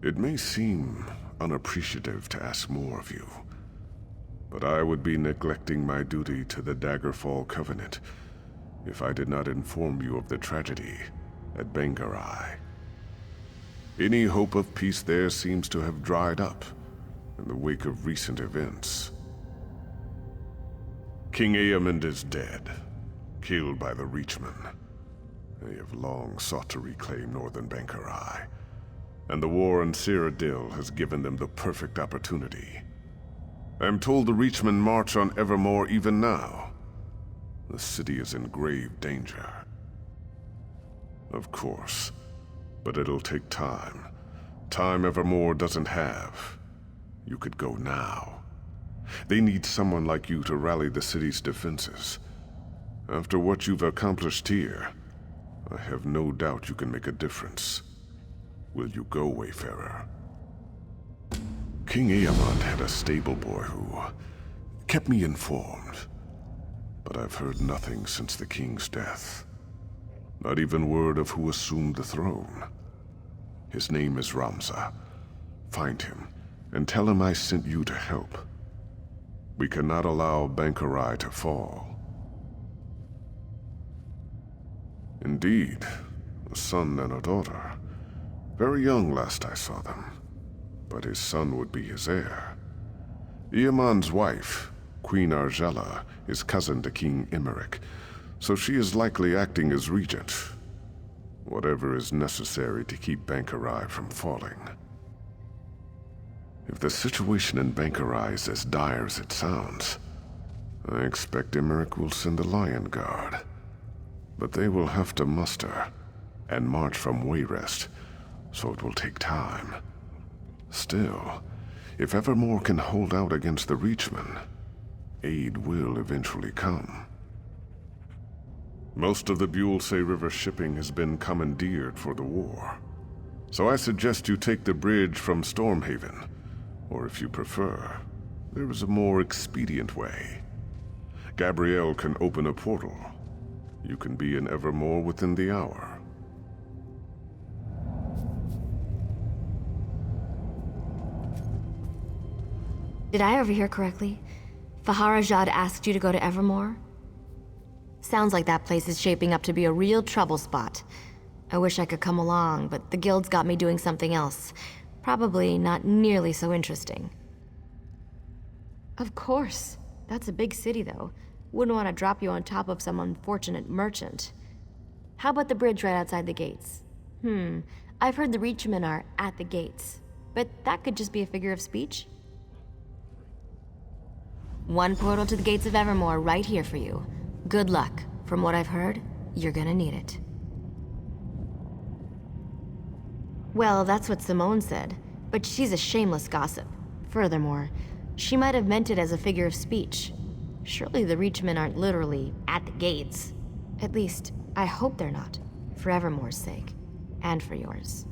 It may seem unappreciative to ask more of you, but I would be neglecting my duty to the Daggerfall Covenant if I did not inform you of the tragedy at Bangkorai. Any hope of peace there seems to have dried up in the wake of recent events. King Eamond is dead, killed by the Reachmen. They have long sought to reclaim northern Bangkorai, and the war in Cyrodiil has given them the perfect opportunity. I am told the Reachmen march on Evermore even now. The city is in grave danger. Of course, but it'll take time. Time Evermore doesn't have. You could go now. They need someone like you to rally the city's defenses. After what you've accomplished here, I have no doubt you can make a difference. Will you go, Wayfarer? King Eamond had a stable boy who kept me informed, but I've heard nothing since the king's death. Not even word of who assumed the throne. His name is Ramza. Find him, and tell him I sent you to help. We cannot allow Bangkorai to fall. Indeed, a son and a daughter. Very young last I saw them, but his son would be his heir. Eamond's wife, Queen Argella, is cousin to King Emeric, so she is likely acting as regent. Whatever is necessary to keep Bangkorai from falling. If the situation in Bangkorai is as dire as it sounds, I expect Emeric will send a Lion Guard. But they will have to muster and march from Wayrest, so it will take time. Still, if Evermore can hold out against the Reachmen, aid will eventually come. Most of the Buellsay River shipping has been commandeered for the war, so I suggest you take the bridge from Stormhaven, or if you prefer, there is a more expedient way. Gabrielle can open a portal. You can be in Evermore within the hour. Did I overhear correctly? Faharajad asked you to go to Evermore? Sounds like that place is shaping up to be a real trouble spot. I wish I could come along, but the guild's got me doing something else. Probably not nearly so interesting. Of course. That's a big city, though. Wouldn't want to drop you on top of some unfortunate merchant. How about the bridge right outside the gates? I've heard the Reachmen are at the gates, but that could just be a figure of speech. One portal to the gates of Evermore right here for you. Good luck. From what I've heard, you're gonna need it. Well, that's what Simone said, but she's a shameless gossip. Furthermore, she might have meant it as a figure of speech. Surely the Reachmen aren't literally at the gates. At least, I hope they're not, for Evermore's sake, and for yours.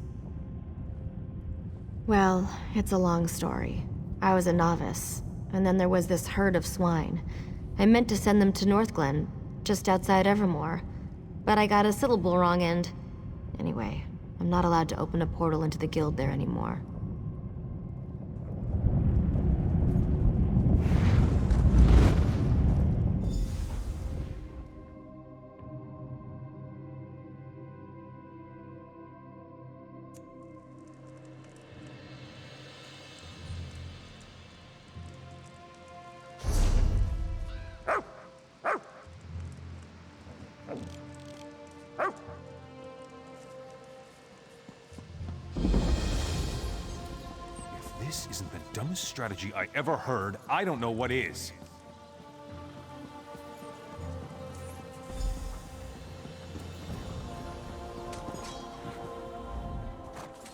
Well, it's a long story. I was a novice, and then there was this herd of swine. I meant to send them to Northglen, just outside Evermore, but I got a syllable wrong and... Anyway, I'm not allowed to open a portal into the guild there anymore. This isn't the dumbest strategy I ever heard. I don't know what is.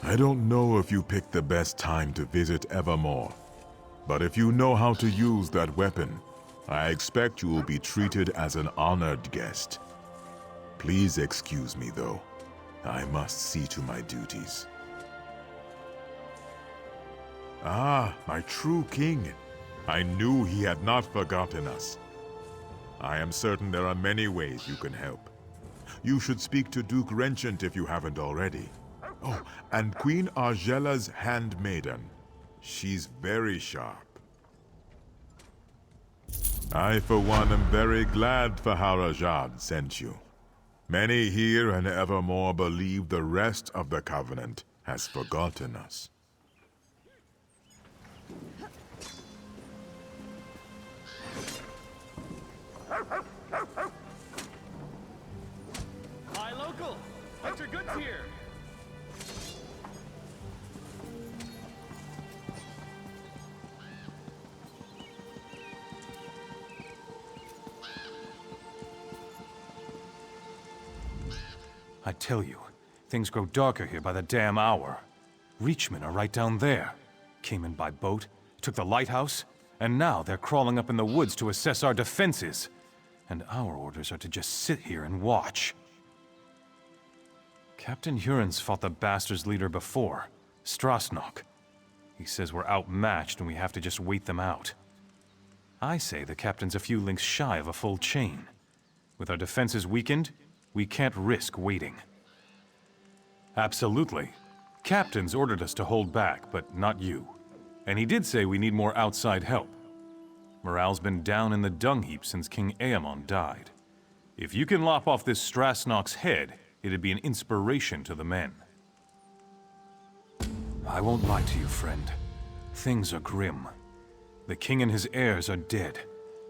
I don't know if you picked the best time to visit Evermore, but if you know how to use that weapon, I expect you will be treated as an honored guest. Please excuse me, though. I must see to my duties. Ah, my true king. I knew he had not forgotten us. I am certain there are many ways you can help. You should speak to Duke Renchant if you haven't already. Oh, and Queen Argela's handmaiden. She's very sharp. I, for one, am very glad Faharajad sent you. Many here and evermore believe the rest of the Covenant has forgotten us. Hi, local! Hunter Goods here! I tell you, things grow darker here by the damn hour. Reachmen are right down there. Came in by boat, took the lighthouse, and now they're crawling up in the woods to assess our defenses. And our orders are to just sit here and watch. Captain Huron's fought the bastards' leader before, Strasnok. He says we're outmatched and we have to just wait them out. I say the captain's a few links shy of a full chain. With our defenses weakened, we can't risk waiting. Absolutely. Captain's ordered us to hold back, but not you. And he did say we need more outside help. Morale's been down in the dung heap since King Aemon died. If you can lop off this Strasnok's head, it'd be an inspiration to the men. I won't lie to you, friend. Things are grim. The king and his heirs are dead.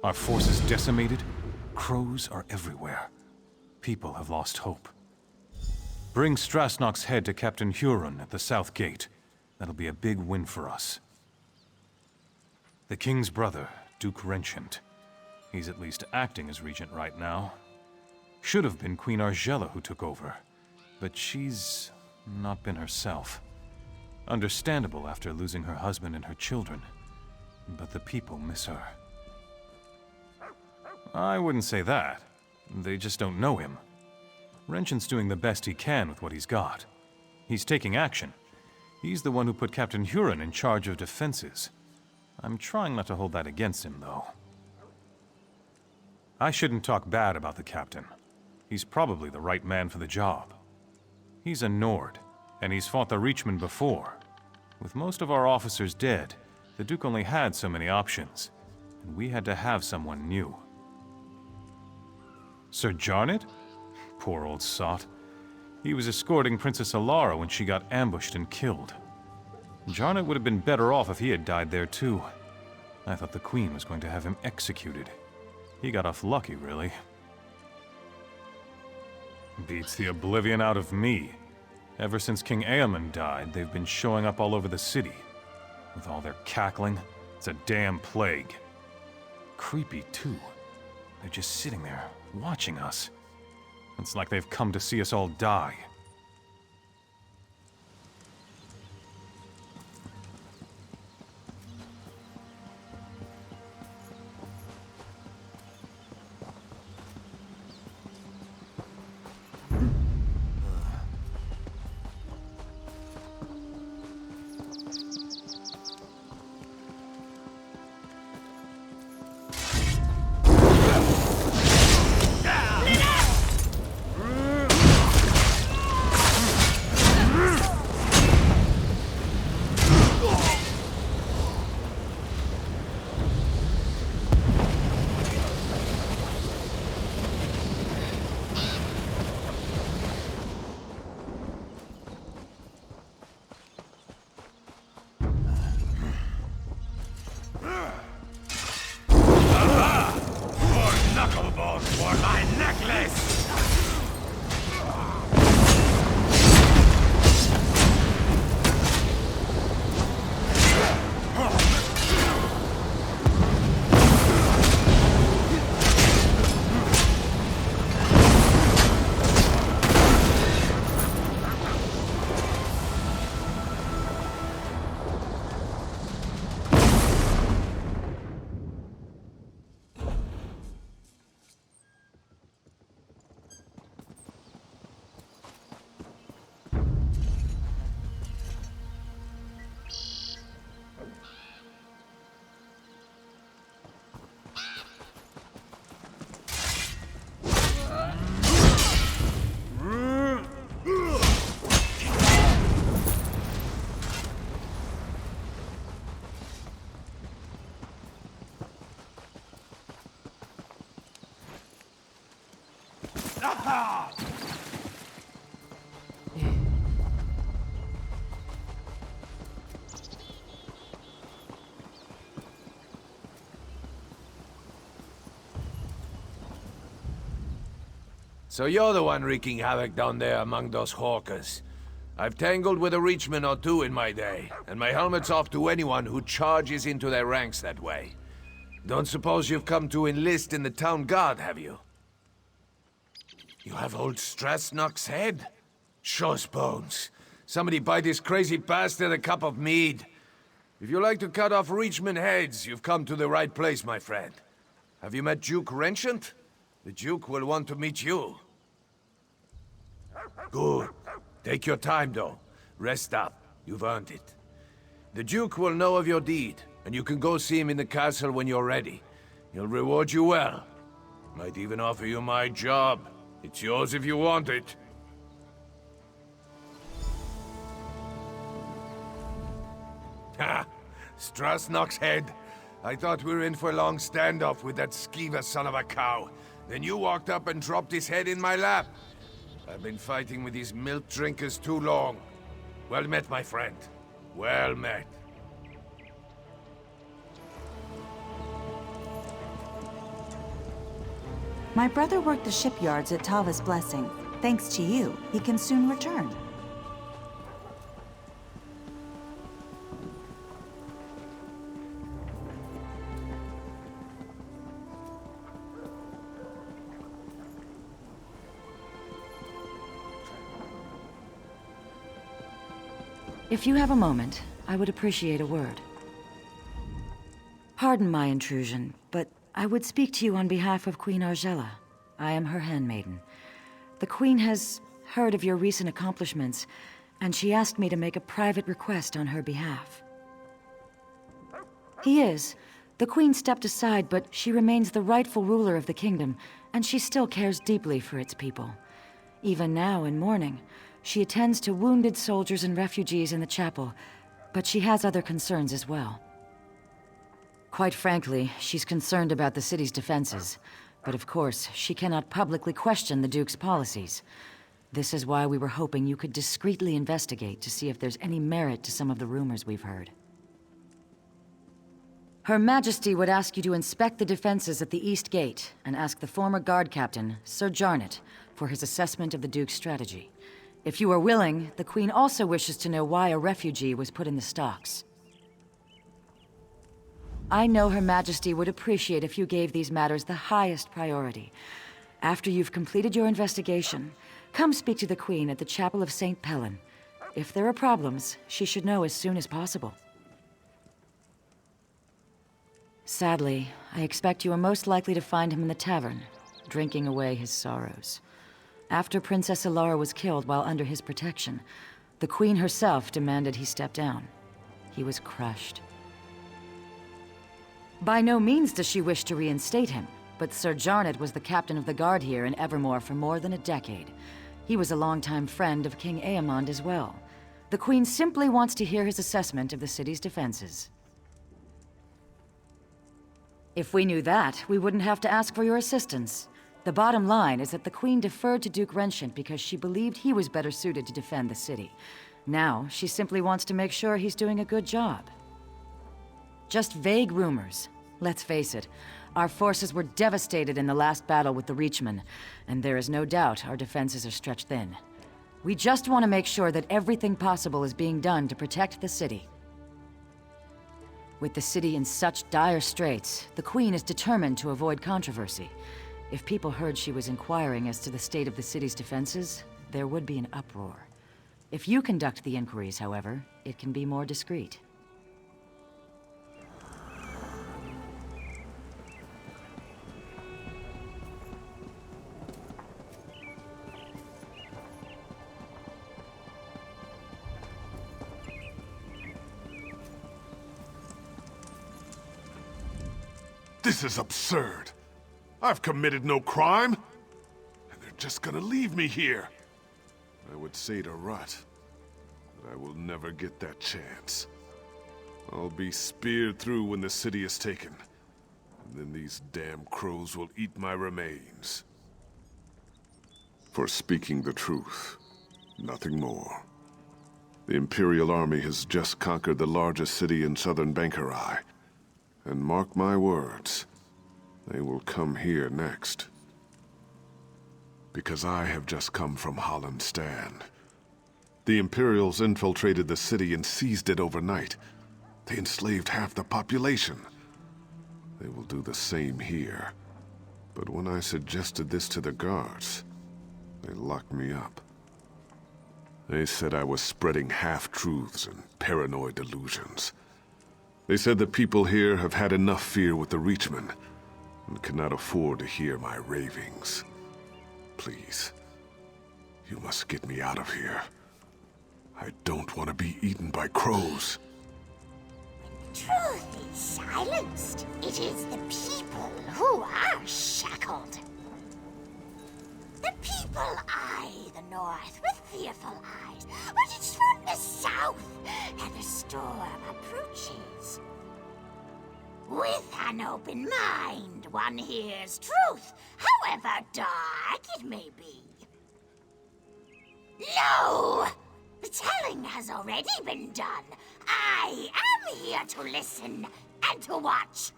Our forces decimated. Crows are everywhere. People have lost hope. Bring Strasnok's head to Captain Huron at the South Gate. That'll be a big win for us. The king's brother, Duke Renchant. He's at least acting as regent right now. Should have been Queen Argela who took over, but she's not been herself. Understandable after losing her husband and her children, but the people miss her. I wouldn't say that. They just don't know him. Renchant's doing the best he can with what he's got. He's taking action. He's the one who put Captain Huron in charge of defenses. I'm trying not to hold that against him, though. I shouldn't talk bad about the captain. He's probably the right man for the job. He's a Nord, and he's fought the Reachmen before. With most of our officers dead, the Duke only had so many options, and we had to have someone new. Sir Jarnet? Poor old sot. He was escorting Princess Alara when she got ambushed and killed. Jarnet would have been better off if he had died there too. I thought the Queen was going to have him executed. He got off lucky, really. Beats the oblivion out of me. Ever since King Aemon died, they've been showing up all over the city. With all their cackling, it's a damn plague. Creepy, too. They're just sitting there, watching us. It's like they've come to see us all die. So you're the one wreaking havoc down there among those hawkers. I've tangled with a reachman or two in my day, and my helmet's off to anyone who charges into their ranks that way. Don't suppose you've come to enlist in the town guard, have you? You have old Strasnock's head? Shows bones. Somebody buy this crazy bastard a cup of mead. If you like to cut off reachman heads, you've come to the right place, my friend. Have you met Duke Renchant? The Duke will want to meet you. Good. Take your time, though. Rest up. You've earned it. The Duke will know of your deed, and you can go see him in the castle when you're ready. He'll reward you well. Might even offer you my job. It's yours if you want it. Ha! Strasnock's head. I thought we were in for a long standoff with that skeever son of a cow. Then you walked up and dropped his head in my lap. I've been fighting with these milk drinkers too long. Well met, my friend. Well met. My brother worked the shipyards at Tava's Blessing. Thanks to you, he can soon return. If you have a moment, I would appreciate a word. Pardon my intrusion, but I would speak to you on behalf of Queen Argella. I am her handmaiden. The Queen has heard of your recent accomplishments, and she asked me to make a private request on her behalf. He is. The Queen stepped aside, but she remains the rightful ruler of the kingdom, and she still cares deeply for its people. Even now, in mourning, she attends to wounded soldiers and refugees in the chapel, but she has other concerns as well. Quite frankly, she's concerned about the city's defenses, but of course, she cannot publicly question the Duke's policies. This is why we were hoping you could discreetly investigate to see if there's any merit to some of the rumors we've heard. Her Majesty would ask you to inspect the defenses at the East Gate and ask the former guard captain, Sir Jarnet, for his assessment of the Duke's strategy. If you are willing, the Queen also wishes to know why a refugee was put in the stocks. I know Her Majesty would appreciate if you gave these matters the highest priority. After you've completed your investigation, come speak to the Queen at the Chapel of St. Pellin. If there are problems, she should know as soon as possible. Sadly, I expect you are most likely to find him in the tavern, drinking away his sorrows. After Princess Ilara was killed while under his protection, the Queen herself demanded he step down. He was crushed. By no means does she wish to reinstate him, but Sir Jarnet was the captain of the guard here in Evermore for more than a decade. He was a longtime friend of King Aemond as well. The Queen simply wants to hear his assessment of the city's defenses. If we knew that, we wouldn't have to ask for your assistance. The bottom line is that the Queen deferred to Duke Renchant because she believed he was better suited to defend the city. Now, she simply wants to make sure he's doing a good job. Just vague rumors. Let's face it, our forces were devastated in the last battle with the Reachmen, and there is no doubt our defenses are stretched thin. We just want to make sure that everything possible is being done to protect the city. With the city in such dire straits, the Queen is determined to avoid controversy. If people heard she was inquiring as to the state of the city's defenses, there would be an uproar. If you conduct the inquiries, however, it can be more discreet. This is absurd. I've committed no crime, and they're just gonna leave me here. I would say to Rut, but I will never get that chance. I'll be speared through when the city is taken, and then these damn crows will eat my remains. For speaking the truth. Nothing more. The Imperial Army has just conquered the largest city in southern Bangkorai. And mark my words, they will come here next. Because I have just come from Hallin's stand. The Imperials infiltrated the city and seized it overnight. They enslaved half the population. They will do the same here. But when I suggested this to the guards, they locked me up. They said I was spreading half-truths and paranoid delusions. They said the people here have had enough fear with the Reachmen and cannot afford to hear my ravings. Please, you must get me out of here. I don't want to be eaten by crows. Truth is silenced. It is the people who are shackled. The people eye the north with fearful eyes, but it's from the south that the storm approaches. With an open mind, one hears truth, however dark it may be. No! The telling has already been done. I am here to listen and to watch.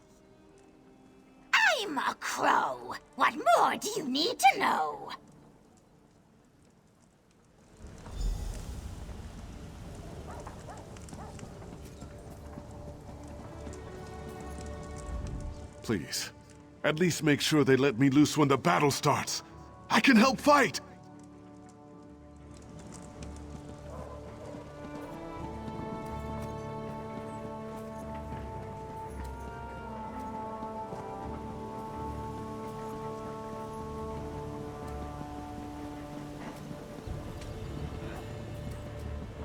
I'm a crow. What more do you need to know? Please, at least make sure they let me loose when the battle starts. I can help fight!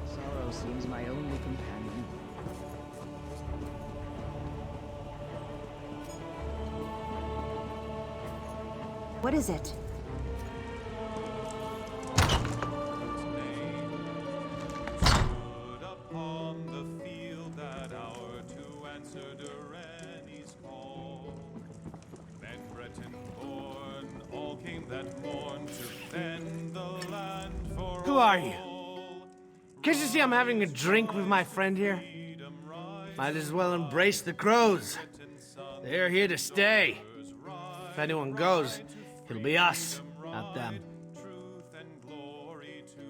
Sorrow seems my only companion. What is it? Stood upon the field that hour to answer Durrani's call. Men Breton born, all came that morn to fend the land for Who are you? all. Can't you see I'm having a drink with my friend here? Might as well embrace the crows. They're here to stay. If anyone goes, it'll be us, not them.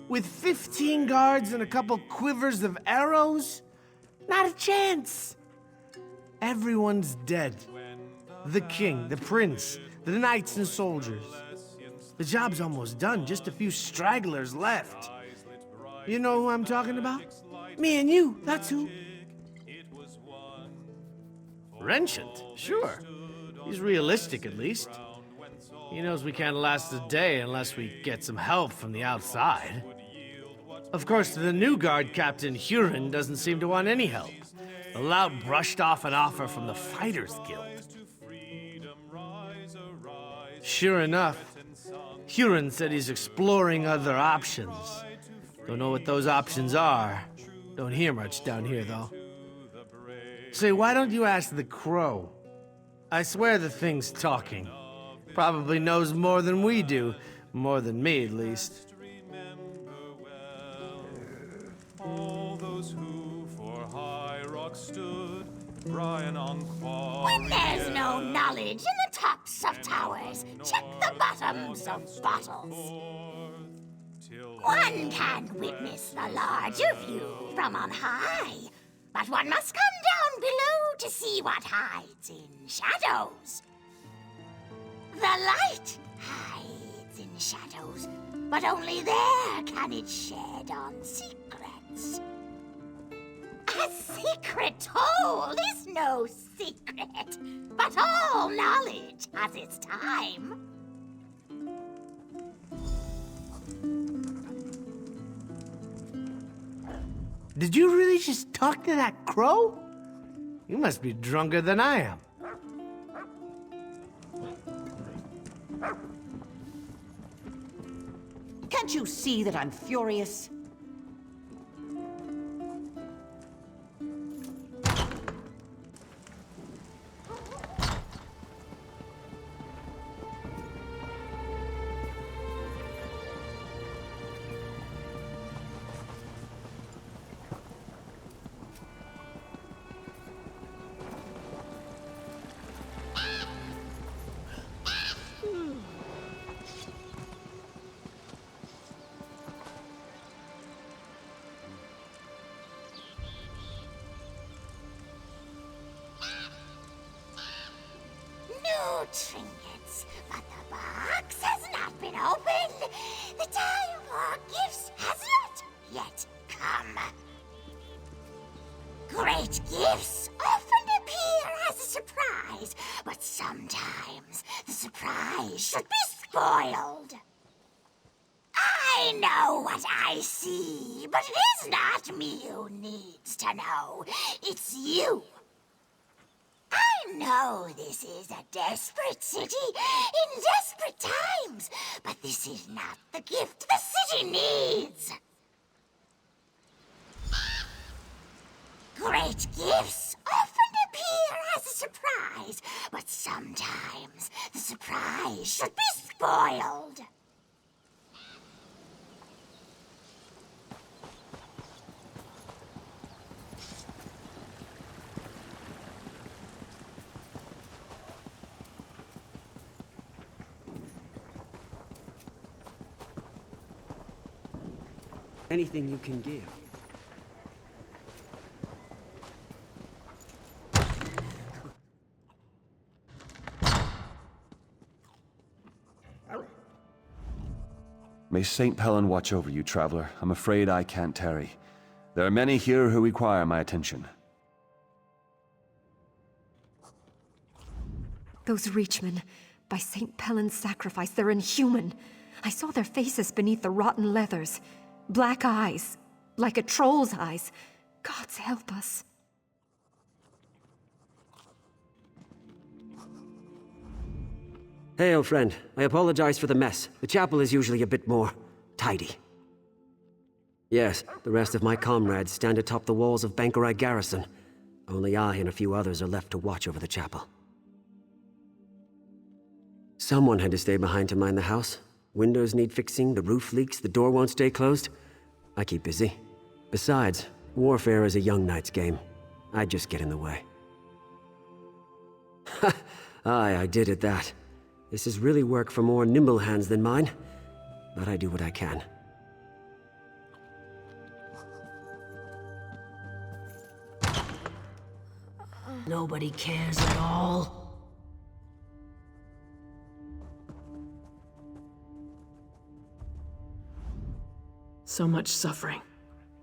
With 15 guards and a couple quivers of arrows? Not a chance! Everyone's dead. The king, the prince, the knights and soldiers. The job's almost done, just a few stragglers left. You know who I'm talking about? Me and you, that's who. Renchant, sure. He's realistic, at least. He knows we can't last a day unless we get some help from the outside. Of course, the new guard captain, Huron, doesn't seem to want any help. The lout brushed off an offer from the Fighters Guild. Sure enough, Huron said he's exploring other options. Don't know what those options are. Don't hear much down here, though. Say, why don't you ask the crow? I swear the thing's talking. Probably knows more than we do. More than me, at least. All those who for high rock stood, Brian on When there's no knowledge in the tops of towers, check the bottoms of bottles. One can witness the larger view from on high, but one must come down below to see what hides in shadows. The light hides in shadows, but only there can it shed on secrets. A secret told is no secret, but all knowledge has its time. Did you really just talk to that crow? You must be drunker than I am. Can't you see that I'm furious? trinkets, but the box has not been opened. The time for gifts has not yet come. Great gifts often appear as a surprise, but sometimes the surprise should be spoiled. I know what I see, but it is not me who needs to know. It's you. I know this is a desperate city in desperate times, but this is not the gift the city needs. Great gifts often appear as a surprise, but sometimes the surprise should be spoiled. Anything you can give. May St. Pellen watch over you, traveler. I'm afraid I can't tarry. There are many here who require my attention. Those Reachmen, by St. Pellen's sacrifice, they're inhuman. I saw their faces beneath the rotten leathers. Black eyes, like a troll's eyes. Gods help us. Hey, old friend. I apologize for the mess. The chapel is usually a bit more tidy. Yes, the rest of my comrades stand atop the walls of Bangkorai Garrison. Only I and a few others are left to watch over the chapel. Someone had to stay behind to mind the house. Windows need fixing, the roof leaks, the door won't stay closed. I keep busy. Besides, warfare is a young knight's game. I'd just get in the way. Aye, I did at that. This is really work for more nimble hands than mine, but I do what I can. Nobody cares at all. So much suffering.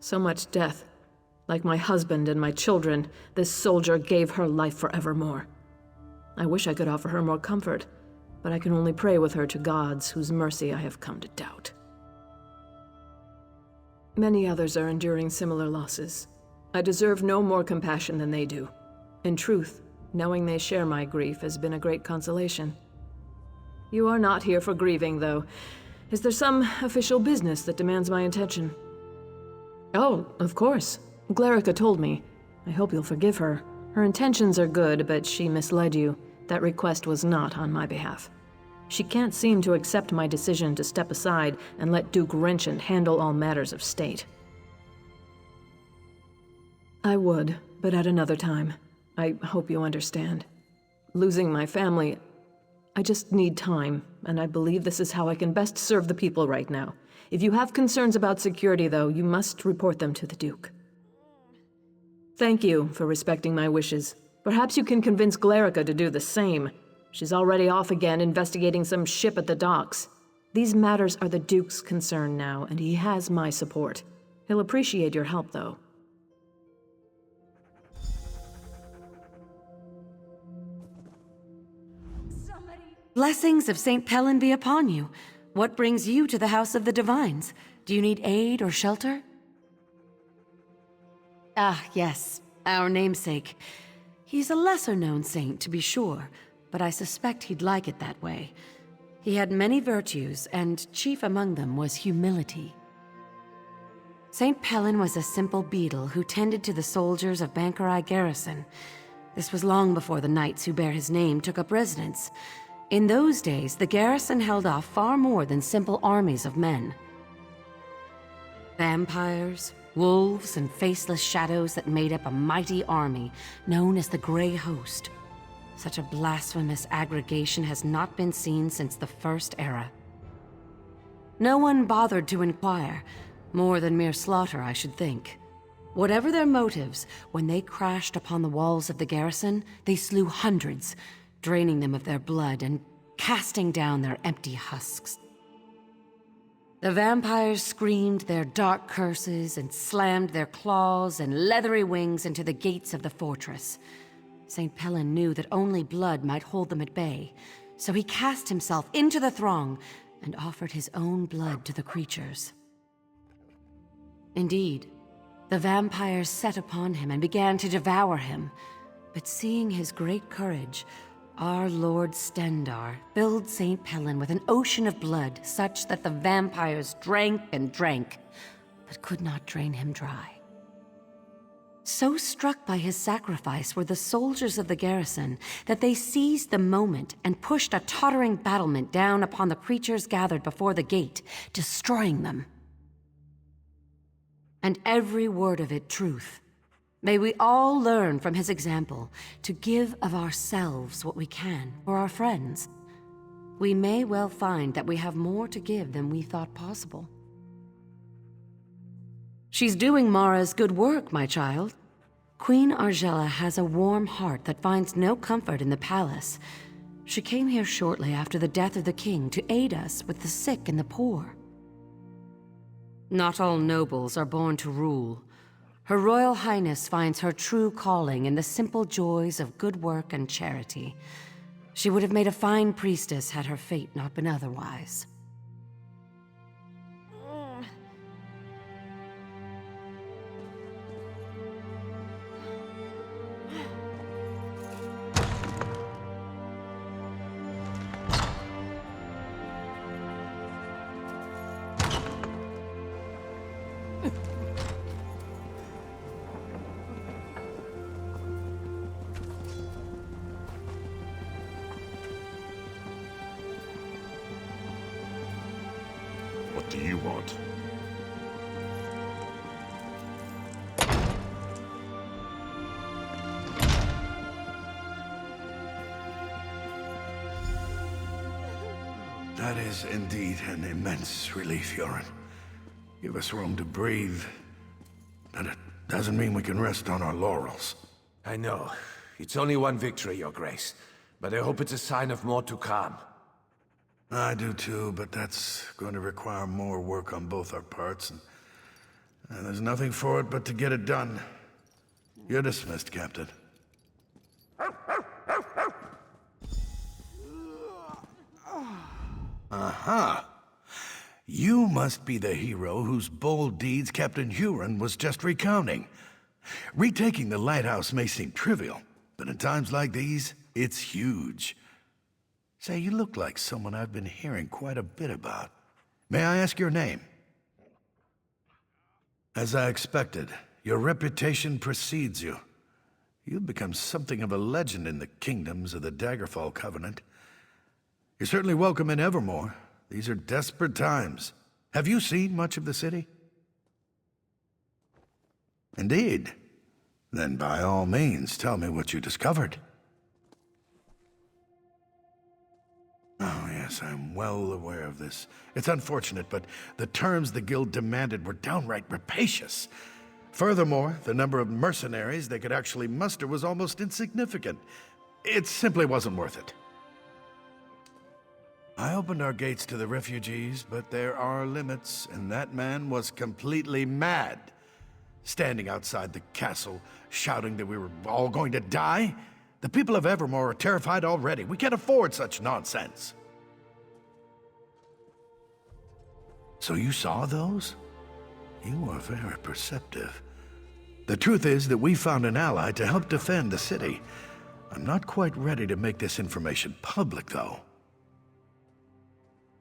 So much death. Like my husband and my children, this soldier gave her life forevermore. I wish I could offer her more comfort, but I can only pray with her to gods whose mercy I have come to doubt. Many others are enduring similar losses. I deserve no more compassion than they do. In truth, knowing they share my grief has been a great consolation. You are not here for grieving, though. Is there some official business that demands my attention? Oh, of course. Glerica told me. I hope you'll forgive her. Her intentions are good, but she misled you. That request was not on my behalf. She can't seem to accept my decision to step aside and let Duke Wrenchand handle all matters of state. I would, but at another time. I hope you understand. Losing my family, I just need time, and I believe this is how I can best serve the people right now. If you have concerns about security, though, you must report them to the Duke. Thank you for respecting my wishes. Perhaps you can convince Glerica to do the same. She's already off again investigating some ship at the docks. These matters are the Duke's concern now, and he has my support. He'll appreciate your help, though. Blessings of St. Pellen be upon you. What brings you to the House of the Divines? Do you need aid or shelter? Ah, yes, our namesake. He's a lesser-known saint, to be sure, but I suspect he'd like it that way. He had many virtues, and chief among them was humility. St. Pellen was a simple beadle who tended to the soldiers of Bangkorai Garrison. This was long before the knights who bear his name took up residence. In those days, the garrison held off far more than simple armies of men. Vampires, wolves, and faceless shadows that made up a mighty army known as the Grey Host. Such a blasphemous aggregation has not been seen since the First Era. No one bothered to inquire, more than mere slaughter, I should think. Whatever their motives, when they crashed upon the walls of the garrison, they slew hundreds, draining them of their blood and casting down their empty husks. The vampires screamed their dark curses and slammed their claws and leathery wings into the gates of the fortress. St. Pellin knew that only blood might hold them at bay, so he cast himself into the throng and offered his own blood to the creatures. Indeed, the vampires set upon him and began to devour him, but seeing his great courage, our Lord Stendarr filled St. Pellin with an ocean of blood such that the vampires drank and drank, but could not drain him dry. So struck by his sacrifice were the soldiers of the garrison that they seized the moment and pushed a tottering battlement down upon the creatures gathered before the gate, destroying them. And every word of it truth. May we all learn from his example to give of ourselves what we can for our friends. We may well find that we have more to give than we thought possible. She's doing Mara's good work, my child. Queen Argella has a warm heart that finds no comfort in the palace. She came here shortly after the death of the king to aid us with the sick and the poor. Not all nobles are born to rule. Her Royal Highness finds her true calling in the simple joys of good work and charity. She would have made a fine priestess had her fate not been otherwise. What do you want? That is indeed an immense relief, Yoren. Give us room to breathe. But it doesn't mean we can rest on our laurels. I know. It's only one victory, Your Grace. But I hope it's a sign of more to come. I do too, but that's going to require more work on both our parts, and there's nothing for it but to get it done. You're dismissed, Captain. Aha! You must be the hero whose bold deeds Captain Huron was just recounting. Retaking the lighthouse may seem trivial, but in times like these, it's huge. Say, you look like someone I've been hearing quite a bit about. May I ask your name? As I expected, your reputation precedes you. You've become something of a legend in the kingdoms of the Daggerfall Covenant. You're certainly welcome in Evermore. These are desperate times. Have you seen much of the city? Indeed. Then by all means, tell me what you discovered. Oh, yes, I'm well aware of this. It's unfortunate, but the terms the Guild demanded were downright rapacious. Furthermore, the number of mercenaries they could actually muster was almost insignificant. It simply wasn't worth it. I opened our gates to the refugees, but there are limits, and that man was completely mad. Standing outside the castle, shouting that we were all going to die. The people of Evermore are terrified already. We can't afford such nonsense. So you saw those? You are very perceptive. The truth is that we found an ally to help defend the city. I'm not quite ready to make this information public, though.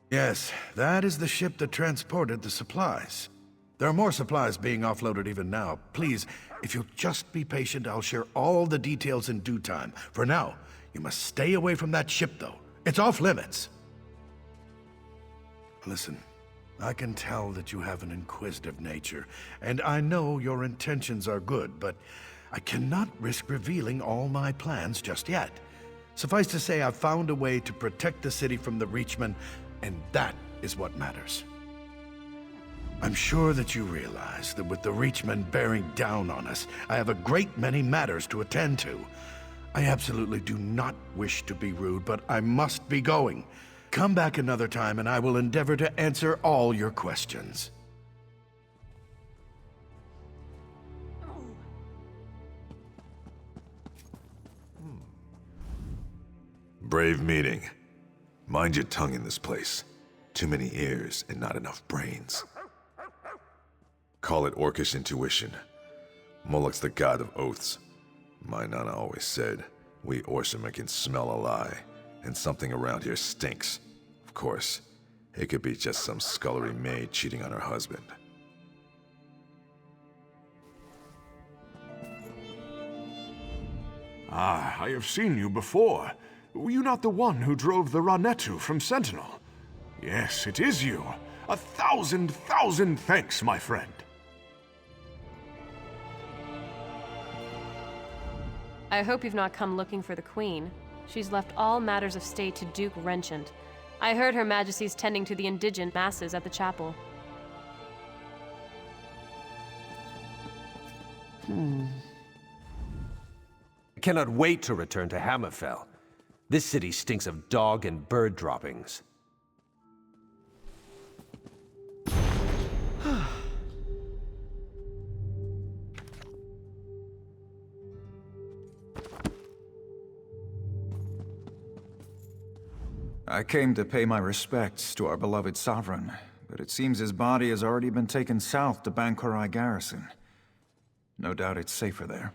Yes, that is the ship that transported the supplies. There are more supplies being offloaded even now. Please, if you'll just be patient, I'll share all the details in due time. For now, you must stay away from that ship, though. It's off limits. Listen, I can tell that you have an inquisitive nature, and I know your intentions are good, but I cannot risk revealing all my plans just yet. Suffice to say, I've found a way to protect the city from the Reachmen, and that is what matters. I'm sure that you realize that with the Reachmen bearing down on us, I have a great many matters to attend to. I absolutely do not wish to be rude, but I must be going. Come back another time and I will endeavor to answer all your questions. Brave meeting. Mind your tongue in this place. Too many ears and not enough brains. Call it orcish intuition. Moloch's the god of oaths. My nana always said, we Orsimer can smell a lie, and something around here stinks. Of course, it could be just some scullery maid cheating on her husband. Ah, I have seen you before. Were you not the one who drove the Ranetu from Sentinel? Yes, it is you. 1,000 thanks, my friend. I hope you've not come looking for the Queen. She's left all matters of state to Duke Renchant. I heard Her Majesty's tending to the indigent masses at the chapel. I cannot wait to return to Hammerfell. This city stinks of dog and bird droppings. I came to pay my respects to our beloved sovereign, but it seems his body has already been taken south to Bangkorai Garrison. No doubt it's safer there.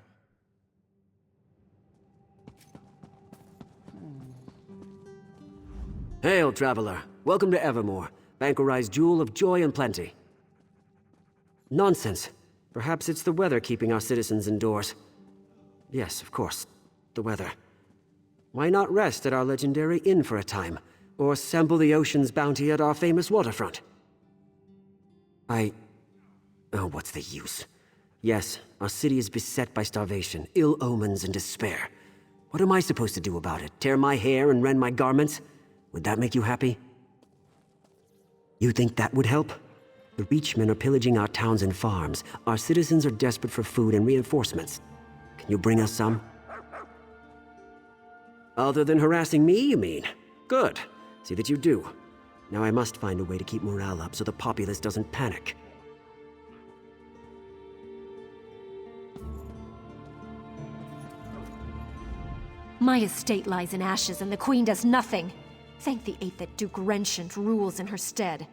Hail, traveler. Welcome to Evermore, Bangkorai's jewel of joy and plenty. Nonsense. Perhaps it's the weather keeping our citizens indoors. Yes, of course. The weather. Why not rest at our legendary inn for a time, or sample the ocean's bounty at our famous waterfront? Oh, what's the use? Yes, our city is beset by starvation, ill omens, and despair. What am I supposed to do about it? Tear my hair and rend my garments? Would that make you happy? You think that would help? The Reachmen are pillaging our towns and farms. Our citizens are desperate for food and reinforcements. Can you bring us some? Other than harassing me, you mean? Good. See that you do. Now I must find a way to keep morale up so the populace doesn't panic. My estate lies in ashes and the Queen does nothing. Thank the 8th that Duke Renchant rules in her stead.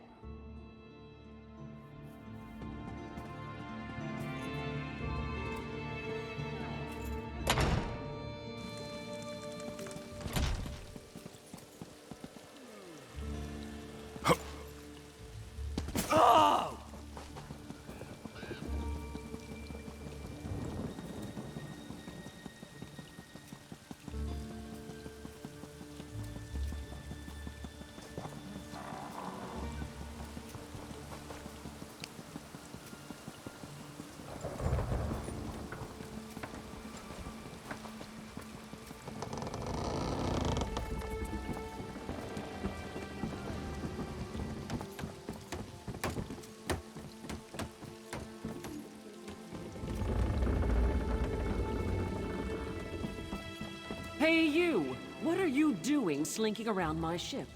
Hey you! What are you doing slinking around my ship?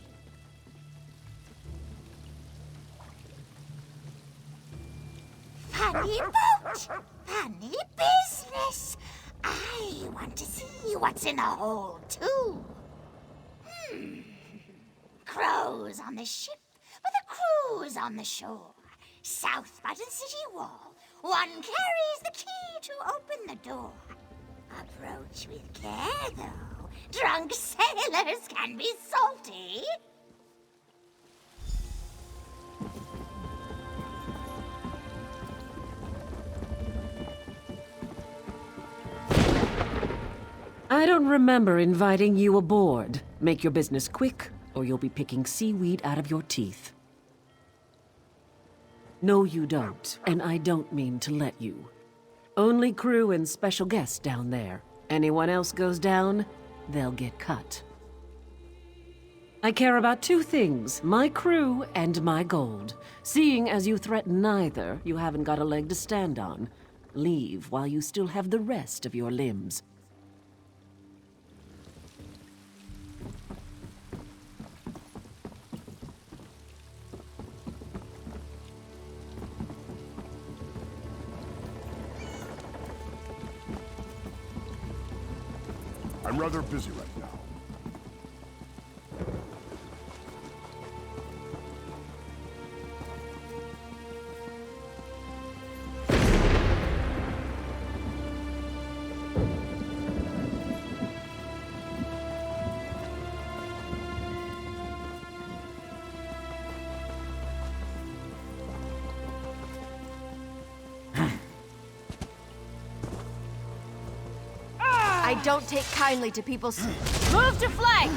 Funny boat! Funny business! I want to see what's in the hold, too. Crows on the ship, with a cruise on the shore. South by the city wall. One carries the key to open the door. Approach with care, though. Drunk sailors can be salty. I don't remember inviting you aboard. Make your business quick, or you'll be picking seaweed out of your teeth. No, you don't, and I don't mean to let you. Only crew and special guests down there. Anyone else goes down, they'll get cut. I care about two things, my crew and my gold. Seeing as you threaten neither, you haven't got a leg to stand on. Leave while you still have the rest of your limbs. I'm rather busy right now. I don't take kindly to people's... Move to flank!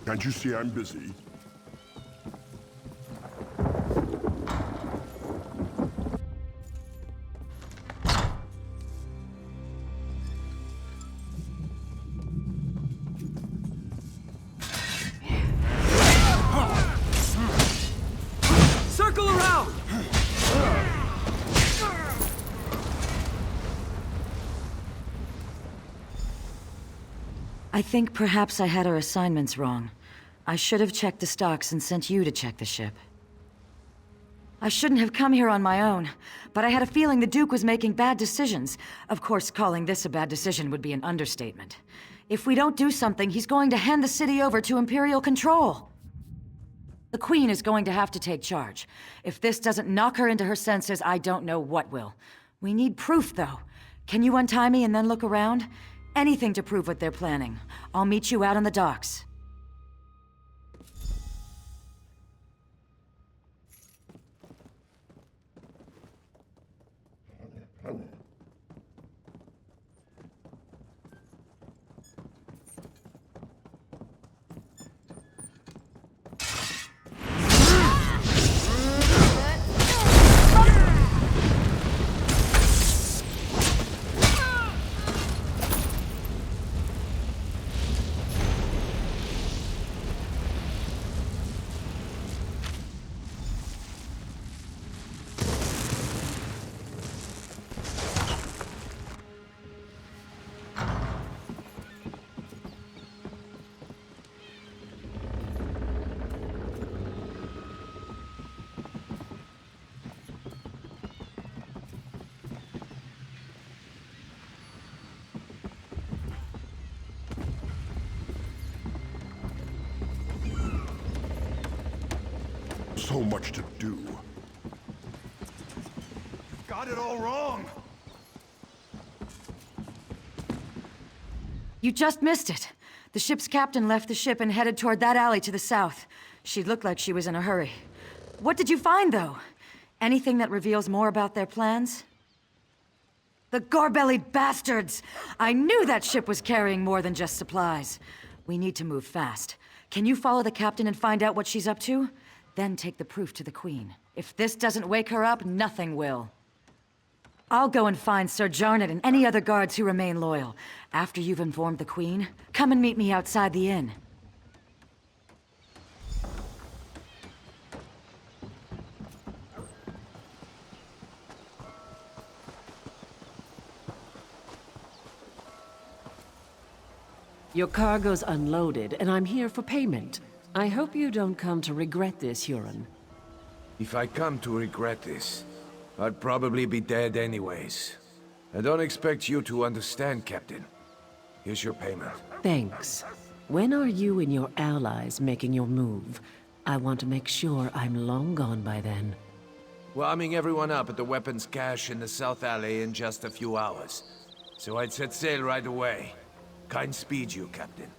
Can't you see I'm busy? Circle around! I think perhaps I had our assignments wrong. I should have checked the stocks and sent you to check the ship. I shouldn't have come here on my own, but I had a feeling the Duke was making bad decisions. Of course, calling this a bad decision would be an understatement. If we don't do something, he's going to hand the city over to Imperial control. The Queen is going to have to take charge. If this doesn't knock her into her senses, I don't know what will. We need proof, though. Can you untie me and then look around? Anything to prove what they're planning. I'll meet you out on the docks. So much to do. Got it all wrong. You just missed it. The ship's captain left the ship and headed toward that alley to the south. She looked like she was in a hurry. What did you find, though? Anything that reveals more about their plans? The gore-bellied bastards! I knew that ship was carrying more than just supplies. We need to move fast. Can you follow the captain and find out what she's up to? Then take the proof to the Queen. If this doesn't wake her up, nothing will. I'll go and find Sir Jarnet and any other guards who remain loyal. After you've informed the Queen, come and meet me outside the inn. Your cargo's unloaded, and I'm here for payment. I hope you don't come to regret this, Huron. If I come to regret this, I'd probably be dead anyways. I don't expect you to understand, Captain. Here's your payment. Thanks. When are you and your allies making your move? I want to make sure I'm long gone by then. Warming everyone up at the weapons cache in the South Alley in just a few hours. So I'd set sail right away. Kind speed you, Captain.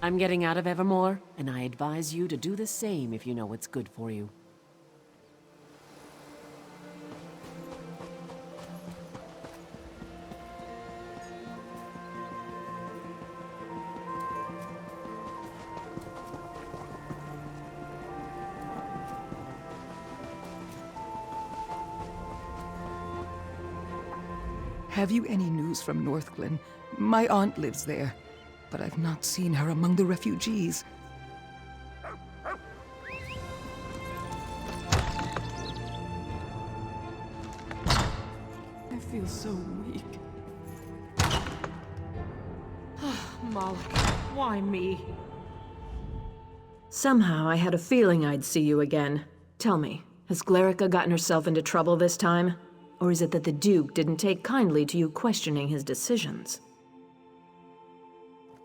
I'm getting out of Evermore, and I advise you to do the same if you know what's good for you. Have you any news from Northglen? My aunt lives there, but I've not seen her among the refugees. I feel so weak. Moloch, why me? Somehow I had a feeling I'd see you again. Tell me, has Glerica gotten herself into trouble this time? Or is it that the Duke didn't take kindly to you questioning his decisions?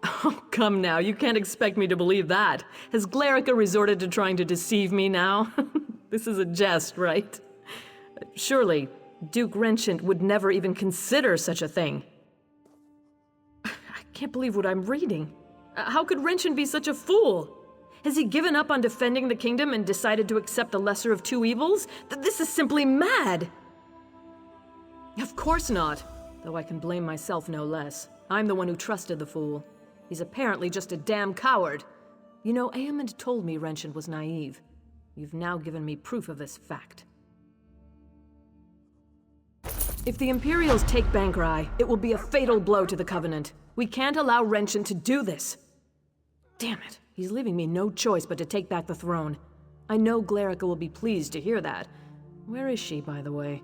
Oh, come now, you can't expect me to believe that. Has Glerica resorted to trying to deceive me now? This is a jest, right? Surely, Duke Renchant would never even consider such a thing. I can't believe what I'm reading. How could Renchant be such a fool? Has he given up on defending the kingdom and decided to accept the lesser of two evils? This is simply mad! Of course not, though I can blame myself no less. I'm the one who trusted the fool. He's apparently just a damn coward. You know, Aemond told me Renchant was naive. You've now given me proof of this fact. If the Imperials take Bangkorai, it will be a fatal blow to the Covenant. We can't allow Renchant to do this. Damn it, he's leaving me no choice but to take back the throne. I know Glerica will be pleased to hear that. Where is she, by the way?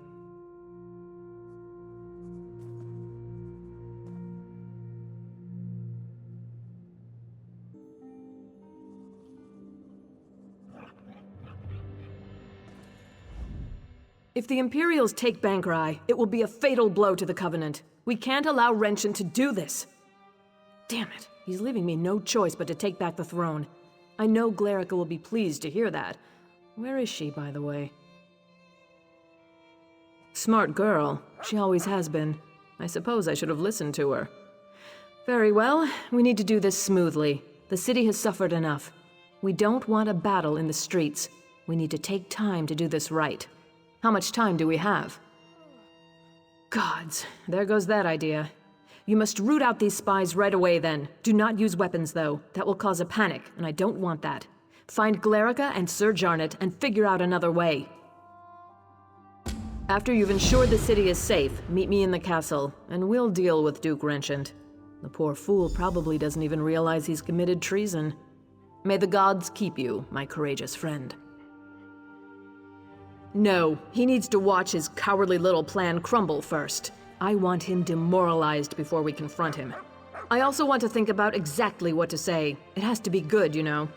If the Imperials take Bangkorai, it will be a fatal blow to the Covenant. We can't allow Renchant to do this. Damn it, he's leaving me no choice but to take back the throne. I know Glerica will be pleased to hear that. Where is she, by the way? Smart girl. She always has been. I suppose I should have listened to her. Very well, we need to do this smoothly. The city has suffered enough. We don't want a battle in the streets. We need to take time to do this right. How much time do we have? Gods, there goes that idea. You must root out these spies right away then. Do not use weapons though. That will cause a panic, and I don't want that. Find Glerica and Sir Jarnet and figure out another way. After you've ensured the city is safe, meet me in the castle, and we'll deal with Duke Renchant. The poor fool probably doesn't even realize he's committed treason. May the gods keep you, my courageous friend. No, he needs to watch his cowardly little plan crumble first. I want him demoralized before we confront him. I also want to think about exactly what to say. It has to be good, you know.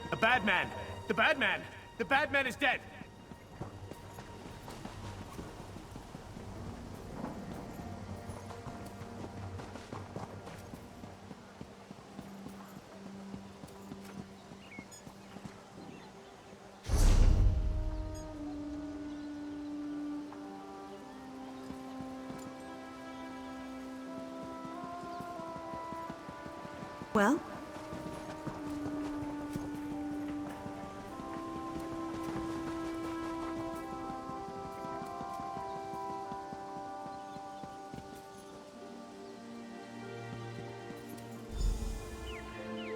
The bad man! The bad man! The bad man is dead! Well?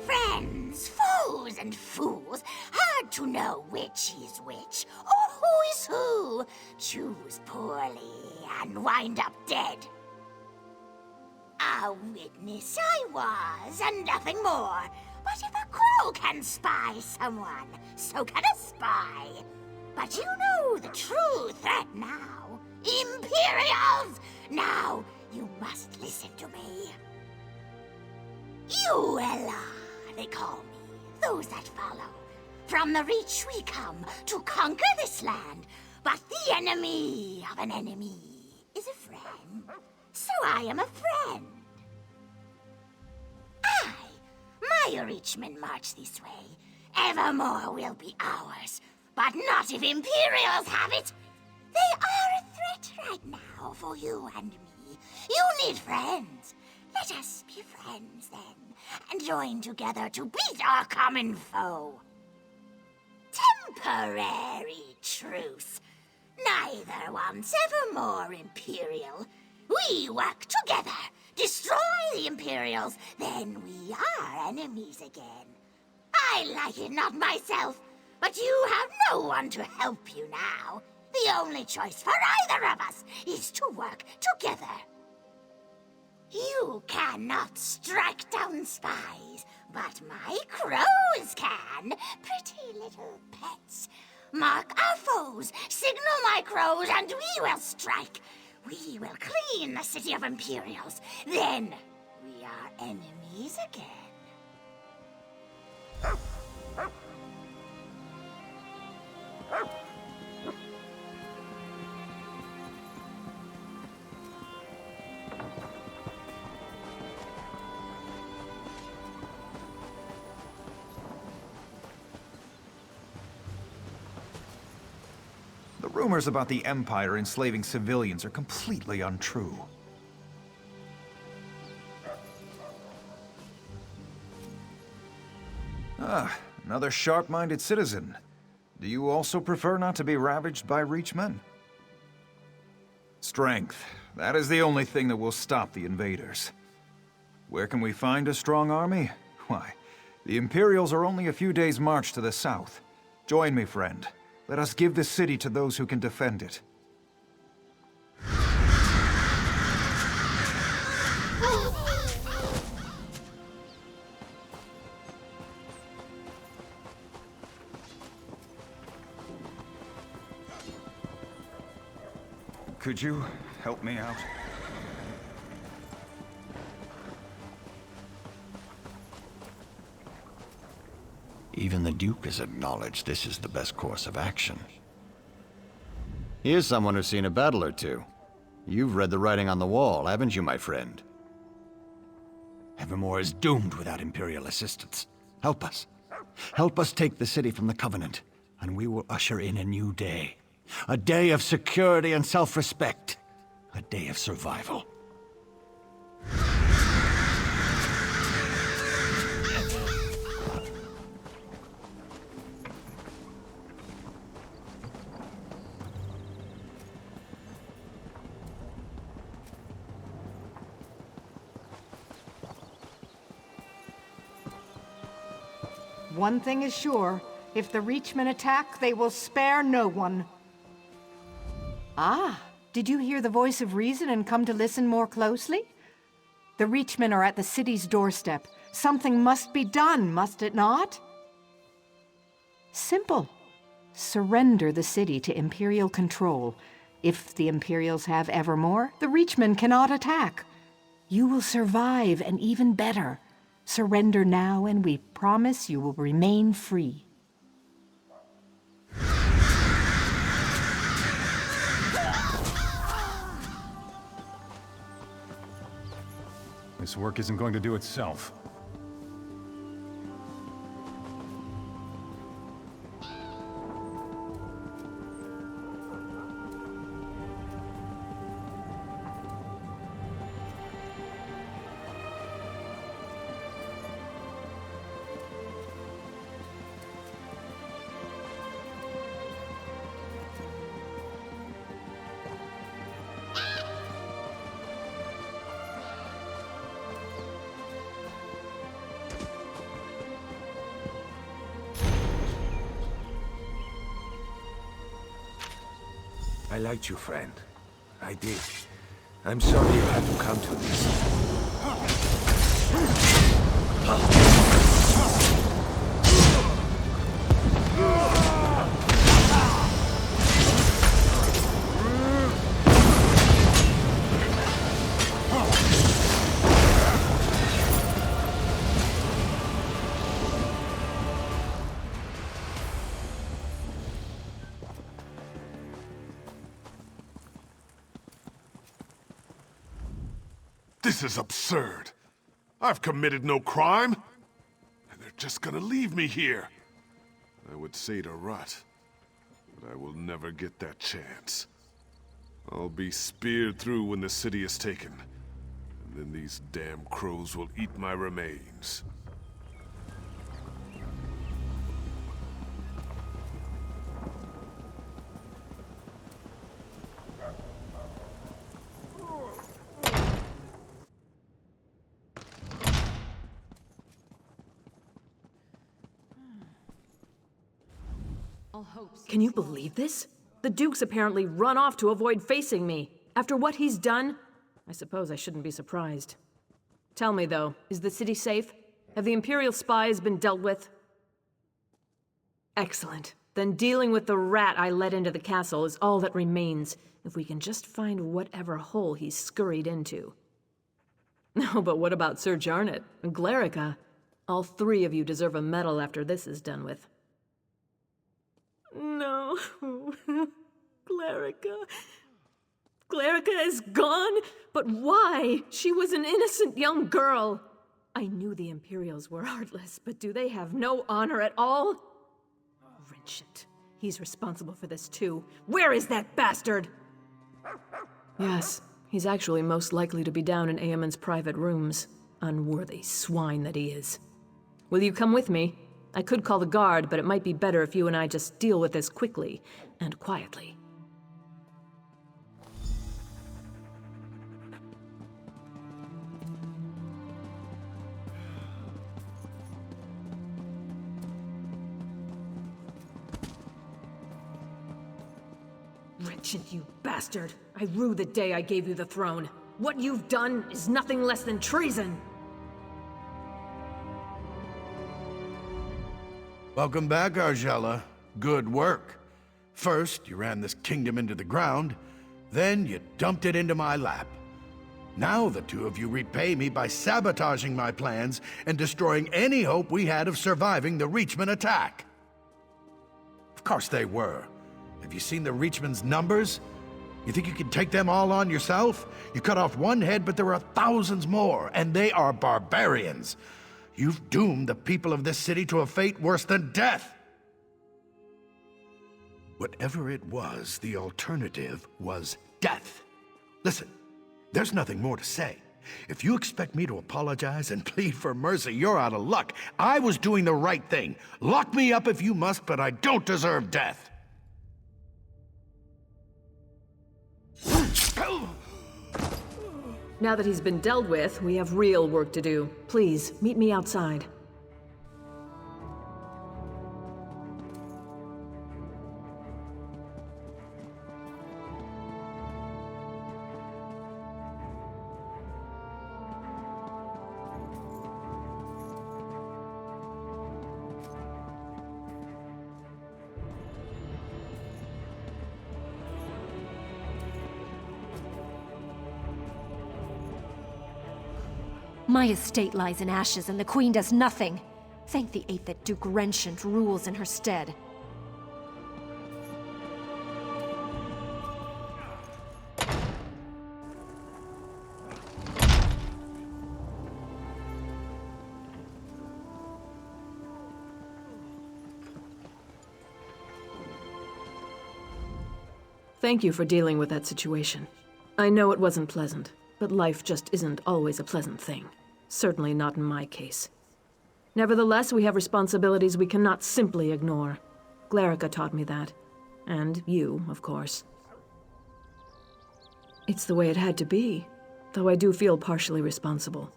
Friends, foes, and fools, hard to know which is which, or who is who. Choose poorly and wind up dead. A witness I was, and nothing more. But if a crow can spy someone, so can a spy. But you know the true threat now. Imperials! Now, you must listen to me. Uella, they call me, those that follow. From the Reach we come to conquer this land, but the enemy of an enemy is a friend. So I am a friend. My Reachmen march this way. Evermore will be ours, but not if Imperials have it. They are a threat right now for you and me. You need friends. Let us be friends then, and join together to beat our common foe. Temporary truce. Neither wants Evermore, Imperial. We work together, destroy the Imperials, then we are enemies again. I like it not myself, but you have no one to help you now. The only choice for either of us is to work together. You cannot strike down spies, but my crows can. Pretty little pets. Mark our foes, signal my crows, and we will strike. We will clean the city of Imperials. Then we are enemies again. The rumors about the Empire enslaving civilians are completely untrue. Ah, another sharp-minded citizen. Do you also prefer not to be ravaged by Reachmen? Strength. That is the only thing that will stop the invaders. Where can we find a strong army? Why, the Imperials are only a few days' march to the south. Join me, friend. Let us give this city to those who can defend it. Could you help me out? Even the Duke has acknowledged this is the best course of action. Here's someone who's seen a battle or two. You've read the writing on the wall, haven't you, my friend? Evermore is doomed without Imperial assistance. Help us. Help us take the city from the Covenant, and we will usher in a new day. A day of security and self-respect. A day of survival. One thing is sure, if the Reachmen attack, they will spare no one. Ah, did you hear the voice of reason and come to listen more closely? The Reachmen are at the city's doorstep. Something must be done, must it not? Simple. Surrender the city to Imperial control. If the Imperials have Evermore, the Reachmen cannot attack. You will survive, and even better. Surrender now, and we promise you will remain free. This work isn't going to do itself. I liked you, friend. I did. I'm sorry you had to come to this. This is absurd. I've committed no crime. And they're just gonna leave me here. I would say to Rut, but I will never get that chance. I'll be speared through when the city is taken. And then these damn crows will eat my remains. Can you believe this? The Duke's apparently run off to avoid facing me. After what he's done, I suppose I shouldn't be surprised. Tell me, though, is the city safe? Have the Imperial spies been dealt with? Excellent. Then dealing with the rat I let into the castle is all that remains, if we can just find whatever hole he's scurried into. No, but what about Sir Jarnet and Glerica? All three of you deserve a medal after this is done with. No. Glerica. Glerica is gone? But why? She was an innocent young girl. I knew the Imperials were heartless, but do they have no honor at all? Wretched. He's responsible for this too. Where is that bastard? Yes, he's actually most likely to be down in Eamon's private rooms. Unworthy swine that he is. Will you come with me? I could call the guard, but it might be better if you and I just deal with this quickly and quietly. Wretched, you bastard! I rue the day I gave you the throne. What you've done is nothing less than treason! Welcome back, Argella. Good work. First, you ran this kingdom into the ground, then you dumped it into my lap. Now the two of you repay me by sabotaging my plans and destroying any hope we had of surviving the Reachman attack. Of course they were. Have you seen the Reachman's numbers? You think you can take them all on yourself? You cut off one head, but there are thousands more, and they are barbarians. You've doomed the people of this city to a fate worse than death. Whatever it was, the alternative was death. Listen, there's nothing more to say. If you expect me to apologize and plead for mercy, you're out of luck. I was doing the right thing. Lock me up if you must, but I don't deserve death. Now that he's been dealt with, we have real work to do. Please, meet me outside. My estate lies in ashes and the Queen does nothing. Thank the 8th that Duke Renchant rules in her stead. Thank you for dealing with that situation. I know it wasn't pleasant, but life just isn't always a pleasant thing. Certainly not in my case. Nevertheless, we have responsibilities we cannot simply ignore. Glerica taught me that. And you, of course. It's the way it had to be, though I do feel partially responsible.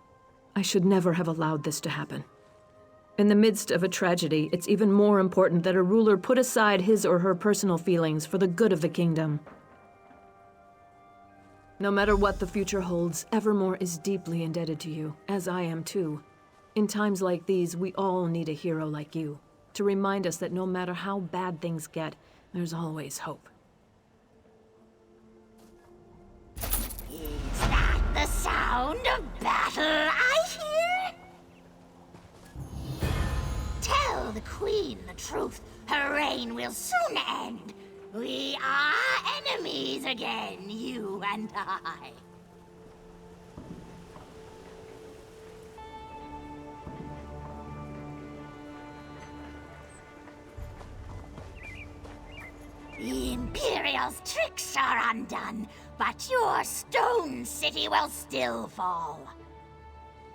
I should never have allowed this to happen. In the midst of a tragedy, it's even more important that a ruler put aside his or her personal feelings for the good of the kingdom. No matter what the future holds, Evermore is deeply indebted to you, as I am too. In times like these, we all need a hero like you, to remind us that no matter how bad things get, there's always hope. Is that the sound of battle I hear? Tell the Queen the truth. Her reign will soon end. We are enemies again, you and I. The Imperial's tricks are undone, but your stone city will still fall.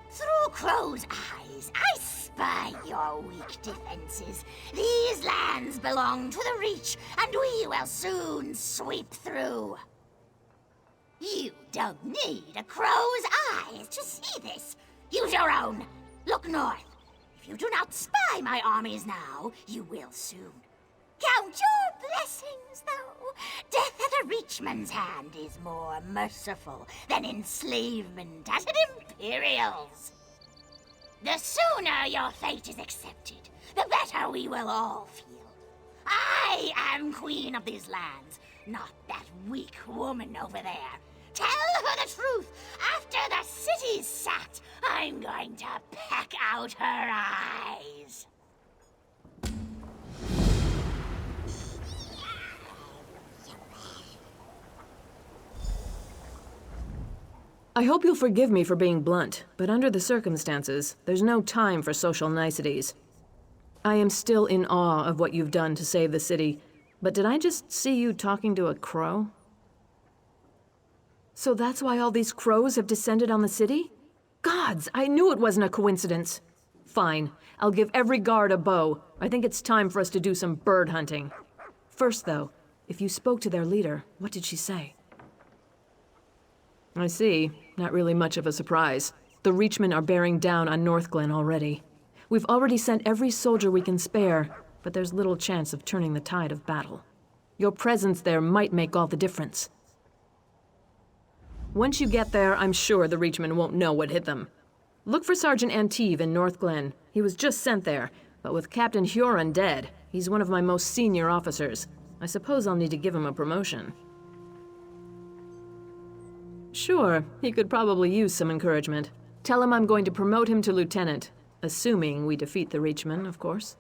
Through Crow's eyes, I spy your weak defenses. These lands belong to the Reach, and we will soon sweep through. You don't need a crow's eyes to see this. Use your own. Look north. If you do not spy my armies now, you will soon. Count your blessings, though. Death at a Reachman's hand is more merciful than enslavement at an Imperial's. The sooner your fate is accepted, the better we will all feel. I am queen of these lands, not that weak woman over there. Tell her the truth. After the city's sacked, I'm going to peck out her eyes. I hope you'll forgive me for being blunt, but under the circumstances, there's no time for social niceties. I am still in awe of what you've done to save the city, but did I just see you talking to a crow? So that's why all these crows have descended on the city? Gods, I knew it wasn't a coincidence. Fine, I'll give every guard a bow. I think it's time for us to do some bird hunting. First, though, if you spoke to their leader, what did she say? I see. Not really much of a surprise. The Reachmen are bearing down on Northglen already. We've already sent every soldier we can spare, but there's little chance of turning the tide of battle. Your presence there might make all the difference. Once you get there, I'm sure the Reachmen won't know what hit them. Look for Sergeant Anteve in Northglen. He was just sent there, but with Captain Huron dead, he's one of my most senior officers. I suppose I'll need to give him a promotion. Sure, he could probably use some encouragement. Tell him I'm going to promote him to lieutenant, assuming we defeat the Reachmen, of course.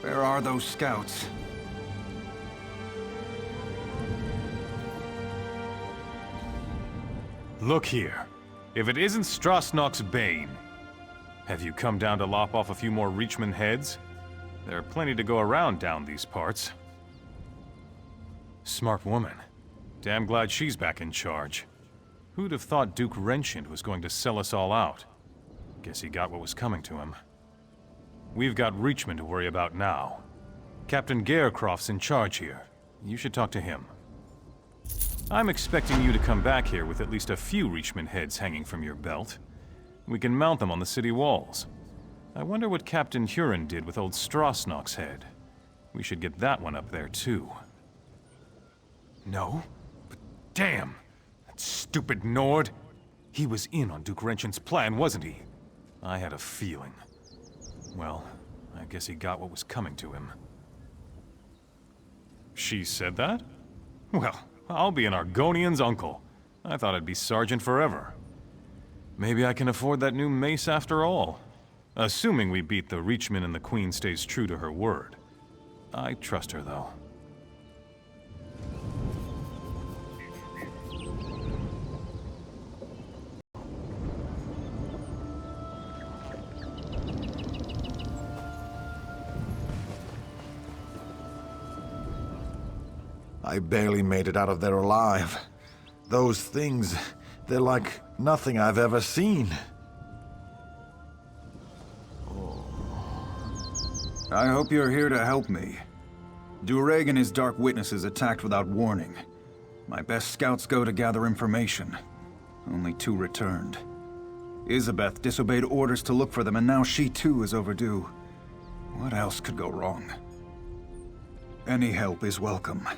Where are those scouts? Look here. If it isn't Strasnock's Bane, have you come down to lop off a few more Reachman heads? There are plenty to go around down these parts. Smart woman. Damn glad she's back in charge. Who'd have thought Duke Renchant was going to sell us all out? Guess he got what was coming to him. We've got Reachman to worry about now. Captain Garecroft's in charge here. You should talk to him. I'm expecting you to come back here with at least a few Reachman heads hanging from your belt. We can mount them on the city walls. I wonder what Captain Huron did with old Strasnock's head. We should get that one up there, too. No? But damn! That stupid Nord! He was in on Duke Renchant's plan, wasn't he? I had a feeling. Well, I guess he got what was coming to him. She said that? Well, I'll be an Argonian's uncle. I thought I'd be sergeant forever. Maybe I can afford that new mace after all. Assuming we beat the Reachmen and the Queen stays true to her word. I trust her, though. I barely made it out of there alive. Those things, they're like nothing I've ever seen. I hope you're here to help me. Dureg and his Dark Witnesses attacked without warning. My best scouts go to gather information. Only 2 returned. Isabeth disobeyed orders to look for them, and now she too is overdue. What else could go wrong? Any help is welcome.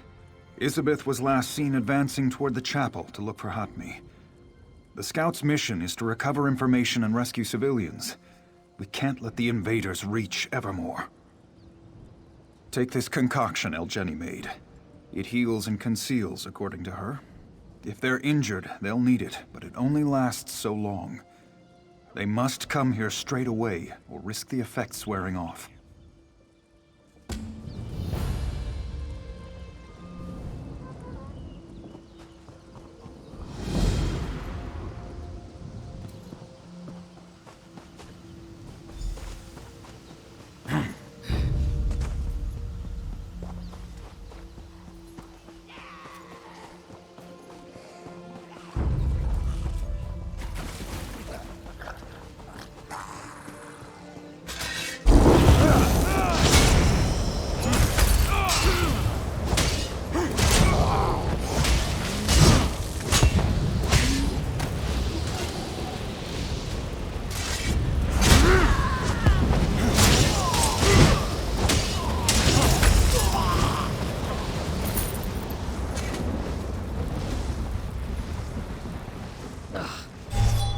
Isabeth was last seen advancing toward the chapel to look for Hatmi. The scouts' mission is to recover information and rescue civilians. We can't let the invaders reach Evermore. Take this concoction Elgeni made. It heals and conceals, according to her. If they're injured, they'll need it, but it only lasts so long. They must come here straight away, or risk the effects wearing off.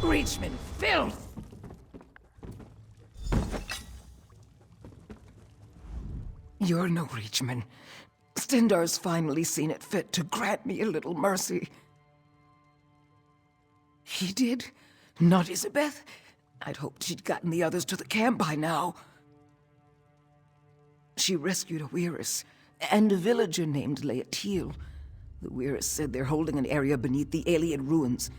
Reachman filth! You're no Reachman. Stendar's finally seen it fit to grant me a little mercy. He did? Not Isabeth? I'd hoped she'd gotten the others to the camp by now. She rescued a Weiris and a villager named Laetiel. The Weiris said they're holding an area beneath the alien ruins.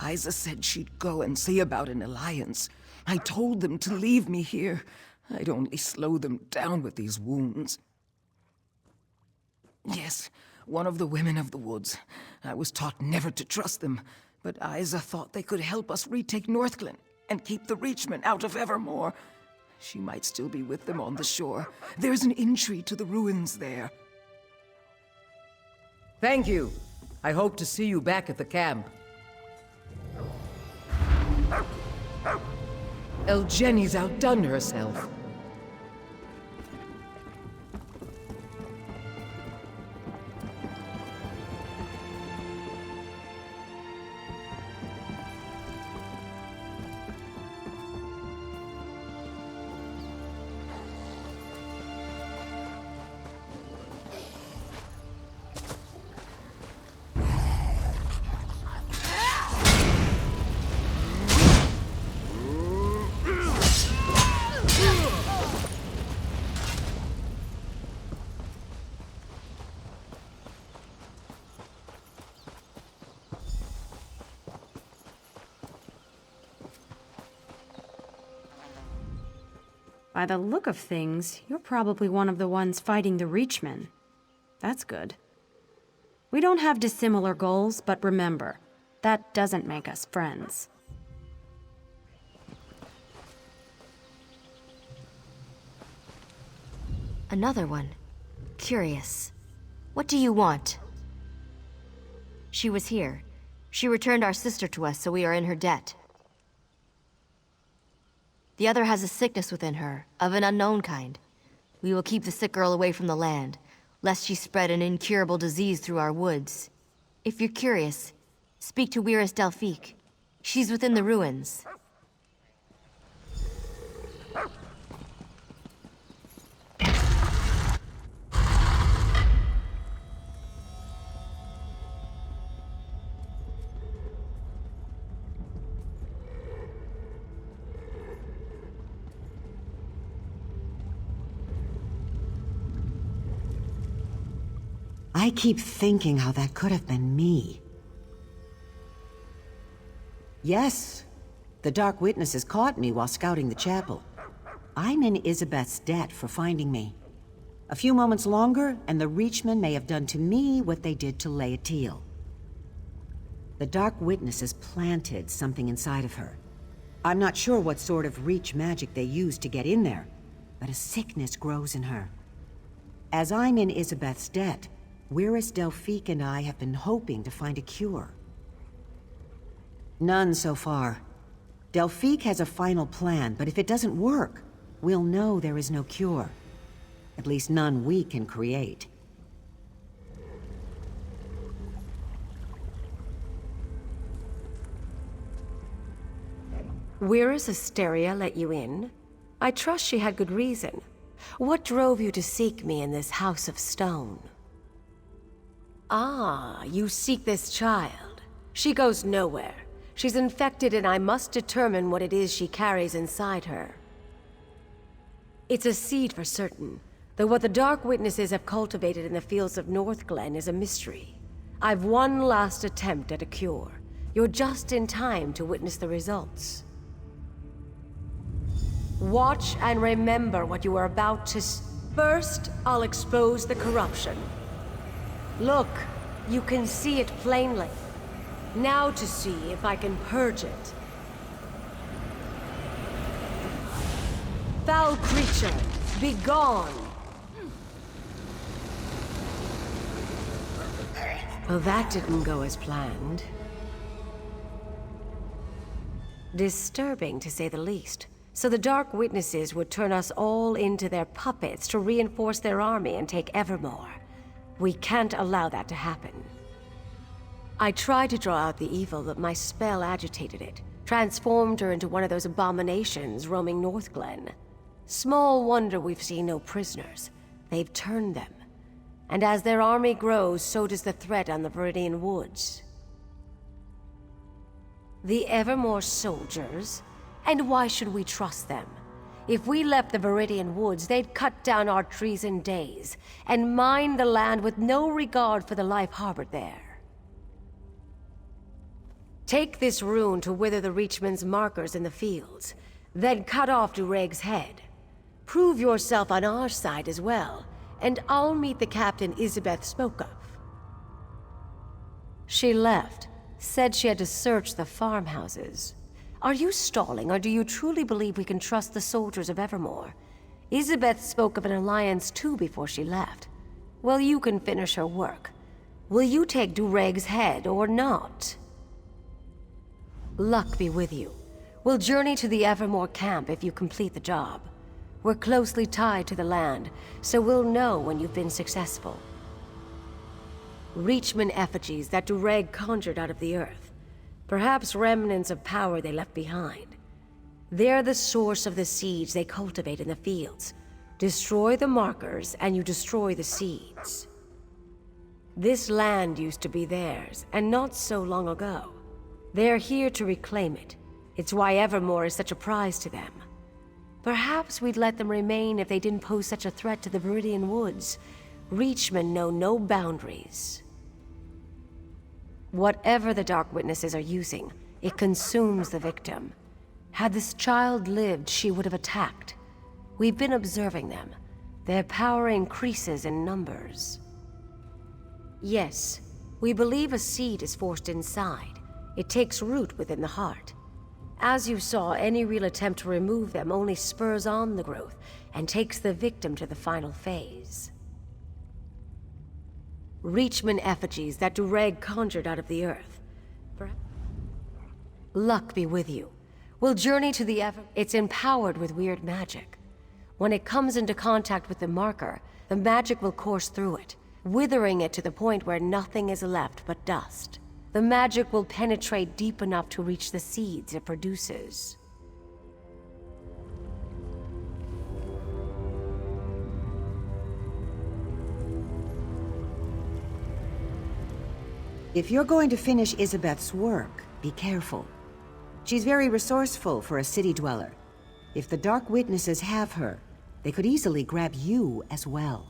Isa said she'd go and see about an alliance. I told them to leave me here. I'd only slow them down with these wounds. Yes, one of the women of the woods. I was taught never to trust them, but Isa thought they could help us retake Northglen and keep the Reachmen out of Evermore. She might still be with them on the shore. There's an entry to the ruins there. Thank you. I hope to see you back at the camp. Elgeni's outdone herself. By the look of things, you're probably one of the ones fighting the Reachmen. That's good. We don't have dissimilar goals, but remember, that doesn't make us friends. Another one. Curious. What do you want? She was here. She returned our sister to us, so we are in her debt. The other has a sickness within her, of an unknown kind. We will keep the sick girl away from the land, lest she spread an incurable disease through our woods. If you're curious, speak to Weiris Delphique. She's within the ruins. I keep thinking how that could have been me. Yes, the Dark Witnesses caught me while scouting the chapel. I'm in Isabeth's debt for finding me. A few moments longer, and the Reachmen may have done to me what they did to Laetiel. The Dark Witnesses planted something inside of her. I'm not sure what sort of Reach magic they used to get in there, but a sickness grows in her. As I'm in Isabeth's debt, Weiris Delphique and I have been hoping to find a cure. None so far. Delphique has a final plan, but if it doesn't work, we'll know there is no cure. At least none we can create. Weiris Asteria let you in? I trust she had good reason. What drove you to seek me in this house of stone? Ah, you seek this child. She goes nowhere. She's infected and I must determine what it is she carries inside her. It's a seed for certain, though what the Dark Witnesses have cultivated in the fields of Northglen is a mystery. I've one last attempt at a cure. You're just in time to witness the results. Watch and remember what you are about to First, I'll expose the corruption. Look, you can see it plainly. Now to see if I can purge it. Foul creature, be gone! Well, that didn't go as planned. Disturbing, to say the least. So the Dark Witnesses would turn us all into their puppets to reinforce their army and take Evermore. We can't allow that to happen. I tried to draw out the evil, but my spell agitated it, transformed her into one of those abominations roaming Northglen. Small wonder we've seen no prisoners. They've turned them. And as their army grows, so does the threat on the Viridian Woods. The Evermore soldiers? And why should we trust them? If we left the Viridian Woods, they'd cut down our trees in days, and mine the land with no regard for the life harbored there. Take this rune to wither the Reachman's markers in the fields, then cut off Dureg's head. Prove yourself on our side as well, and I'll meet the captain Isabeth spoke of. She left, said she had to search the farmhouses. Are you stalling, or do you truly believe we can trust the soldiers of Evermore? Isabeth spoke of an alliance too before she left. Well, you can finish her work. Will you take Dureg's head or not? Luck be with you. We'll journey to the Evermore camp if you complete the job. We're closely tied to the land, so we'll know when you've been successful. Reachman effigies that Dureg conjured out of the earth. Perhaps remnants of power they left behind. They're the source of the seeds they cultivate in the fields. Destroy the markers, and you destroy the seeds. This land used to be theirs, and not so long ago. They're here to reclaim it. It's why Evermore is such a prize to them. Perhaps we'd let them remain if they didn't pose such a threat to the Viridian Woods. Reachmen know no boundaries. Whatever the Dark Witnesses are using, it consumes the victim. Had this child lived, she would have attacked. We've been observing them. Their power increases in numbers. Yes, we believe a seed is forced inside. It takes root within the heart. As you saw, any real attempt to remove them only spurs on the growth and takes the victim to the final phase. Reachman effigies that Dureg conjured out of the earth. Luck be with you. We'll journey to the It's empowered with weird magic. When it comes into contact with the marker, the magic will course through it, withering it to the point where nothing is left but dust. The magic will penetrate deep enough to reach the seeds it produces. If you're going to finish Isabeth's work, be careful. She's very resourceful for a city dweller. If the Dark Witnesses have her, they could easily grab you as well.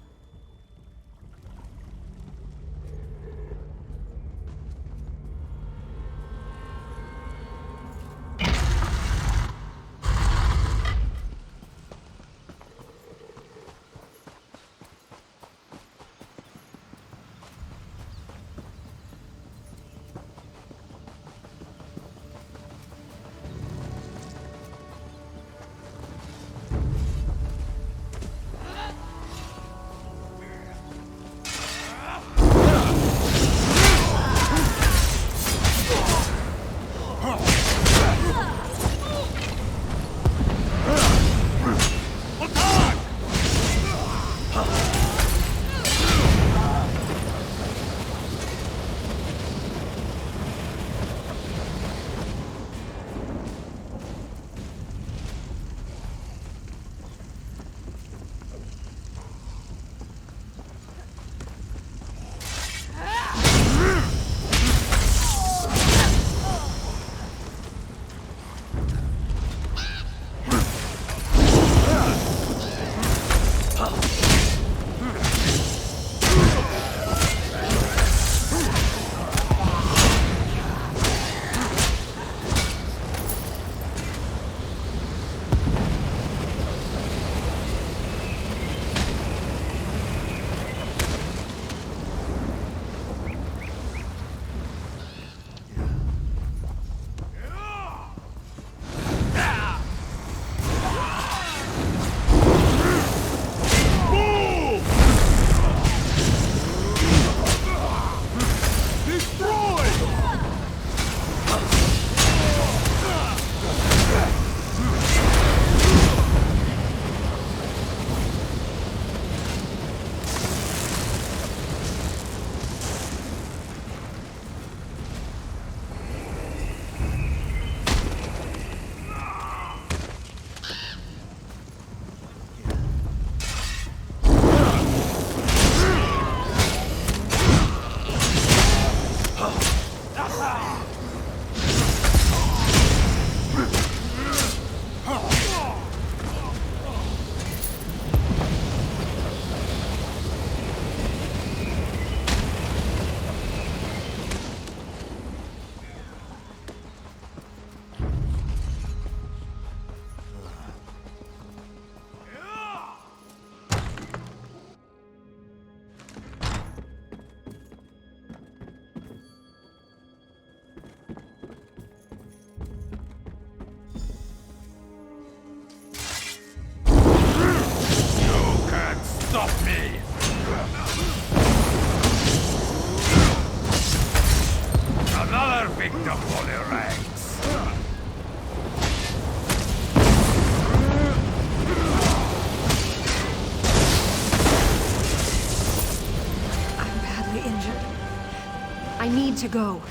to go.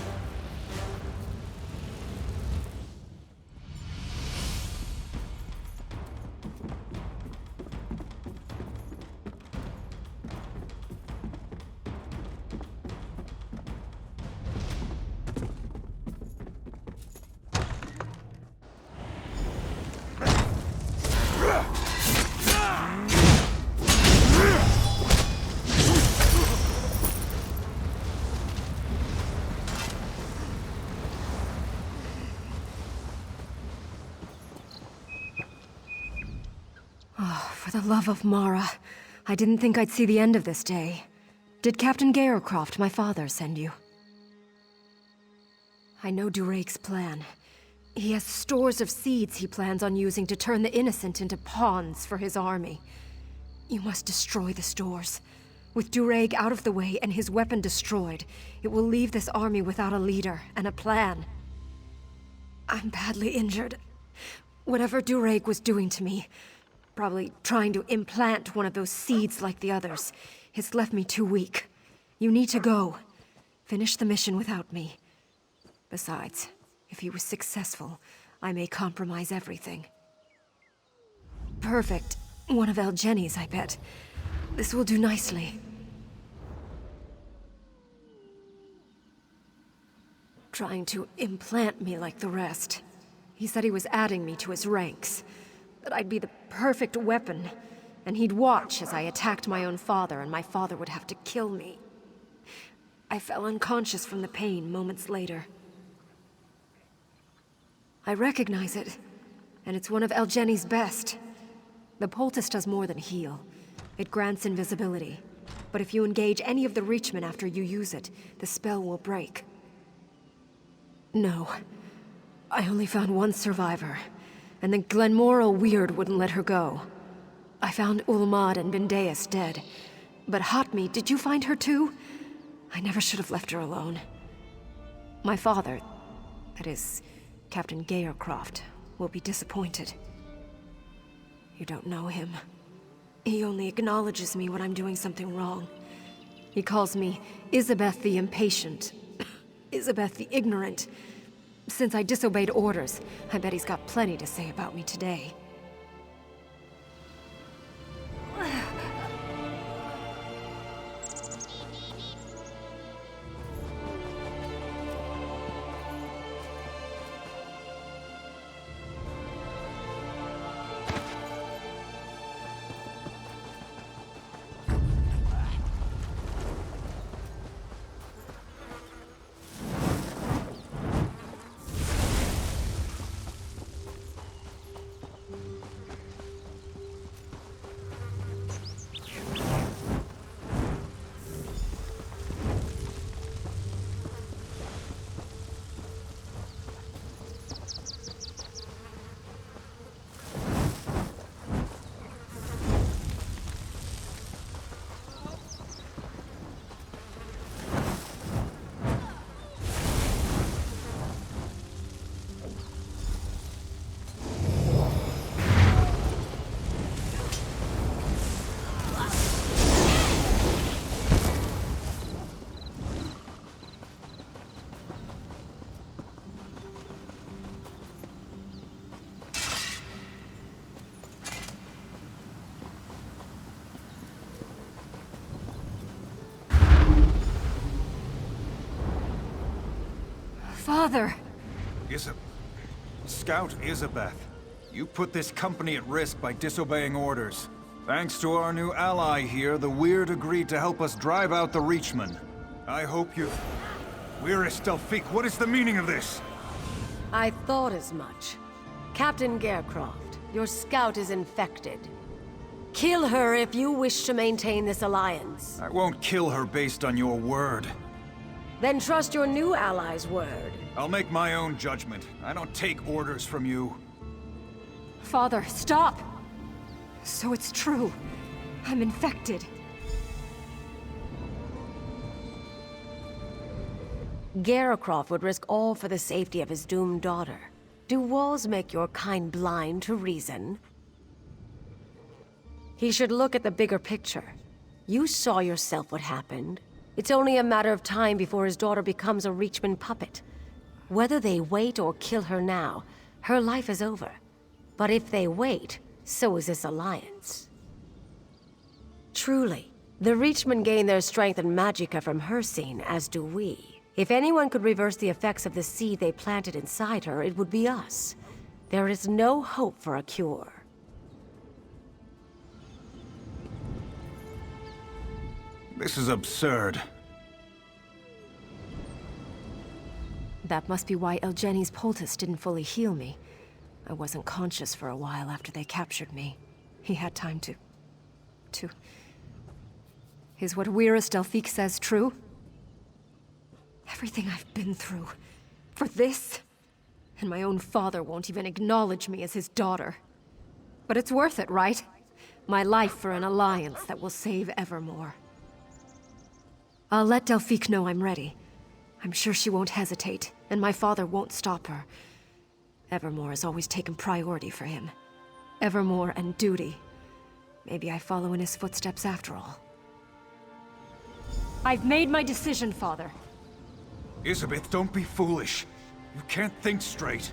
For the love of Mara, I didn't think I'd see the end of this day. Did Captain Garrison, my father, send you? I know Durake's plan. He has stores of seeds he plans on using to turn the innocent into pawns for his army. You must destroy the stores. With Durake out of the way and his weapon destroyed, it will leave this army without a leader and a plan. I'm badly injured. Whatever Durake was doing to me, probably trying to implant one of those seeds like the others, it's left me too weak. You need to go. Finish the mission without me. Besides, if he was successful, I may compromise everything. Perfect. One of Elgeni's, I bet. This will do nicely. Trying to implant me like the rest. He said he was adding me to his ranks. That I'd be the perfect weapon, and he'd watch as I attacked my own father, and my father would have to kill me. I fell unconscious from the pain moments later. I recognize it, and it's one of Elgeni's best. The poultice does more than heal. It grants invisibility, but if you engage any of the Reachmen after you use it, the spell will break. No, I only found one survivor. And the Glenmorrow Weird wouldn't let her go. I found Ulmad and Bendeus dead. But Hotme, did you find her too? I never should have left her alone. My father, that is, Captain Gayercroft, will be disappointed. You don't know him. He only acknowledges me when I'm doing something wrong. He calls me Isabeth the Impatient, Isabeth the Ignorant. Since I disobeyed orders, I bet he's got plenty to say about me today. Father! Scout Isabeth, you put this company at risk by disobeying orders. Thanks to our new ally here, the Weird agreed to help us drive out the Reachmen. I hope you... Weirus Delphique, what is the meaning of this? I thought as much. Captain Garcroft, your scout is infected. Kill her if you wish to maintain this alliance. I won't kill her based on your word. Then trust your new ally's word. I'll make my own judgment. I don't take orders from you. Father, stop! So it's true. I'm infected. Garrison would risk all for the safety of his doomed daughter. Do walls make your kind blind to reason? He should look at the bigger picture. You saw yourself what happened. It's only a matter of time before his daughter becomes a Reachman puppet. Whether they wait or kill her now, her life is over. But if they wait, so is this alliance. Truly, the Reachmen gain their strength and magicka from her scene, as do we. If anyone could reverse the effects of the seed they planted inside her, it would be us. There is no hope for a cure. This is absurd. That must be why Elgeni's poultice didn't fully heal me. I wasn't conscious for a while after they captured me. He had time to... Is what Wyrus Delphique says true? Everything I've been through. For this? And my own father won't even acknowledge me as his daughter. But it's worth it, right? My life for an alliance that will save Evermore. I'll let Delphique know I'm ready. I'm sure she won't hesitate, and my father won't stop her. Evermore has always taken priority for him. Evermore and duty. Maybe I follow in his footsteps after all. I've made my decision, Father. Isabeth, don't be foolish. You can't think straight.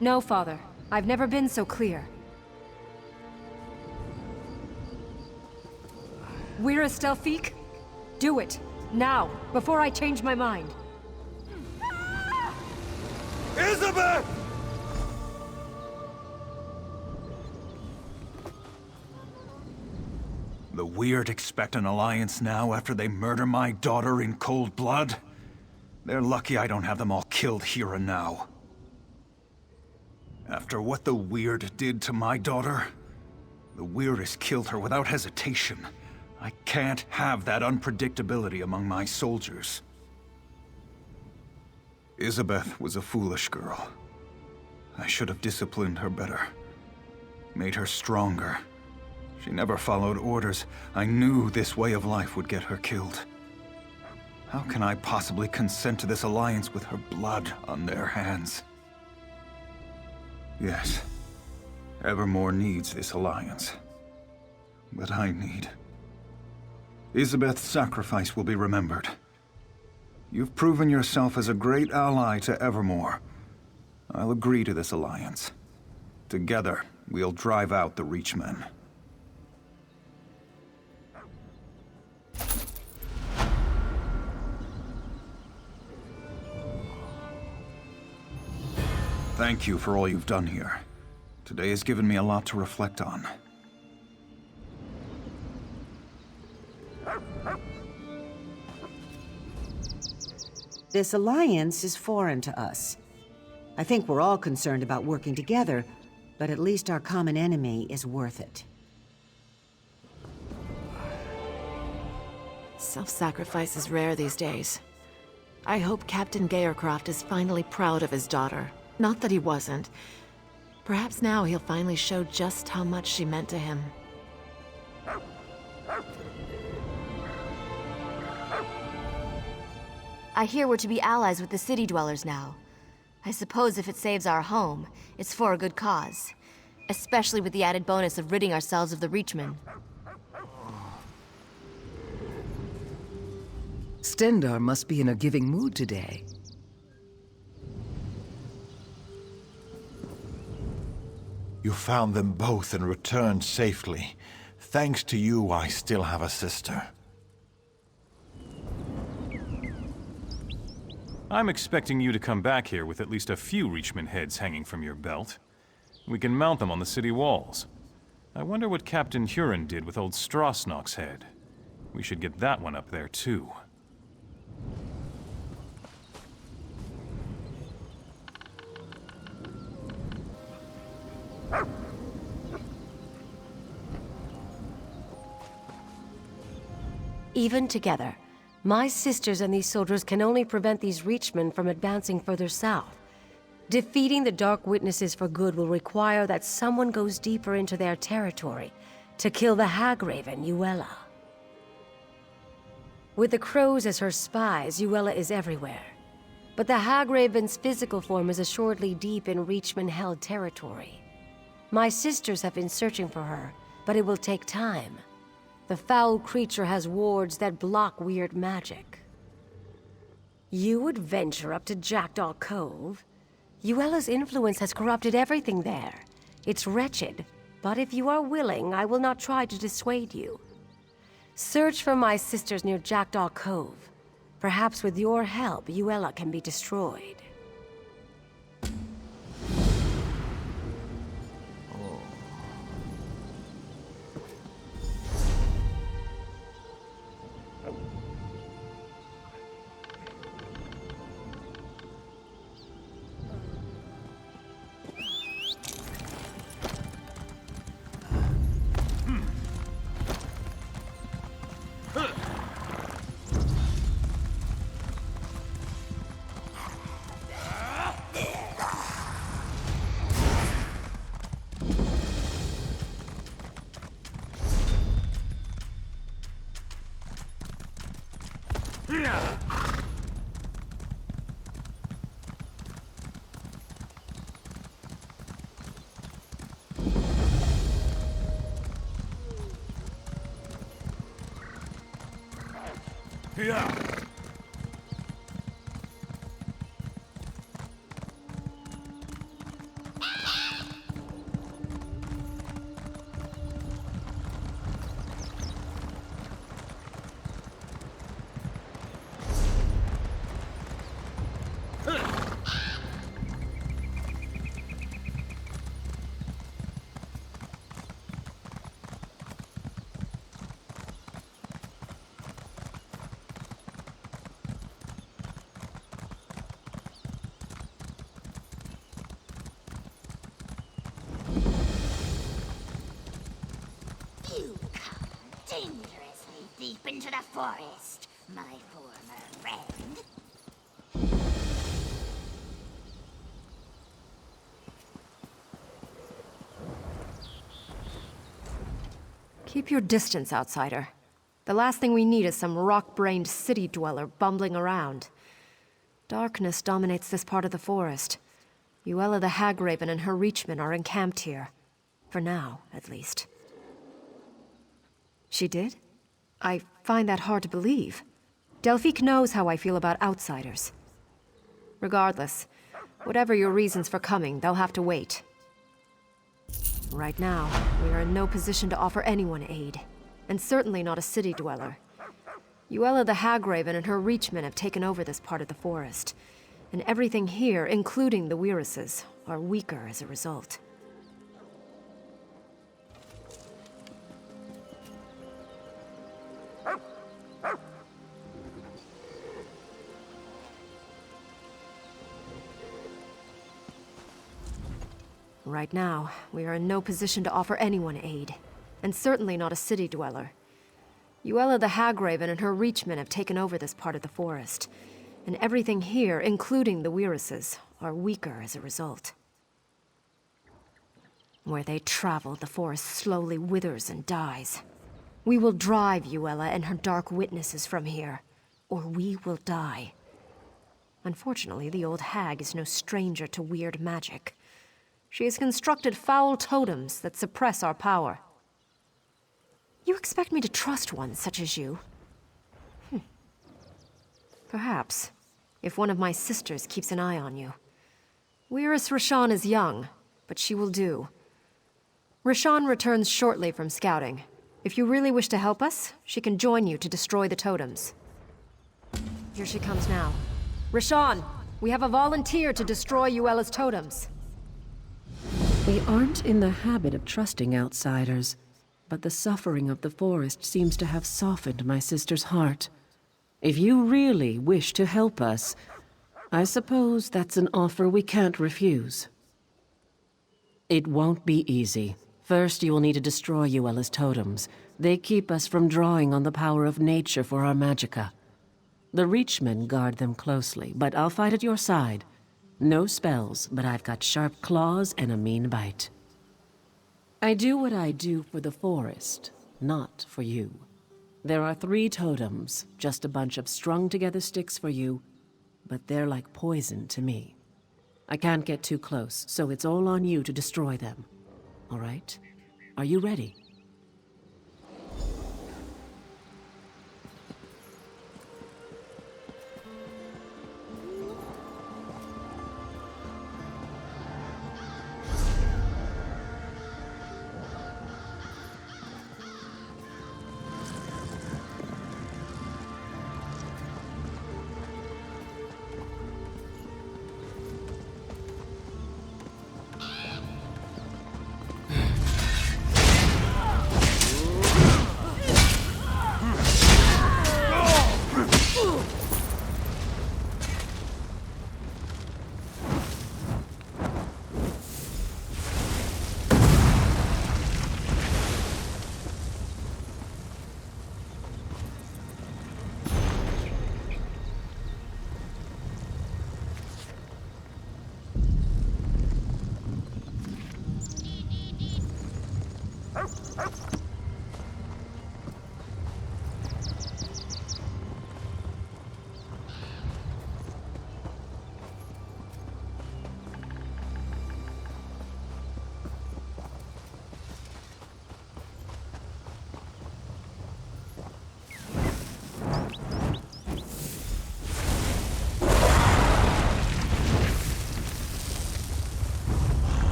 No, Father. I've never been so clear. Wyrus Delphique? Do it. Now, before I change my mind. Isabeth! The Weird expect an alliance now after they murder my daughter in cold blood? They're lucky I don't have them all killed here and now. After what the Weird did to my daughter, the Weirdest killed her without hesitation. I can't have that unpredictability among my soldiers. Isabeth was a foolish girl. I should have disciplined her better. Made her stronger. She never followed orders. I knew this way of life would get her killed. How can I possibly consent to this alliance with her blood on their hands? Yes, Evermore needs this alliance. But I need... Isabeth's sacrifice will be remembered. You've proven yourself as a great ally to Evermore. I'll agree to this alliance. Together, we'll drive out the Reachmen. Thank you for all you've done here. Today has given me a lot to reflect on. This alliance is foreign to us. I think we're all concerned about working together, but at least our common enemy is worth it. Self-sacrifice is rare these days. I hope Captain Gayercroft is finally proud of his daughter. Not that he wasn't. Perhaps now he'll finally show just how much she meant to him. I hear we're to be allies with the city dwellers now. I suppose if it saves our home, it's for a good cause. Especially with the added bonus of ridding ourselves of the Reachmen. Stendarr must be in a giving mood today. You found them both and returned safely. Thanks to you, I still have a sister. I'm expecting you to come back here with at least a few Reachman heads hanging from your belt. We can mount them on the city walls. I wonder what Captain Huron did with old Strasnock's head. We should get that one up there, too. Even together, my sisters and these soldiers can only prevent these Reachmen from advancing further south. Defeating the Dark Witnesses for good will require that someone goes deeper into their territory to kill the Hagraven, Yuella. With the Crows as her spies, Yuella is everywhere. But the Hagraven's physical form is assuredly deep in Reachman-held territory. My sisters have been searching for her, but it will take time. The foul creature has wards that block weird magic. You would venture up to Jackdaw Cove? Yuela's influence has corrupted everything there. It's wretched, but if you are willing, I will not try to dissuade you. Search for my sisters near Jackdaw Cove. Perhaps with your help, Yuela can be destroyed. Yeah. You come dangerously deep into the forest, my former friend. Keep your distance, outsider. The last thing we need is some rock-brained city dweller bumbling around. Darkness dominates this part of the forest. Yuela the Hagraven and her Reachmen are encamped here. For now, at least. She did? I find that hard to believe. Delphique knows how I feel about outsiders. Regardless, whatever your reasons for coming, they'll have to wait. Right now, we are in no position to offer anyone aid, and certainly not a city dweller. Yuela the Hagraven and her Reachmen have taken over this part of the forest, and everything here, including the Weirises, are weaker as a result. Right now, we are in no position to offer anyone aid, and certainly not a city dweller. Yuela the Hagraven and her Reachmen have taken over this part of the forest, and everything here, including the Weirises, are weaker as a result. Where they travel, the forest slowly withers and dies. We will drive Yuela and her dark witnesses from here, or we will die. Unfortunately, the old hag is no stranger to weird magic. She has constructed foul totems that suppress our power. You expect me to trust one such as you? Perhaps, if one of my sisters keeps an eye on you. Weiris Rashan is young, but she will do. Rashan returns shortly from scouting. If you really wish to help us, she can join you to destroy the totems. Here she comes now. Rashan, we have a volunteer to destroy Yuela's totems. We aren't in the habit of trusting outsiders, but the suffering of the forest seems to have softened my sister's heart. If you really wish to help us, I suppose that's an offer we can't refuse. It won't be easy. First, you will need to destroy Yuela's totems. They keep us from drawing on the power of nature for our magicka. The Reachmen guard them closely, but I'll fight at your side. No spells, but I've got sharp claws and a mean bite. I do what I do for the forest, not for you. There are 3 totems, just a bunch of strung-together sticks for you, but they're like poison to me. I can't get too close, so it's all on you to destroy them. All right? Are you ready?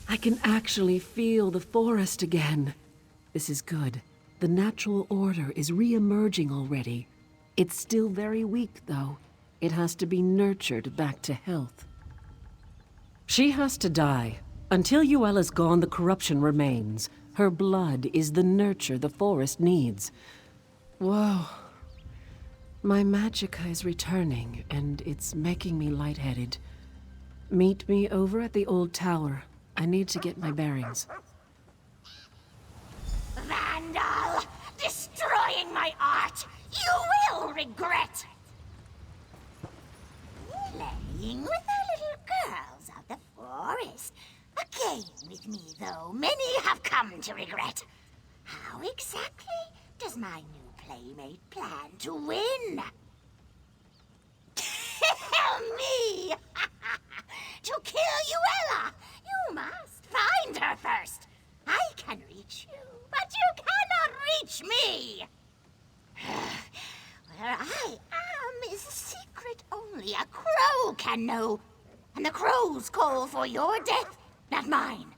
I can actually feel the forest again. This is good. The natural order is re-emerging already. It's still very weak, though. It has to be nurtured back to health. She has to die. Until Yuela's gone, the corruption remains. Her blood is the nurture the forest needs. Whoa. My magicka is returning, and it's making me lightheaded. Meet me over at the old tower. I need to get my bearings. Vandal! Destroying my art! You will regret! Playing with the little girls of the forest. A game with me, though many have come to regret. How exactly does my new playmate plan to win? Tell me! To kill Yuela, you must find her first. I can reach you, but you cannot reach me. Where I am is a secret only a crow can know. And the crow's call for your death, not mine.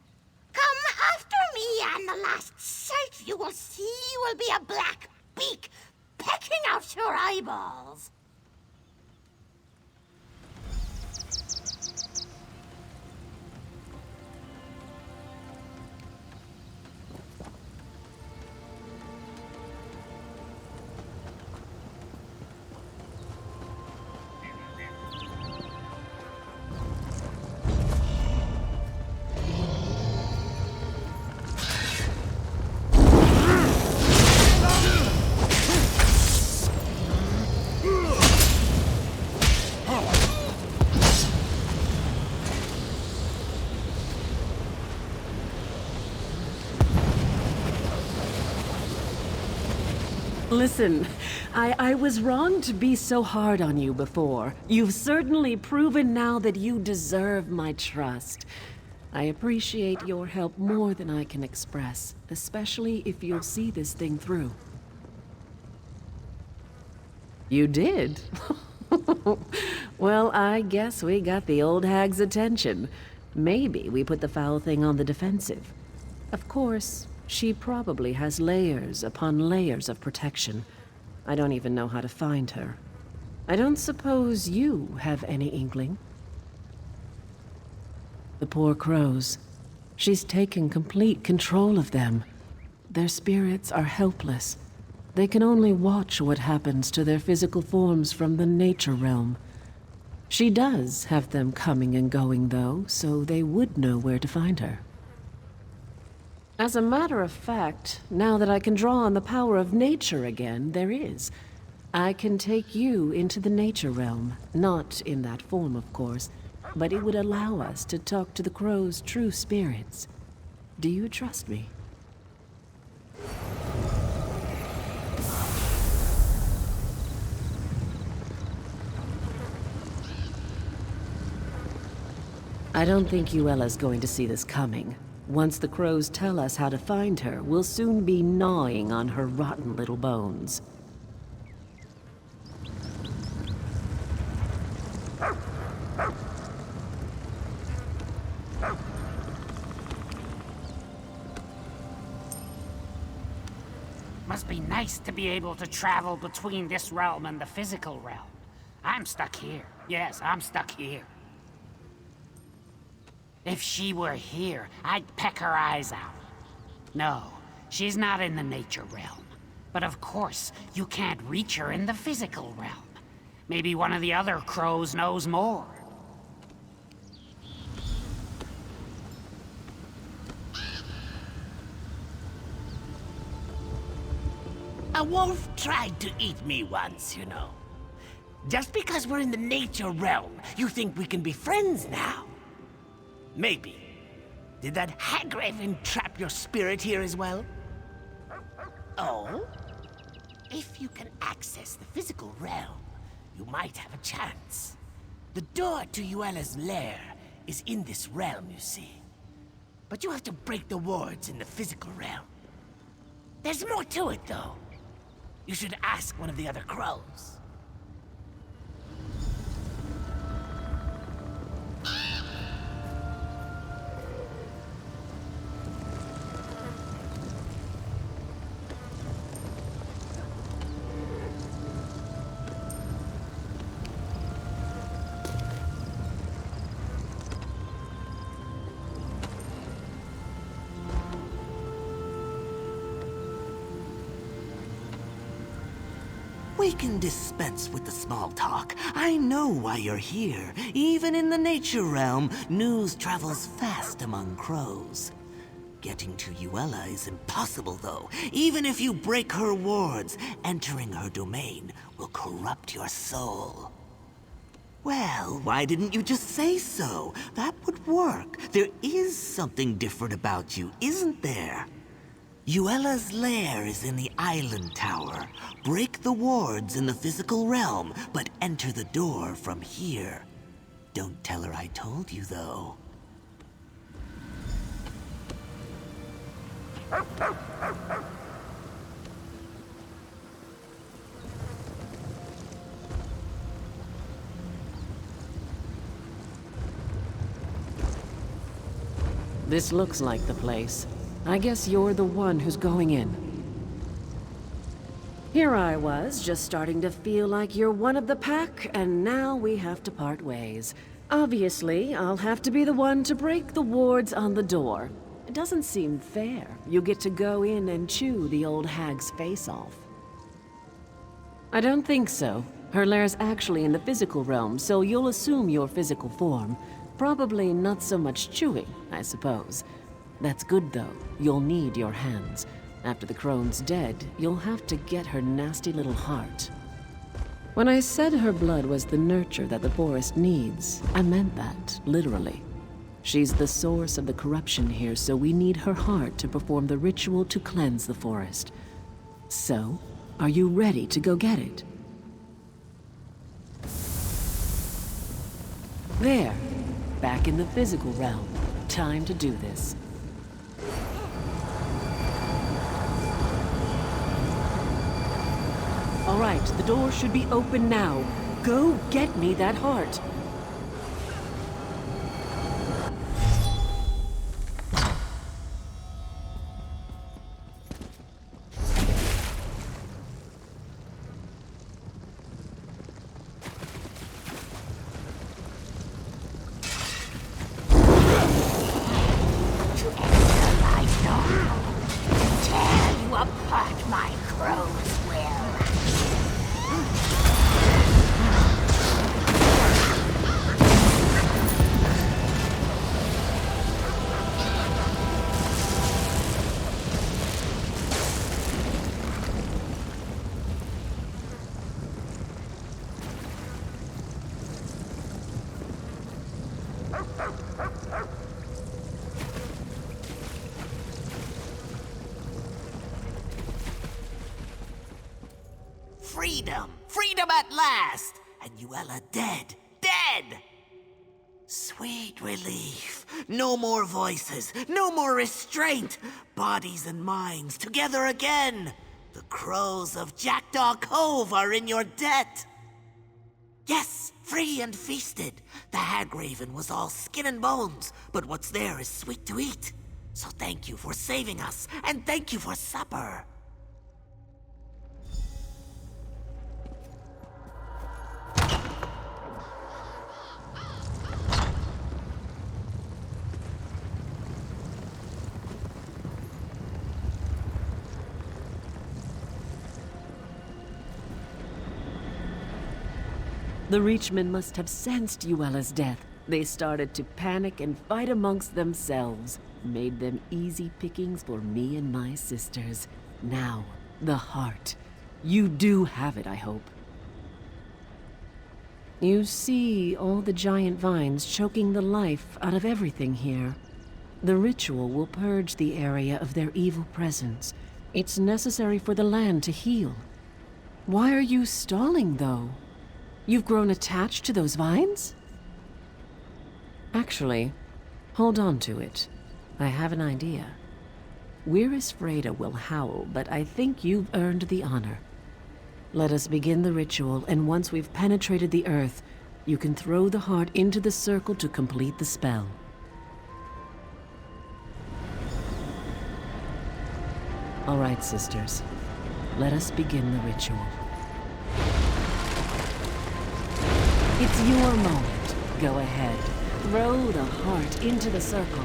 Come after me, and the last sight you will see will be a black beak pecking out your eyeballs. Listen, I was wrong to be so hard on you before. You've certainly proven now that you deserve my trust. I appreciate your help more than I can express, especially if you'll see this thing through. You did? Well, I guess we got the old hag's attention. Maybe we put the foul thing on the defensive. Of course, she probably has layers upon layers of protection. I don't even know how to find her. I don't suppose you have any inkling? The poor crows. She's taken complete control of them. Their spirits are helpless. They can only watch what happens to their physical forms from the nature realm. She does have them coming and going, though, so they would know where to find her. As a matter of fact, now that I can draw on the power of nature again, there is. I can take you into the nature realm. Not in that form, of course, but it would allow us to talk to the crow's true spirits. Do you trust me? I don't think Uella's going to see this coming. Once the crows tell us how to find her, we'll soon be gnawing on her rotten little bones. Must be nice to be able to travel between this realm and the physical realm. I'm stuck here. Yes, I'm stuck here. If she were here, I'd peck her eyes out. No, she's not in the nature realm. But of course, you can't reach her in the physical realm. Maybe one of the other crows knows more. A wolf tried to eat me once, you know. Just because we're in the nature realm, you think we can be friends now? Maybe. Did that Hagraven trap your spirit here as well? Oh? If you can access the physical realm, you might have a chance. The door to Uella's lair is in this realm, you see. But you have to break the wards in the physical realm. There's more to it, though. You should ask one of the other crows. We can dispense with the small talk. I know why you're here. Even in the nature realm, news travels fast among crows. Getting to Uella is impossible, though. Even if you break her wards, entering her domain will corrupt your soul. Well, why didn't you just say so? That would work. There is something different about you, isn't there? Uella's lair is in the island tower. Break the wards in the physical realm, but enter the door from here. Don't tell her I told you, though. This looks like the place. I guess you're the one who's going in. Here I was, just starting to feel like you're one of the pack, and now we have to part ways. Obviously, I'll have to be the one to break the wards on the door. It doesn't seem fair. You get to go in and chew the old hag's face off. I don't think so. Her lair's actually in the physical realm, so you'll assume your physical form. Probably not so much chewing, I suppose. That's good, though. You'll need your hands. After the crone's dead, you'll have to get her nasty little heart. When I said her blood was the nurture that the forest needs, I meant that, literally. She's the source of the corruption here, so we need her heart to perform the ritual to cleanse the forest. So, are you ready to go get it? There. Back in the physical realm. Time to do this. All right, the door should be open now. Go get me that heart. Freedom! Freedom at last! And Uella dead! Dead! Sweet. Sweet relief. No more voices, no more restraint. Bodies and minds together again. The crows of Jackdaw Cove are in your debt. Yes, free and feasted. The hag raven was all skin and bones, but what's there is sweet to eat. So thank you for saving us, and thank you for supper. The Reachmen must have sensed Yuela's death. They started to panic and fight amongst themselves. Made them easy pickings for me and my sisters. Now, the heart. You do have it, I hope. You see all the giant vines choking the life out of everything here. The ritual will purge the area of their evil presence. It's necessary for the land to heal. Why are you stalling, though? You've grown attached to those vines? Actually, hold on to it. I have an idea. Wyrus Freda will howl, but I think you've earned the honor. Let us begin the ritual, and once we've penetrated the earth, you can throw the heart into the circle to complete the spell. All right, sisters. Let us begin the ritual. It's your moment. Go ahead. Throw the heart into the circle.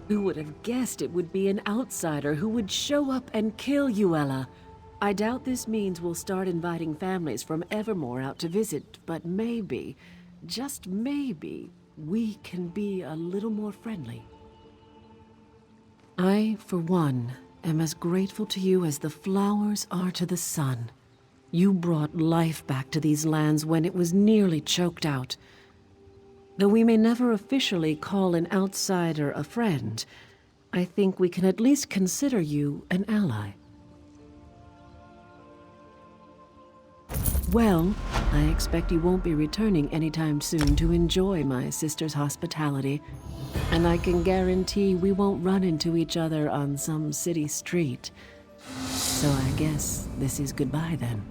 Who would have guessed it would be an outsider who would show up and kill Yuela? I doubt this means we'll start inviting families from Evermore out to visit, but maybe, just maybe, we can be a little more friendly. I, for one, am as grateful to you as the flowers are to the sun. You brought life back to these lands when it was nearly choked out. Though we may never officially call an outsider a friend, I think we can at least consider you an ally. Well, I expect you won't be returning anytime soon to enjoy my sister's hospitality. And I can guarantee we won't run into each other on some city street. So I guess this is goodbye then.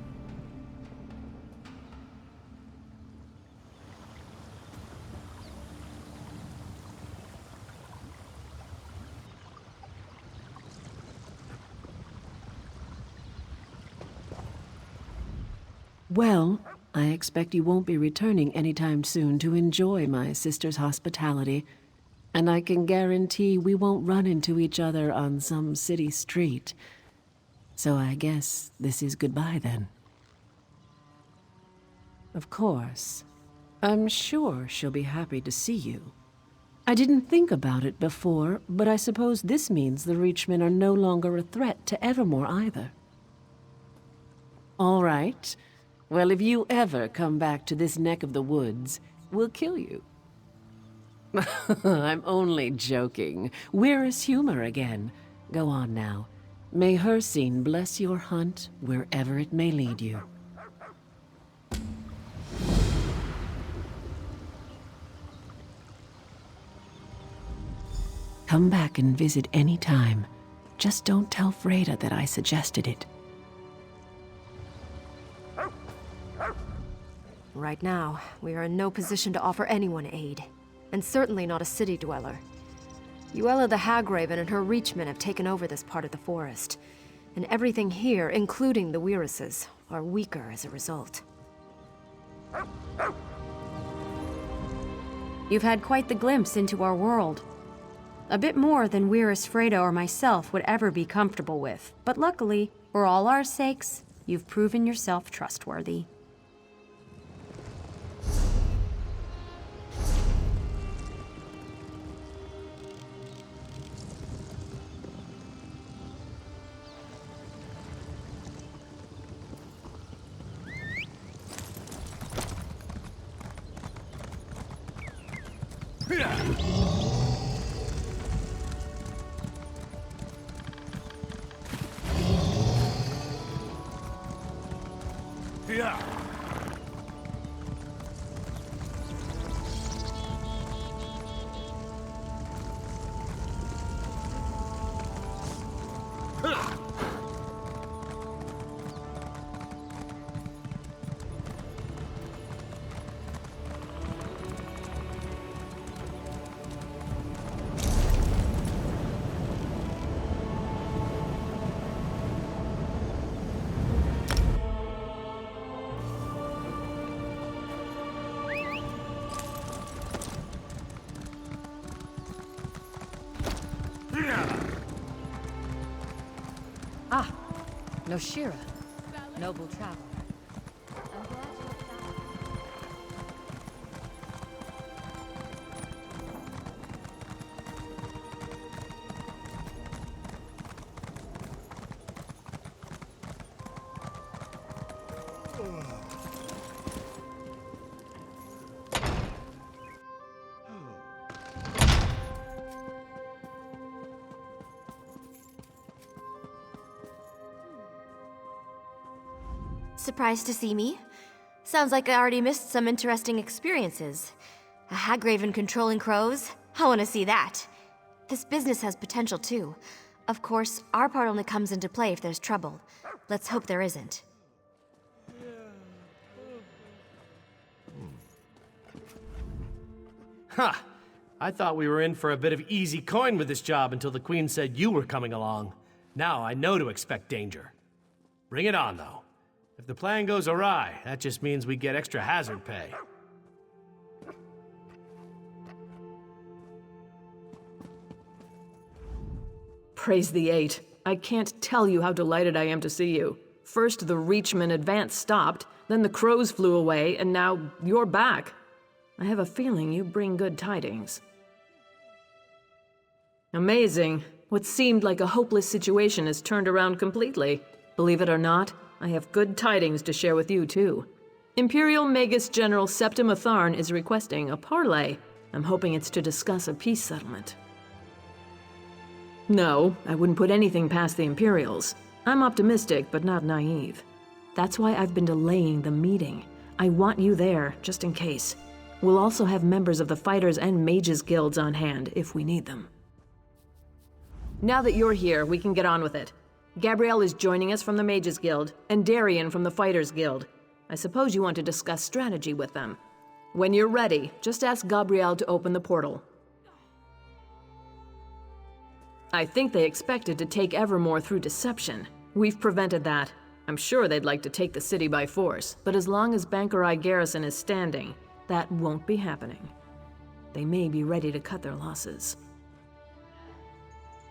Well, I expect you won't be returning anytime soon to enjoy my sister's hospitality. And I can guarantee we won't run into each other on some city street. So I guess this is goodbye then. Of course. I'm sure she'll be happy to see you. I didn't think about it before, but I suppose this means the Reachmen are no longer a threat to Evermore either. All right. Well, if you ever come back to this neck of the woods, we'll kill you. I'm only joking. Wyrus humor again. Go on now. May her scene bless your hunt wherever it may lead you. Come back and visit any time. Just don't tell Freda that I suggested it. Right now, we are in no position to offer anyone aid. And certainly not a city dweller. Yuela the Hagraven and her Reachmen have taken over this part of the forest. And everything here, including the Wyruses, are weaker as a result. You've had quite the glimpse into our world. A bit more than Wyrus Freda or myself would ever be comfortable with. But luckily, for all our sakes, you've proven yourself trustworthy. Yeah. Ah, Noshira, noble traveler. Surprised to see me? Sounds like I already missed some interesting experiences. A Hagraven controlling crows? I want to see that. This business has potential too. Of course, our part only comes into play if there's trouble. Let's hope there isn't. Ha! I thought we were in for a bit of easy coin with this job until the Queen said you were coming along. Now I know to expect danger. Bring it on, though. If the plan goes awry, that just means we get extra hazard pay. Praise the Eight. I can't tell you how delighted I am to see you. First the Reachman advance stopped, then the crows flew away, and now you're back. I have a feeling you bring good tidings. Amazing. What seemed like a hopeless situation has turned around completely. Believe it or not, I have good tidings to share with you, too. Imperial Magus General Septim Atharn is requesting a parley. I'm hoping it's to discuss a peace settlement. No, I wouldn't put anything past the Imperials. I'm optimistic, but not naive. That's why I've been delaying the meeting. I want you there, just in case. We'll also have members of the Fighters and Mages Guilds on hand, if we need them. Now that you're here, we can get on with it. Gabrielle is joining us from the Mages Guild, and Darian from the Fighters Guild. I suppose you want to discuss strategy with them. When you're ready, just ask Gabrielle to open the portal. I think they expected to take Evermore through deception. We've prevented that. I'm sure they'd like to take the city by force, but as long as Bangkorai Garrison is standing, that won't be happening. They may be ready to cut their losses.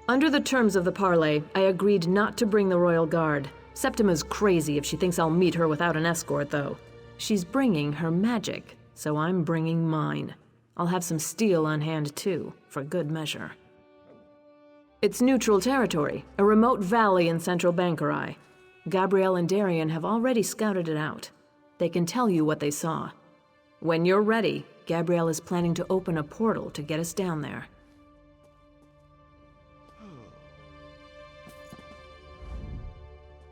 Under the terms of the parley, I agreed not to bring the Royal Guard. Septima's crazy if she thinks I'll meet her without an escort, though. She's bringing her magic, so I'm bringing mine. I'll have some steel on hand, too, for good measure. It's neutral territory, a remote valley in central Bangkorai. Gabrielle and Darian have already scouted it out. They can tell you what they saw. When you're ready, Gabrielle is planning to open a portal to get us down there.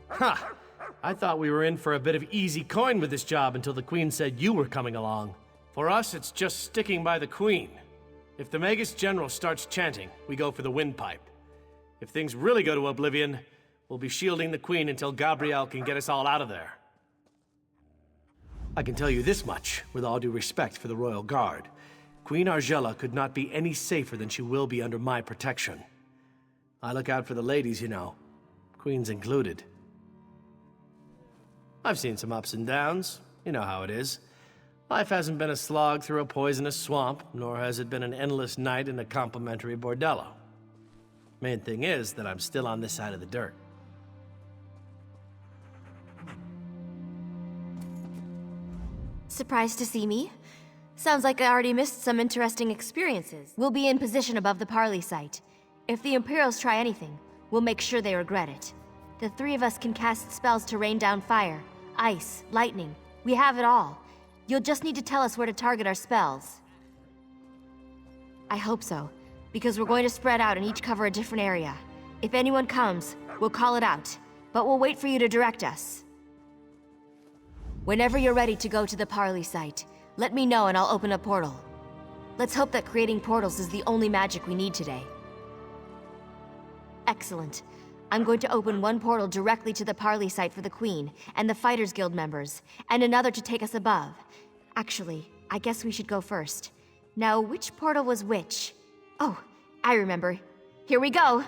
Ha! I thought we were in for a bit of easy coin with this job until the Queen said you were coming along. For us, it's just sticking by the Queen. If the Magus General starts chanting, we go for the windpipe. If things really go to oblivion, we'll be shielding the Queen until Gabrielle can get us all out of there. I can tell you this much, with all due respect for the Royal Guard. Queen Argella could not be any safer than she will be under my protection. I look out for the ladies, you know, Queen's included. I've seen some ups and downs. You know how it is. Life hasn't been a slog through a poisonous swamp, nor has it been an endless night in a complimentary bordello. Main thing is that I'm still on this side of the dirt. Surprised to see me? Sounds like I already missed some interesting experiences. We'll be in position above the parley site. If the Imperials try anything, we'll make sure they regret it. The three of us can cast spells to rain down fire, ice, lightning. We have it all. You'll just need to tell us where to target our spells. I hope so, because we're going to spread out and each cover a different area. If anyone comes, we'll call it out, but we'll wait for you to direct us. Whenever you're ready to go to the Parley site, let me know and I'll open a portal. Let's hope that creating portals is the only magic we need today. Excellent. I'm going to open one portal directly to the Parley site for the Queen and the Fighters Guild members, and another to take us above. Actually, I guess we should go first. Now, which portal was which? Oh, I remember. Here we go!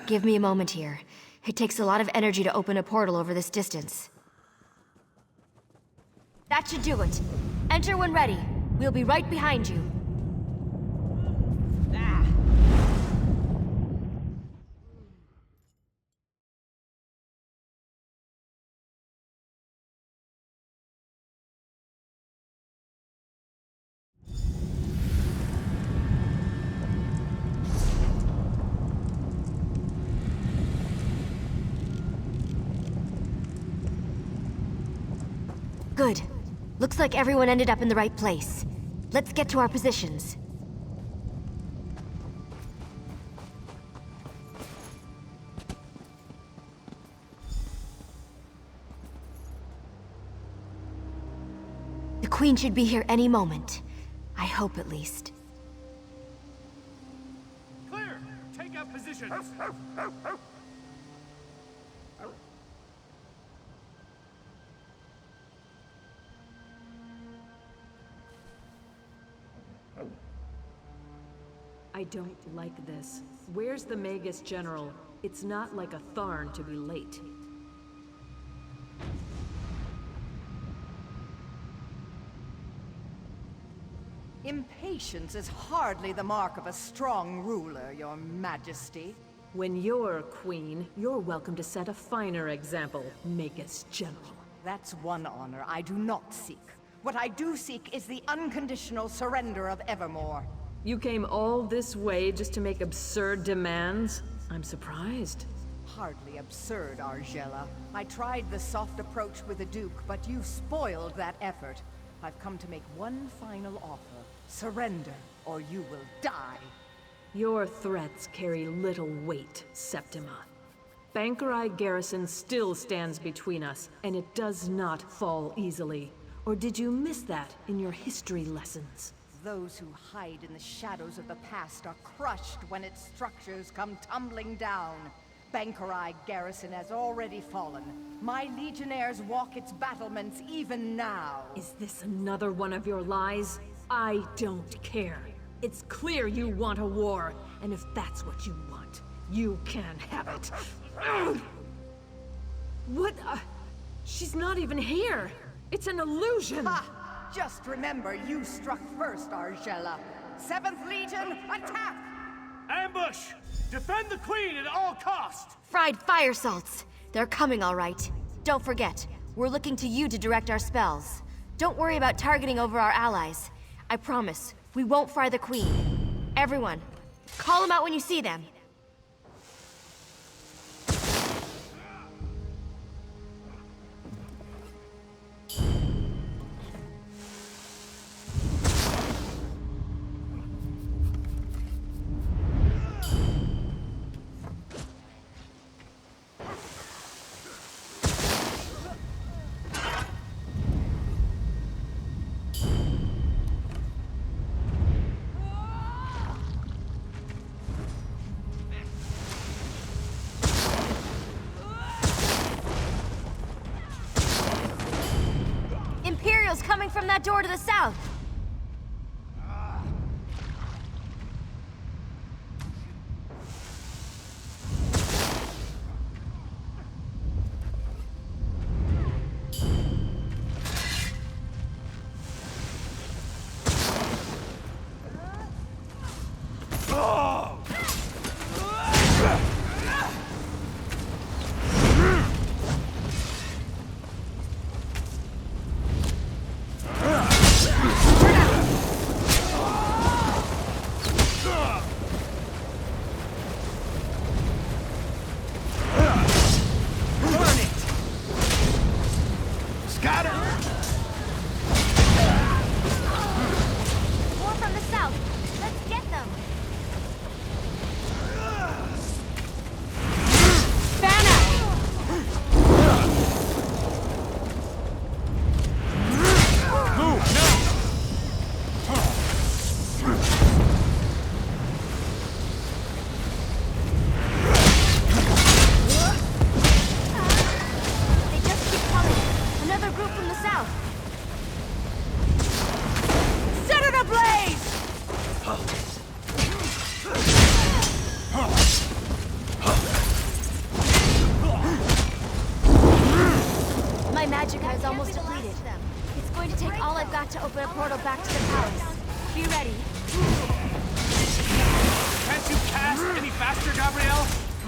Give me a moment here. It takes a lot of energy to open a portal over this distance. That should do it. Enter when ready. We'll be right behind you. Good. Looks like everyone ended up in the right place. Let's get to our positions. The Queen should be here any moment. I hope at least. Clear! Take out positions! I don't like this. Where's the Magus General? It's not like a Tharn to be late. Impatience is hardly the mark of a strong ruler, Your Majesty. When you're queen, you're welcome to set a finer example, Magus General. That's one honor I do not seek. What I do seek is the unconditional surrender of Evermore. You came all this way just to make absurd demands? I'm surprised. Hardly absurd, Argella. I tried the soft approach with the Duke, but you spoiled that effort. I've come to make one final offer. Surrender, or you will die. Your threats carry little weight, Septima. Bangkorai Garrison still stands between us, and it does not fall easily. Or did you miss that in your history lessons? Those who hide in the shadows of the past are crushed when its structures come tumbling down. Bangkorai Garrison has already fallen. My legionnaires walk its battlements even now. Is this another one of your lies? I don't care. It's clear you want a war, and if that's what you want, you can have it. What? She's not even here. It's an illusion. Ha! Just remember, you struck first, Argella. 7th Legion, attack! Ambush! Defend the Queen at all costs! Fried fire salts! They're coming all right. Don't forget, we're looking to you to direct our spells. Don't worry about targeting over our allies. I promise, we won't fry the Queen. Everyone, call them out when you see them. Imperials coming from that door to the south!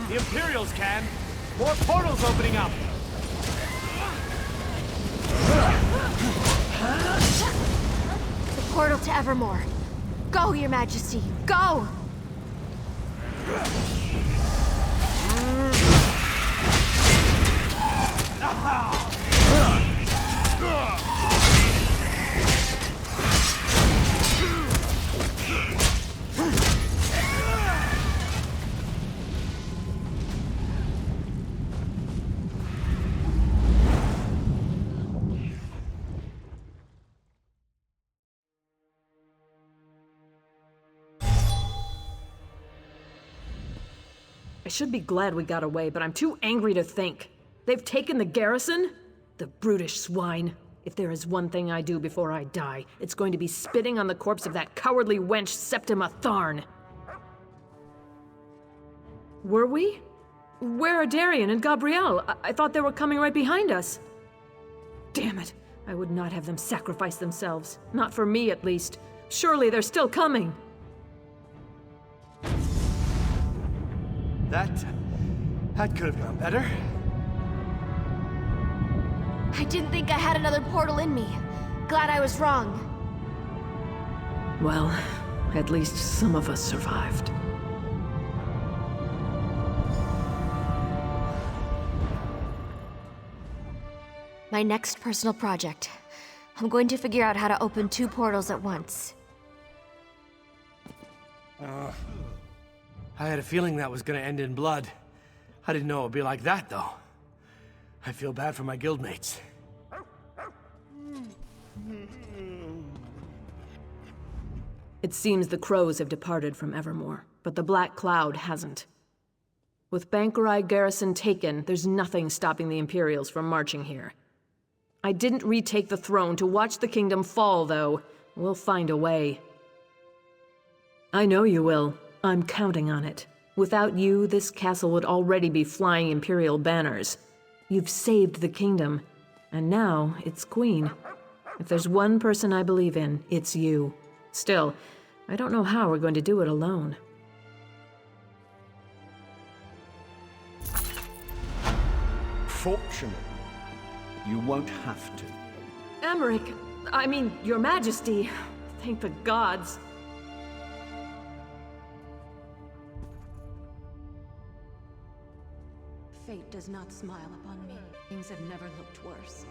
The Imperials can. More portals opening up. The portal to Evermore. Go, Your Majesty, go! I should be glad we got away, but I'm too angry to think. They've taken the garrison? The brutish swine. If there is one thing I do before I die, it's going to be spitting on the corpse of that cowardly wench Septima Tharn. Were we? Where are Darian and Gabrielle? I thought they were coming right behind us. Damn it. I would not have them sacrifice themselves. Not for me, at least. Surely they're still coming. That could have gone better. I didn't think I had another portal in me. Glad I was wrong. Well, at least some of us survived. My next personal project. I'm going to figure out how to open 2 portals at once. I had a feeling that was gonna end in blood. I didn't know it would be like that, though. I feel bad for my guildmates. It seems the crows have departed from Evermore, but the Black Cloud hasn't. With Bangkorai Garrison taken, there's nothing stopping the Imperials from marching here. I didn't retake the throne to watch the kingdom fall, though. We'll find a way. I know you will. I'm counting on it. Without you, this castle would already be flying Imperial banners. You've saved the kingdom, and now it's Queen. If there's one person I believe in, it's you. Still, I don't know how we're going to do it alone. Fortunate. You won't have to. Emmerich, I mean, Your Majesty. Thank the gods. Fate does not smile upon me. Things have never looked worse.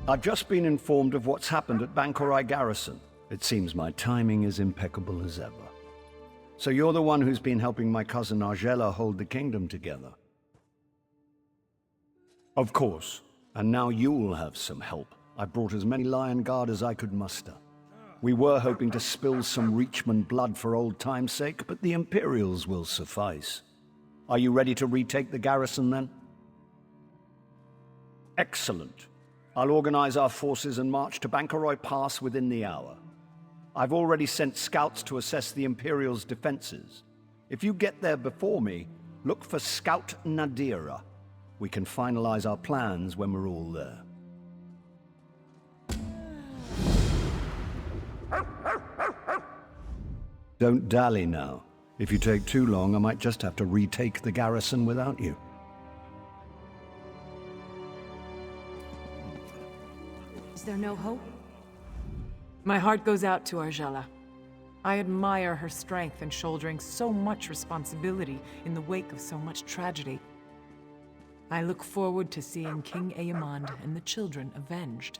I've just been informed of what's happened at Bangkorai Garrison. It seems my timing is impeccable as ever. So you're the one who's been helping my cousin Argella hold the kingdom together. Of course. And now you'll have some help. I brought as many Lion Guard as I could muster. We were hoping to spill some Reachman blood for old time's sake, but the Imperials will suffice. Are you ready to retake the garrison, then? Excellent. I'll organize our forces and march to Bangkorai Pass within the hour. I've already sent scouts to assess the Imperials' defenses. If you get there before me, look for Scout Nadira. We can finalize our plans when we're all there. Don't dally now. If you take too long, I might just have to retake the garrison without you. Is there no hope? My heart goes out to Argella. I admire her strength in shouldering so much responsibility in the wake of so much tragedy. I look forward to seeing King Aemond and the children avenged.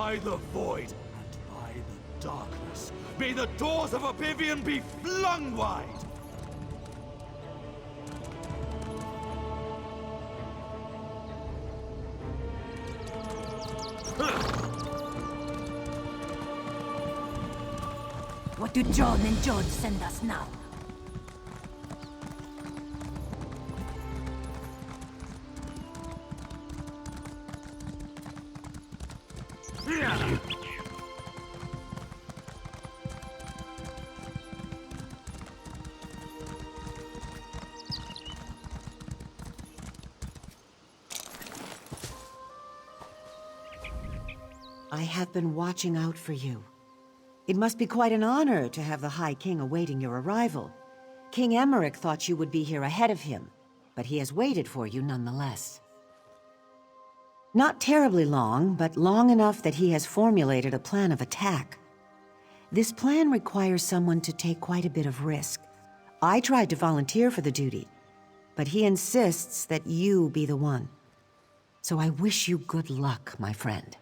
by the void and by the darkness. May the doors of oblivion be flung wide! What do John and John send us now? I have been watching out for you. It must be quite an honor to have the High King awaiting your arrival. King Emmerich thought you would be here ahead of him, but he has waited for you nonetheless. Not terribly long, but long enough that he has formulated a plan of attack. This plan requires someone to take quite a bit of risk. I tried to volunteer for the duty, but he insists that you be the one. So I wish you good luck, my friend.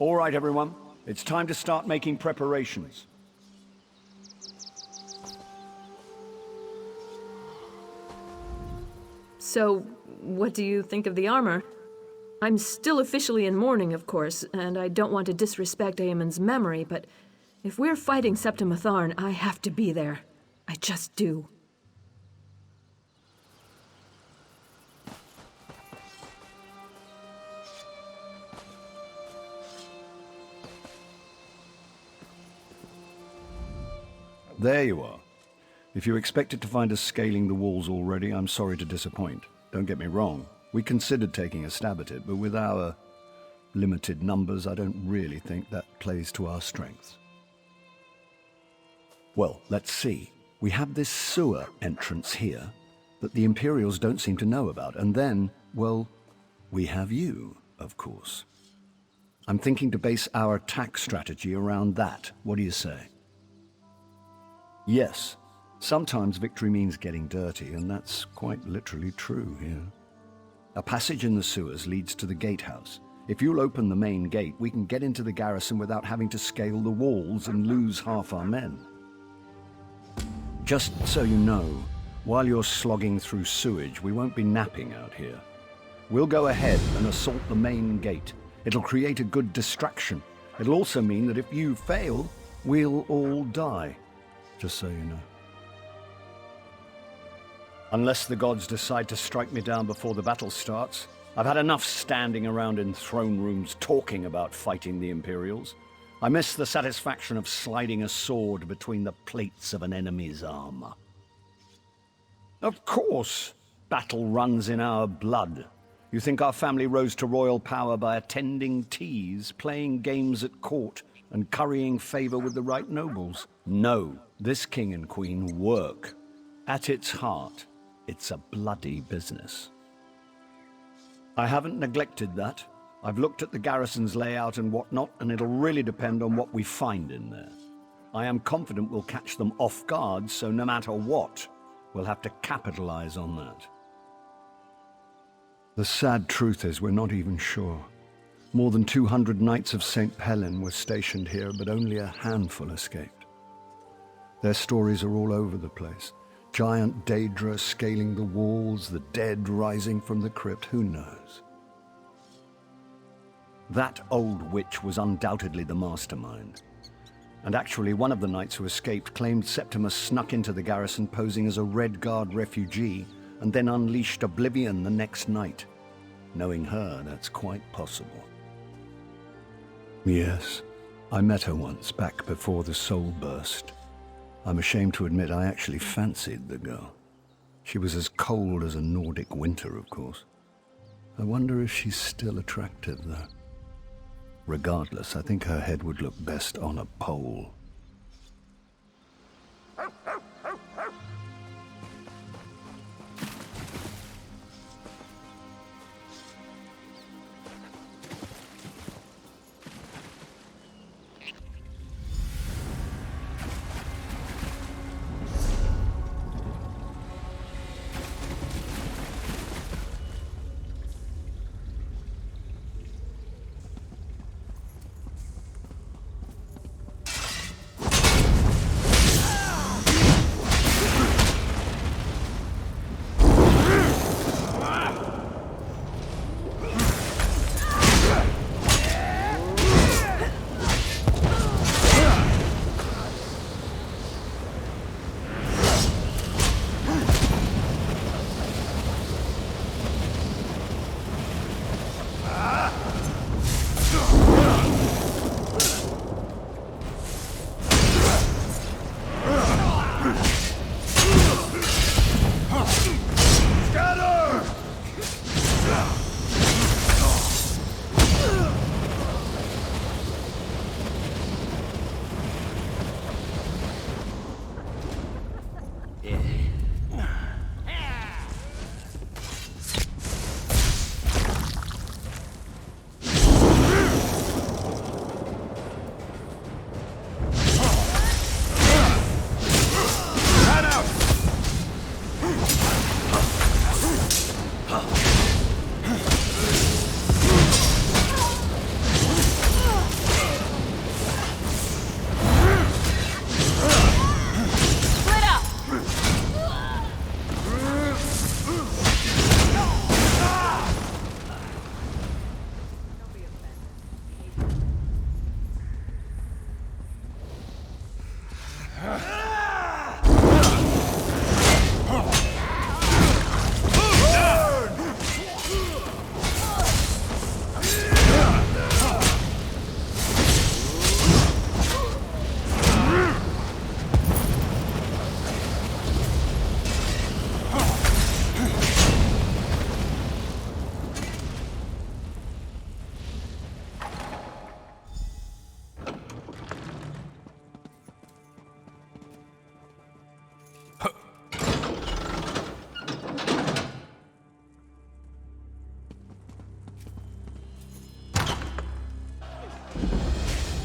All right, everyone. It's time to start making preparations. So, what do you think of the armor? I'm still officially in mourning, of course, and I don't want to disrespect Aemon's memory, but if we're fighting Septima Tharn, I have to be there. I just do. There you are. If you expected to find us scaling the walls already, I'm sorry to disappoint. Don't get me wrong. We considered taking a stab at it, but with our limited numbers, I don't really think that plays to our strengths. Well, let's see. We have this sewer entrance here that the Imperials don't seem to know about, and then, well, we have you, of course. I'm thinking to base our attack strategy around that. What do you say? Yes, sometimes victory means getting dirty, and that's quite literally true here. A passage in the sewers leads to the gatehouse. If you'll open the main gate, we can get into the garrison without having to scale the walls and lose half our men. Just so you know, while you're slogging through sewage, we won't be napping out here. We'll go ahead and assault the main gate. It'll create a good distraction. It'll also mean that if you fail, we'll all die. Just so you know. Unless the gods decide to strike me down before the battle starts. I've had enough standing around in throne rooms talking about fighting the Imperials. I miss the satisfaction of sliding a sword between the plates of an enemy's armor. Of course, battle runs in our blood. You think our family rose to royal power by attending teas, playing games at court, and currying favor with the right nobles? No, this king and queen work. At its heart, it's a bloody business. I haven't neglected that. I've looked at the garrison's layout and whatnot, and it'll really depend on what we find in there. I am confident we'll catch them off guard, so no matter what, we'll have to capitalize on that. The sad truth is we're not even sure. More than 200 Knights of St. Helin were stationed here, but only a handful escaped. Their stories are all over the place. Giant Daedra scaling the walls, the dead rising from the crypt, who knows? That old witch was undoubtedly the mastermind. And actually, one of the knights who escaped claimed Septimus snuck into the garrison posing as a Red Guard refugee and then unleashed oblivion the next night. Knowing her, that's quite possible. Yes, I met her once back before the soul burst. I'm ashamed to admit I actually fancied the girl. She was as cold as a Nordic winter, of course. I wonder if she's still attractive, though. Regardless, I think her head would look best on a pole.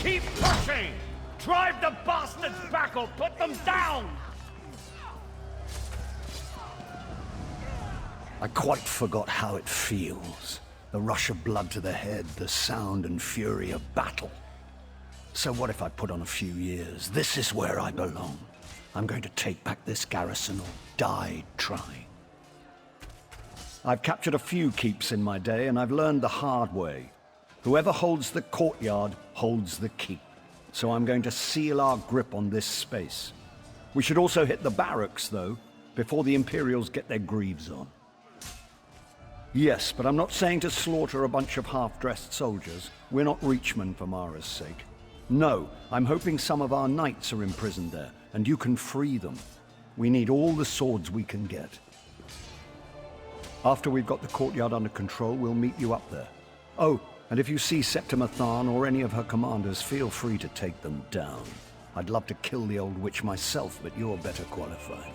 Keep pushing! Drive the bastards back or put them down! I quite forgot how it feels. The rush of blood to the head, the sound and fury of battle. So what if I put on a few years? This is where I belong. I'm going to take back this garrison or die trying. I've captured a few keeps in my day, and I've learned the hard way. Whoever holds the courtyard holds the keep. So I'm going to seal our grip on this space. We should also hit the barracks, though, before the Imperials get their greaves on. Yes, but I'm not saying to slaughter a bunch of half-dressed soldiers. We're not Reachmen for Mara's sake. No, I'm hoping some of our knights are imprisoned there, and you can free them. We need all the swords we can get. After we've got the courtyard under control, we'll meet you up there. Oh, and if you see Septima Tharn or any of her commanders, feel free to take them down. I'd love to kill the old witch myself, but you're better qualified.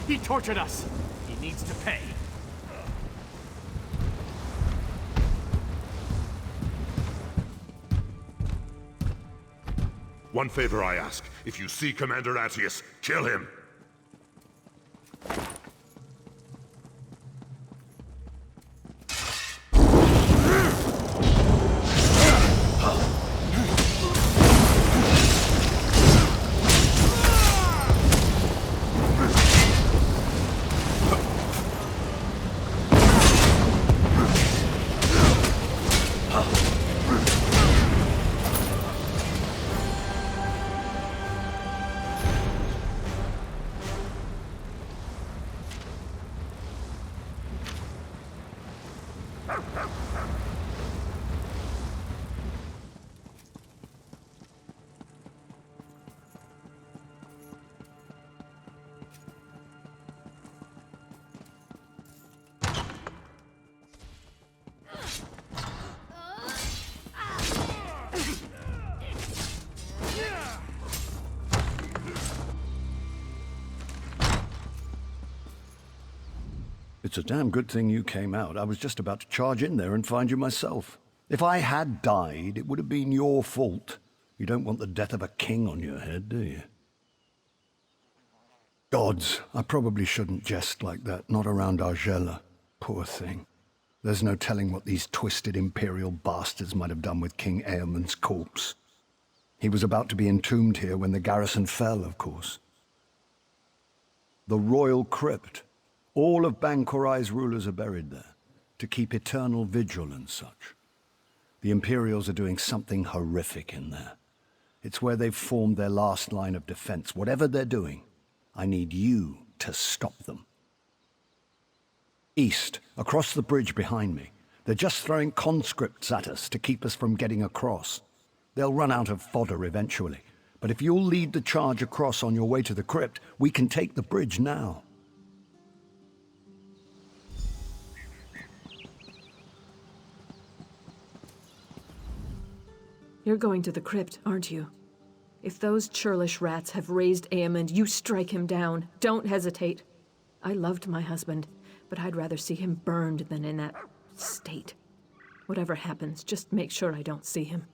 He tortured us. He needs to pay. One favor I ask. If you see Commander Attius, kill him. It's a damn good thing you came out. I was just about to charge in there and find you myself. If I had died, it would have been your fault. You don't want the death of a king on your head, do you? Gods, I probably shouldn't jest like that, not around Argella. Poor thing. There's no telling what these twisted Imperial bastards might have done with King Eamonn's corpse. He was about to be entombed here when the garrison fell, of course. The royal crypt. All of Bangkorai's rulers are buried there, to keep eternal vigil and such. The Imperials are doing something horrific in there. It's where they've formed their last line of defense. Whatever they're doing, I need you to stop them. East, across the bridge behind me. They're just throwing conscripts at us to keep us from getting across. They'll run out of fodder eventually, but if you'll lead the charge across on your way to the crypt, we can take the bridge now. You're going to the crypt, aren't you? If those churlish rats have raised Eamon, you strike him down. Don't hesitate. I loved my husband, but I'd rather see him burned than in that state. Whatever happens, just make sure I don't see him.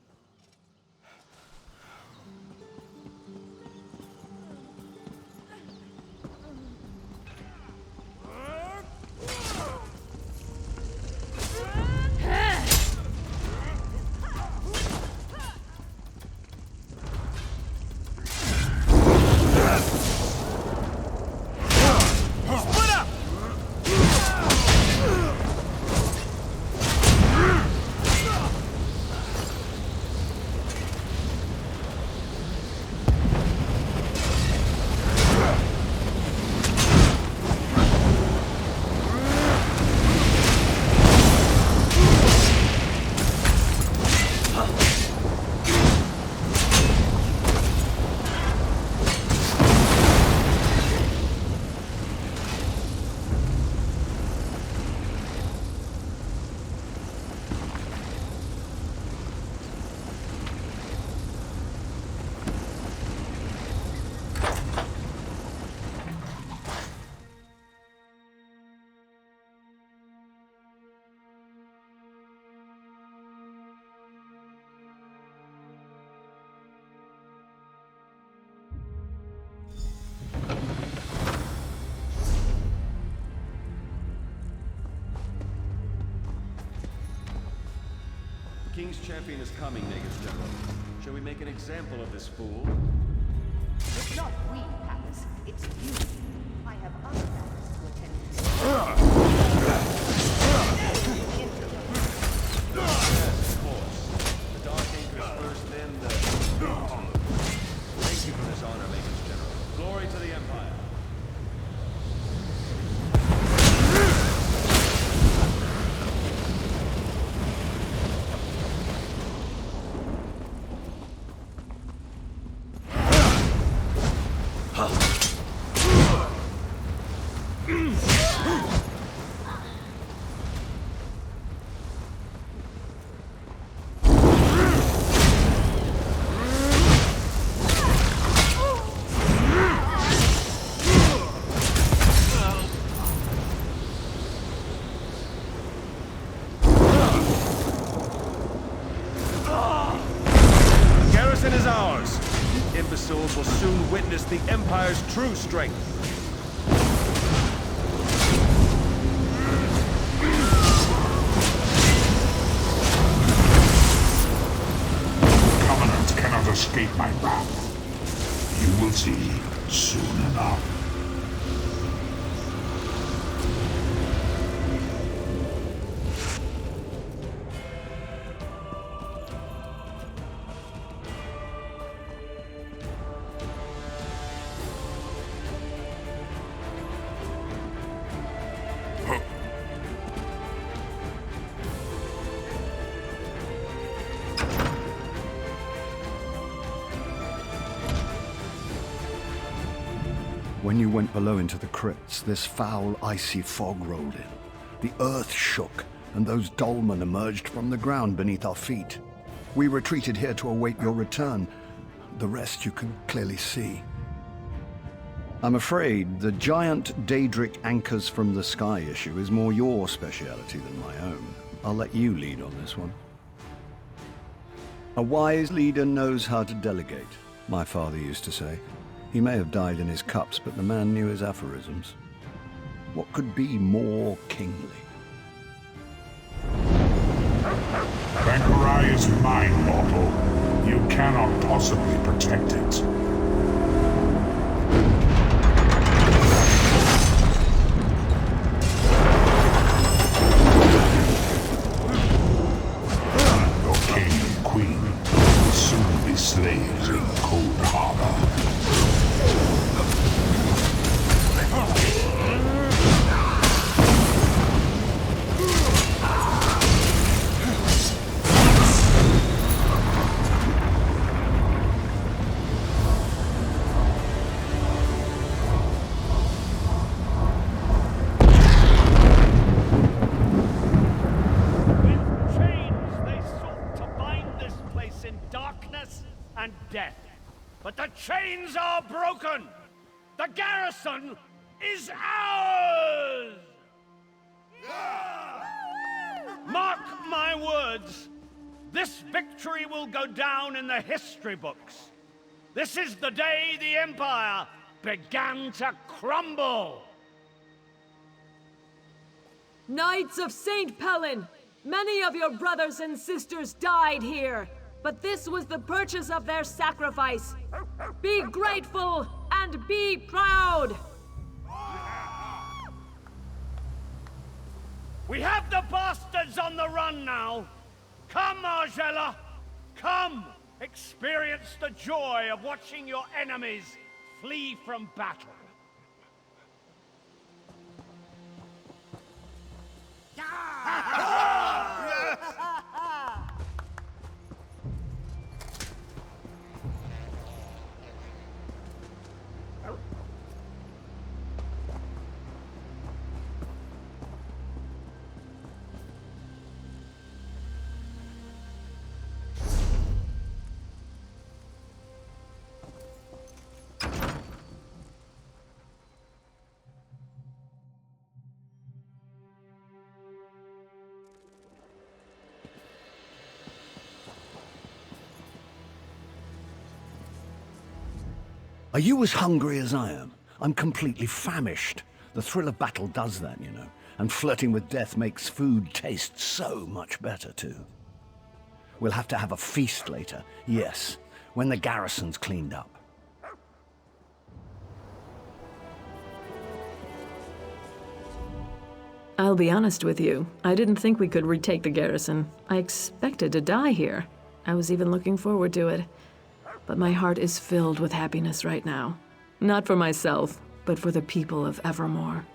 King's champion is coming, Negus General. Shall we make an example of this fool? It's not we, Palace. It's you. I have other matters to attend to. Yes, of course. The Dark Anchors first, then the... Thank you for this honor, Negus General. Glory to the Empire. Garrison is ours. The imbeciles will soon witness the Empire's true strength. Covenant cannot escape my wrath. You will see soon enough. When you went below into the crypts, this foul, icy fog rolled in. The earth shook, and those dolmen emerged from the ground beneath our feet. We retreated here to await your return. The rest you can clearly see. I'm afraid the giant Daedric anchors from the sky issue is more your speciality than my own. I'll let you lead on this one. A wise leader knows how to delegate, my father used to say. He may have died in his cups, but the man knew his aphorisms. What could be more kingly? Bangkorai is mine, mortal. You cannot possibly protect it. Your king and queen will soon be slaves in Cold Harbor. And death. But the chains are broken! The garrison is ours! Mark my words. This victory will go down in the history books. This is the day the Empire began to crumble. Knights of St. Pellin, many of your brothers and sisters died here. But this was the purchase of their sacrifice. Be grateful and be proud! We have the bastards on the run now. Come, Argella. Come, experience the joy of watching your enemies flee from battle. Are you as hungry as I am? I'm completely famished. The thrill of battle does that, you know. And flirting with death makes food taste so much better, too. We'll have to have a feast later, yes, when the garrison's cleaned up. I'll be honest with you. I didn't think we could retake the garrison. I expected to die here. I was even looking forward to it. But my heart is filled with happiness right now. Not for myself, but for the people of Evermore.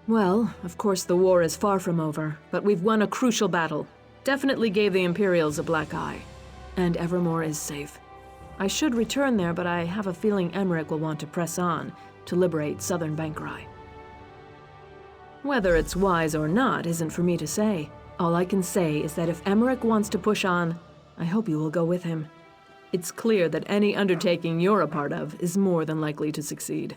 Well, of course the war is far from over, but we've won a crucial battle. Definitely gave the Imperials a black eye. And Evermore is safe. I should return there, but I have a feeling Emmerich will want to press on to liberate southern Bangkorai. Whether it's wise or not isn't for me to say. All I can say is that if Emmerich wants to push on, I hope you will go with him. It's clear that any undertaking you're a part of is more than likely to succeed.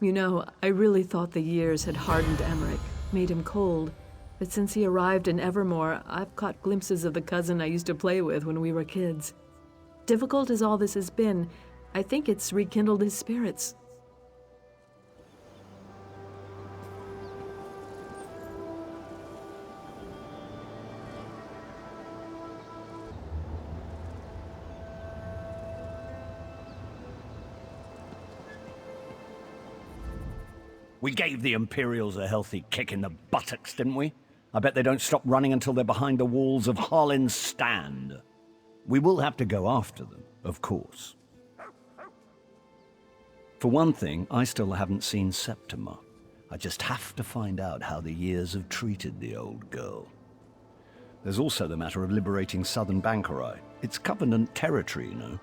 You know, I really thought the years had hardened Emmerich, made him cold. But since he arrived in Evermore, I've caught glimpses of the cousin I used to play with when we were kids. Difficult as all this has been, I think it's rekindled his spirits. We gave the Imperials a healthy kick in the buttocks, didn't we? I bet they don't stop running until they're behind the walls of Hallin's stand. We will have to go after them, of course. For one thing, I still haven't seen Septima. I just have to find out how the years have treated the old girl. There's also the matter of liberating southern Bangkorai. It's Covenant territory, you know.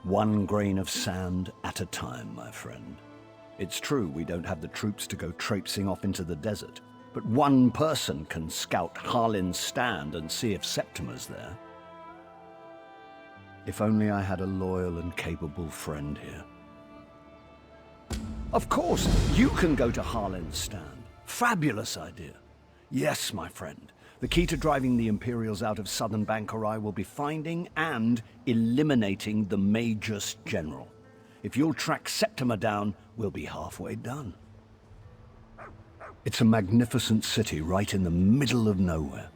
One grain of sand at a time, my friend. It's true we don't have the troops to go traipsing off into the desert, but one person can scout Hallin's stand and see if Septima's there. If only I had a loyal and capable friend here. Of course, you can go to Hallin's stand. Fabulous idea. Yes, my friend. The key to driving the Imperials out of southern Bangkorai will be finding and eliminating the Magus General. If you'll track Septima down, we'll be halfway done. It's a magnificent city right in the middle of nowhere.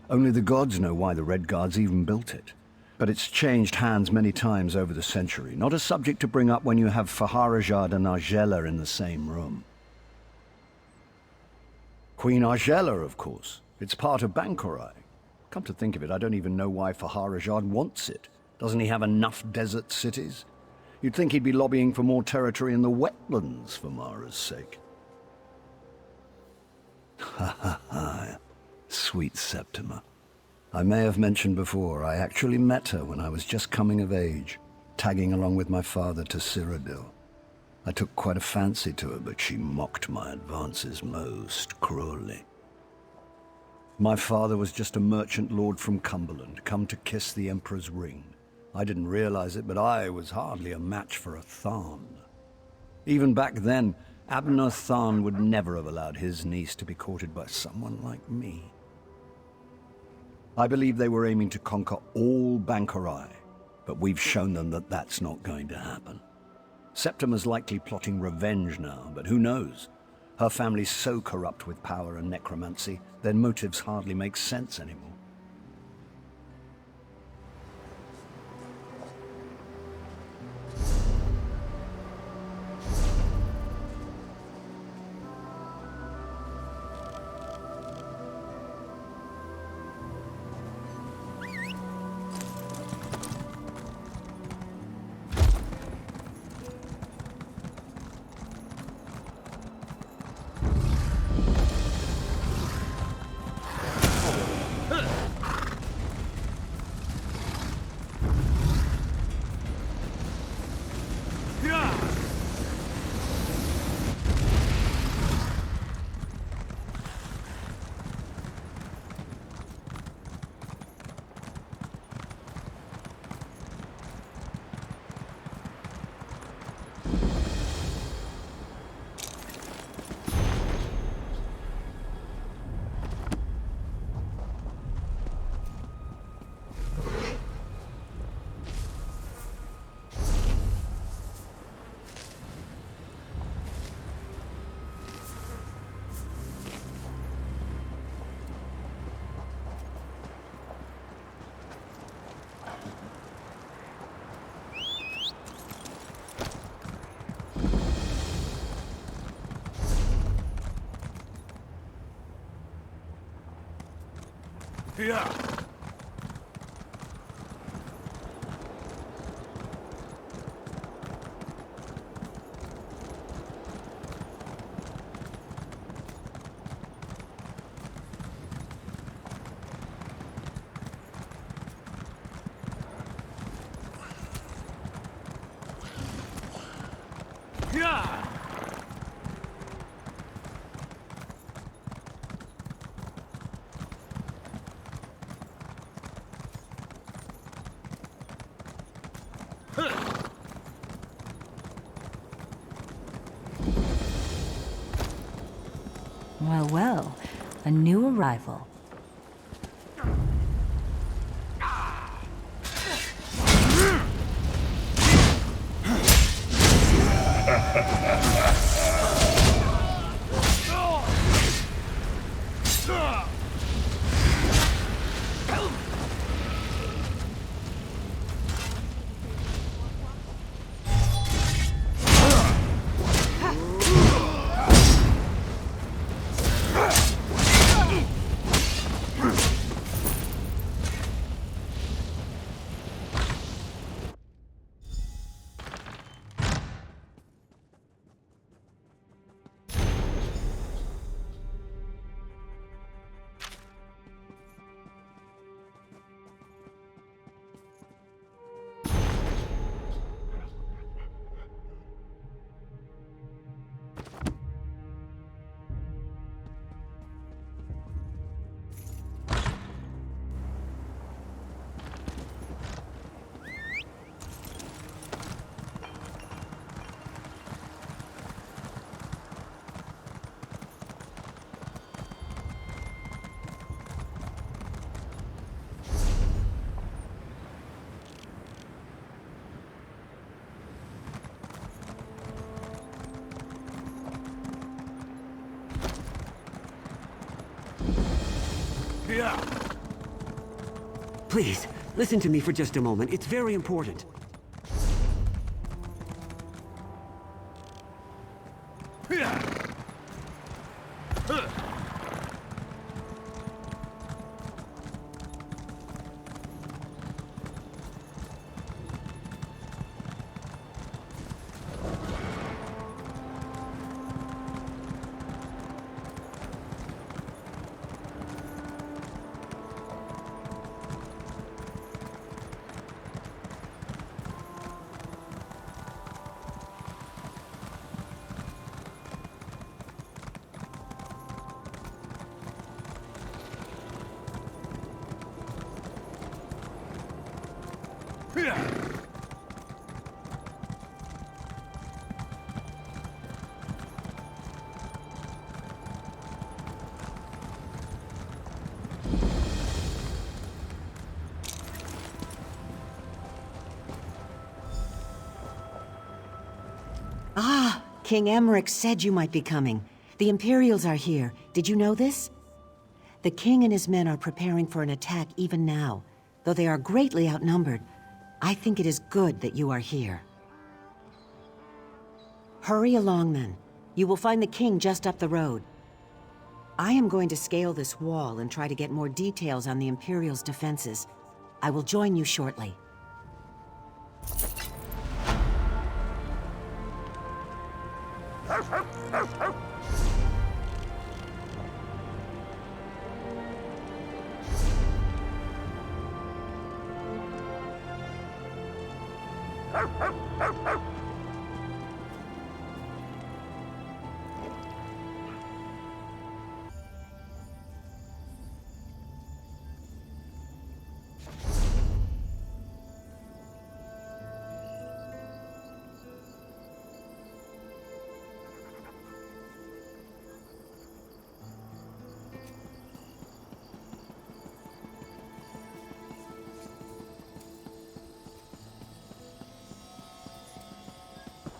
Only the gods know why the Red Guards even built it. But it's changed hands many times over the century. Not a subject to bring up when you have Faharajad and Argella in the same room. Queen Argella, of course. It's part of Bangkorai. Come to think of it, I don't even know why Faharajad wants it. Doesn't he have enough desert cities? You'd think he'd be lobbying for more territory in the wetlands for Mara's sake. Ha ha ha. Sweet Septima. I may have mentioned before, I actually met her when I was just coming of age, tagging along with my father to Cyrodiil. I took quite a fancy to her, but she mocked my advances most cruelly. My father was just a merchant lord from Cumberland, come to kiss the Emperor's ring. I didn't realize it, but I was hardly a match for a Tharn. Even back then, Abner Tharn would never have allowed his niece to be courted by someone like me. I believe they were aiming to conquer all Bangkorai, but we've shown them that that's not going to happen. Septima's likely plotting revenge now, but who knows? Her family's so corrupt with power and necromancy, their motives hardly make sense anymore. Yeah. Yeah. Well, well, a new arrival. Please, listen to me for just a moment. It's very important. Ah, King Emmerich said you might be coming. The Imperials are here. Did you know this? The king and his men are preparing for an attack even now. Though they are greatly outnumbered, I think it is good that you are here. Hurry along, then. You will find the king just up the road. I am going to scale this wall and try to get more details on the Imperials' defenses. I will join you shortly.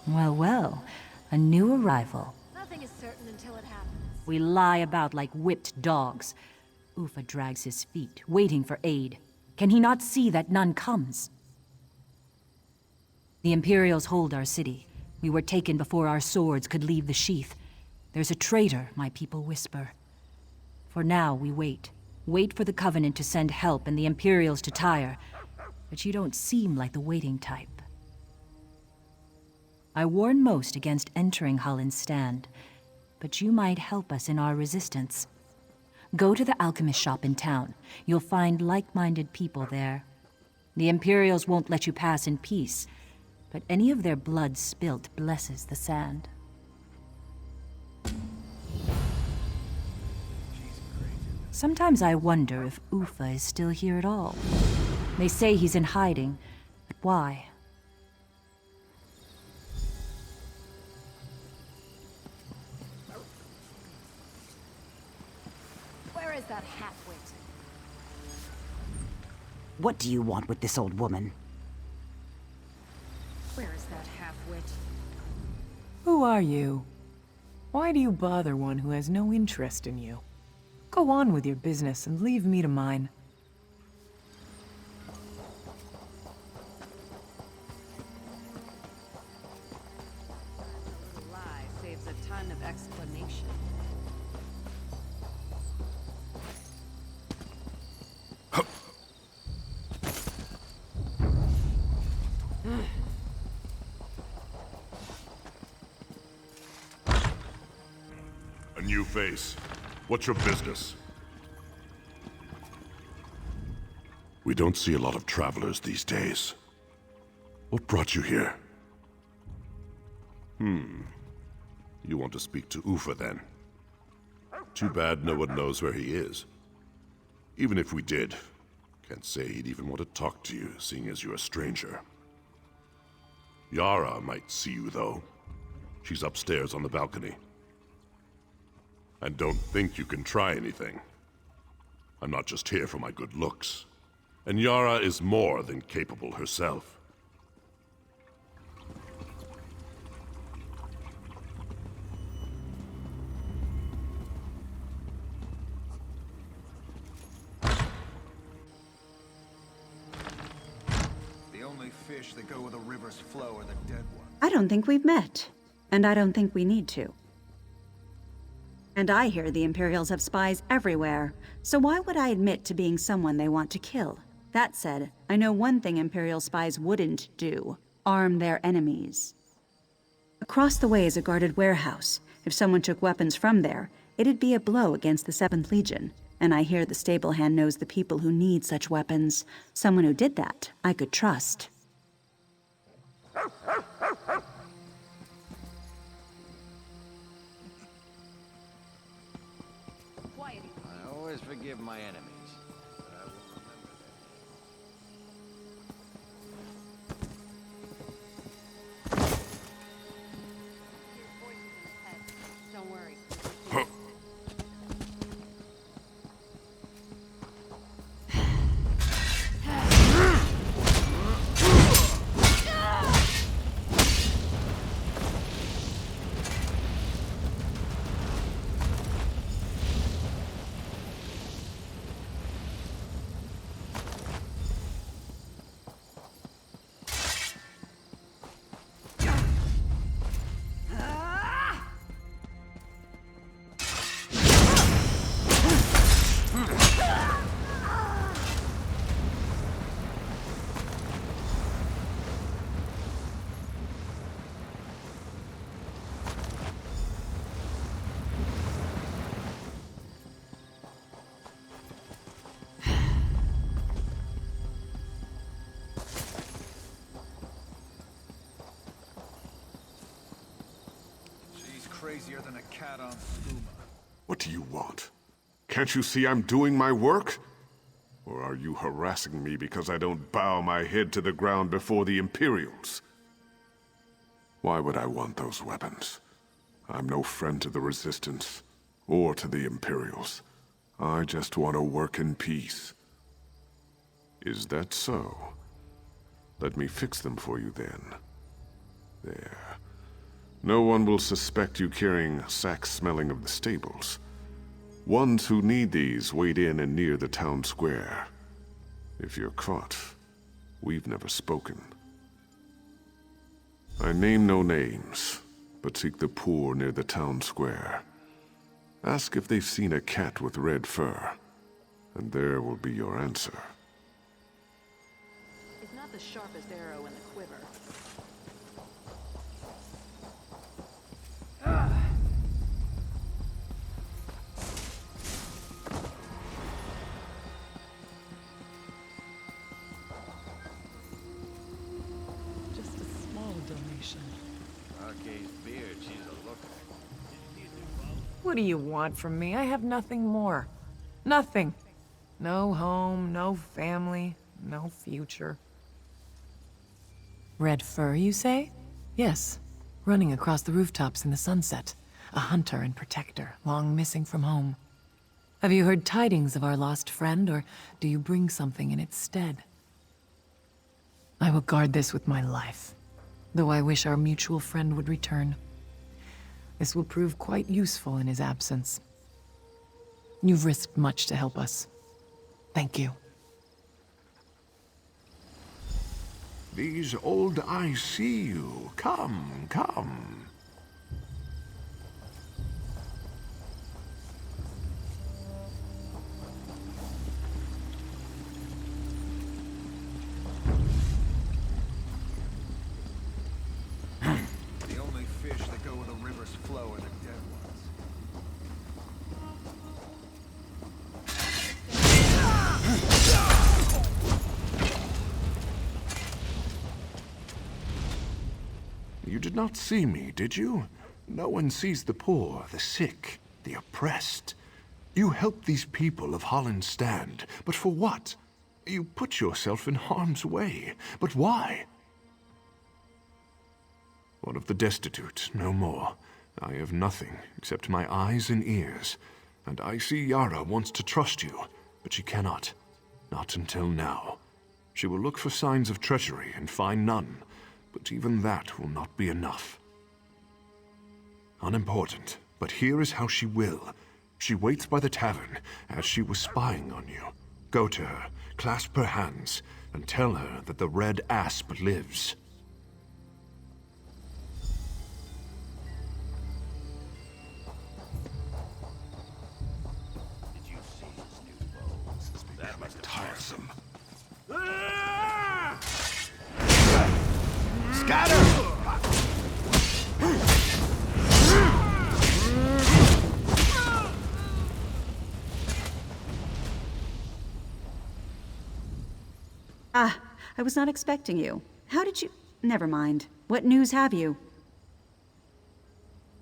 Well, well, a new arrival. Nothing is certain until it happens. We lie about like whipped dogs. Ufa drags his feet, waiting for aid. Can he not see that none comes? The Imperials hold our city. We were taken before our swords could leave the sheath. There's a traitor, my people whisper. For now, we wait. Wait for the Covenant to send help and the Imperials to tire. But you don't seem like the waiting type. I warn most against entering Hallin's stand, but you might help us in our resistance. Go to the alchemist shop in town. You'll find like-minded people there. The Imperials won't let you pass in peace, but any of their blood spilt blesses the sand. Sometimes I wonder if Ufa is still here at all. They say he's in hiding, but why? Where is that half-wit? What do you want with this old woman? Where is that half-wit? Who are you? Why do you bother one who has no interest in you? Go on with your business and leave me to mine. A little lie saves a ton of explanation. A new face. What's your business? We don't see a lot of travelers these days. What brought you here? You want to speak to Ufa, then? Too bad no one knows where he is. Even if we did, can't say he'd even want to talk to you, seeing as you're a stranger. Yara might see you, though. She's upstairs on the balcony. And don't think you can try anything. I'm not just here for my good looks. And Yara is more than capable herself. fish that go where the rivers flow are the dead ones. I don't think we've met, and I don't think we need to. And I hear the Imperials have spies everywhere, so why would I admit to being someone they want to kill? That said, I know one thing Imperial spies wouldn't do: arm their enemies. Across the way is a guarded warehouse. If someone took weapons from there, it'd be a blow against the 7th Legion. And I hear the stable hand knows the people who need such weapons. Someone who did that, I could trust. I always forgive my enemies. But I will remember Don't worry. Crazier than a cat on skooma. What do you want? Can't you see I'm doing my work? Or are you harassing me because I don't bow my head to the ground before the Imperials? Why would I want those weapons? I'm no friend to the Resistance, or to the Imperials. I just want to work in peace. Is that so? Let me fix them for you then. There. No one will suspect you carrying sacks smelling of the stables. Ones who need these wait in and near the town square. If you're caught, we've never spoken. I name no names, but seek the poor near the town square. Ask if they've seen a cat with red fur, and there will be your answer. It's not the sharpest arrow in the quiver. Just a small donation. Arcade's beard, she's a looker. What do you want from me? I have nothing more. Nothing. No home, no family, no future. Red fur, you say? Yes. Running across the rooftops in the sunset. A hunter and protector, long missing from home. Have you heard tidings of our lost friend, or do you bring something in its stead? I will guard this with my life, though I wish our mutual friend would return. This will prove quite useful in his absence. You've risked much to help us. Thank you. These old eyes see you. Come, come. The only fish that go where the rivers flow are the dead ones. You did not see me, did you? No one sees the poor, the sick, the oppressed. You help these people of Hallin stand, but for what? You put yourself in harm's way, but why? One of the destitute, no more. I have nothing except my eyes and ears, and I see Yara wants to trust you, but she cannot. Not until now. She will look for signs of treachery and find none. But even that will not be enough. Unimportant, but here is how she will. She waits by the tavern, as she was spying on you. Go to her, clasp her hands, and tell her that the Red Asp lives. Tiresome. Scatter! Ah, I was not expecting you. How did you... Never mind. What news have you?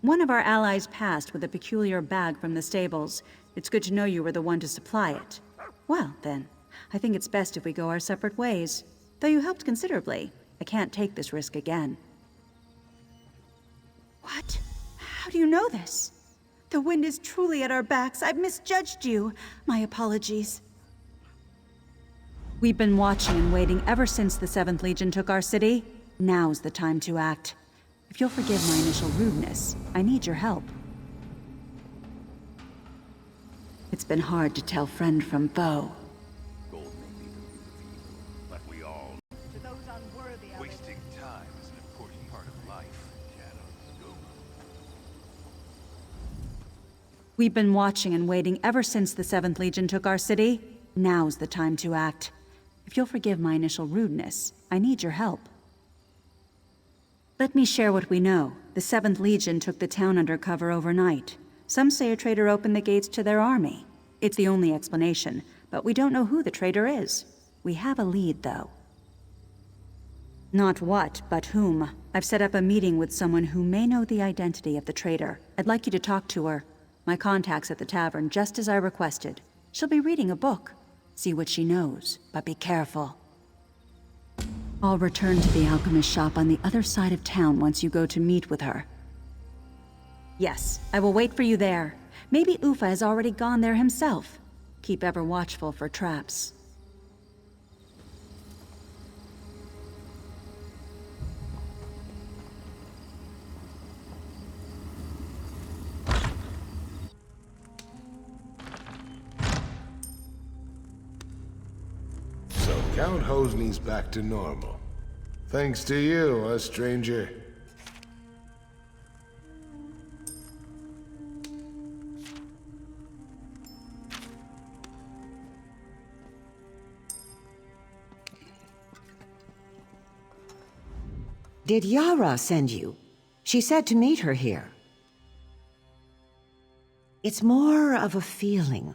One of our allies passed with a peculiar bag from the stables. It's good to know you were the one to supply it. Well, then, I think it's best if we go our separate ways. Though you helped considerably, I can't take this risk again. What? How do you know this? The wind is truly at our backs. I've misjudged you. My apologies. We've been watching and waiting ever since the 7th Legion took our city. Now's the time to act. If you'll forgive my initial rudeness, I need your help. It's been hard to tell friend from foe. But we all... To those unworthy of wasting time is an important part of life. We've been watching and waiting ever since the 7th Legion took our city. Now's the time to act. If you'll forgive my initial rudeness, I need your help. Let me share what we know. The 7th Legion took the town under cover overnight. Some say a traitor opened the gates to their army. It's the only explanation, but we don't know who the traitor is. We have a lead, though. Not what, but whom. I've set up a meeting with someone who may know the identity of the traitor. I'd like you to talk to her. My contact's at the tavern, just as I requested. She'll be reading a book. See what she knows, but be careful. I'll return to the alchemist shop on the other side of town once you go to meet with her. Yes, I will wait for you there. Maybe Ufa has already gone there himself. Keep ever watchful for traps. So Count Hosney's back to normal. Thanks to you, a stranger. Did Yara send you? She said to meet her here. It's more of a feeling.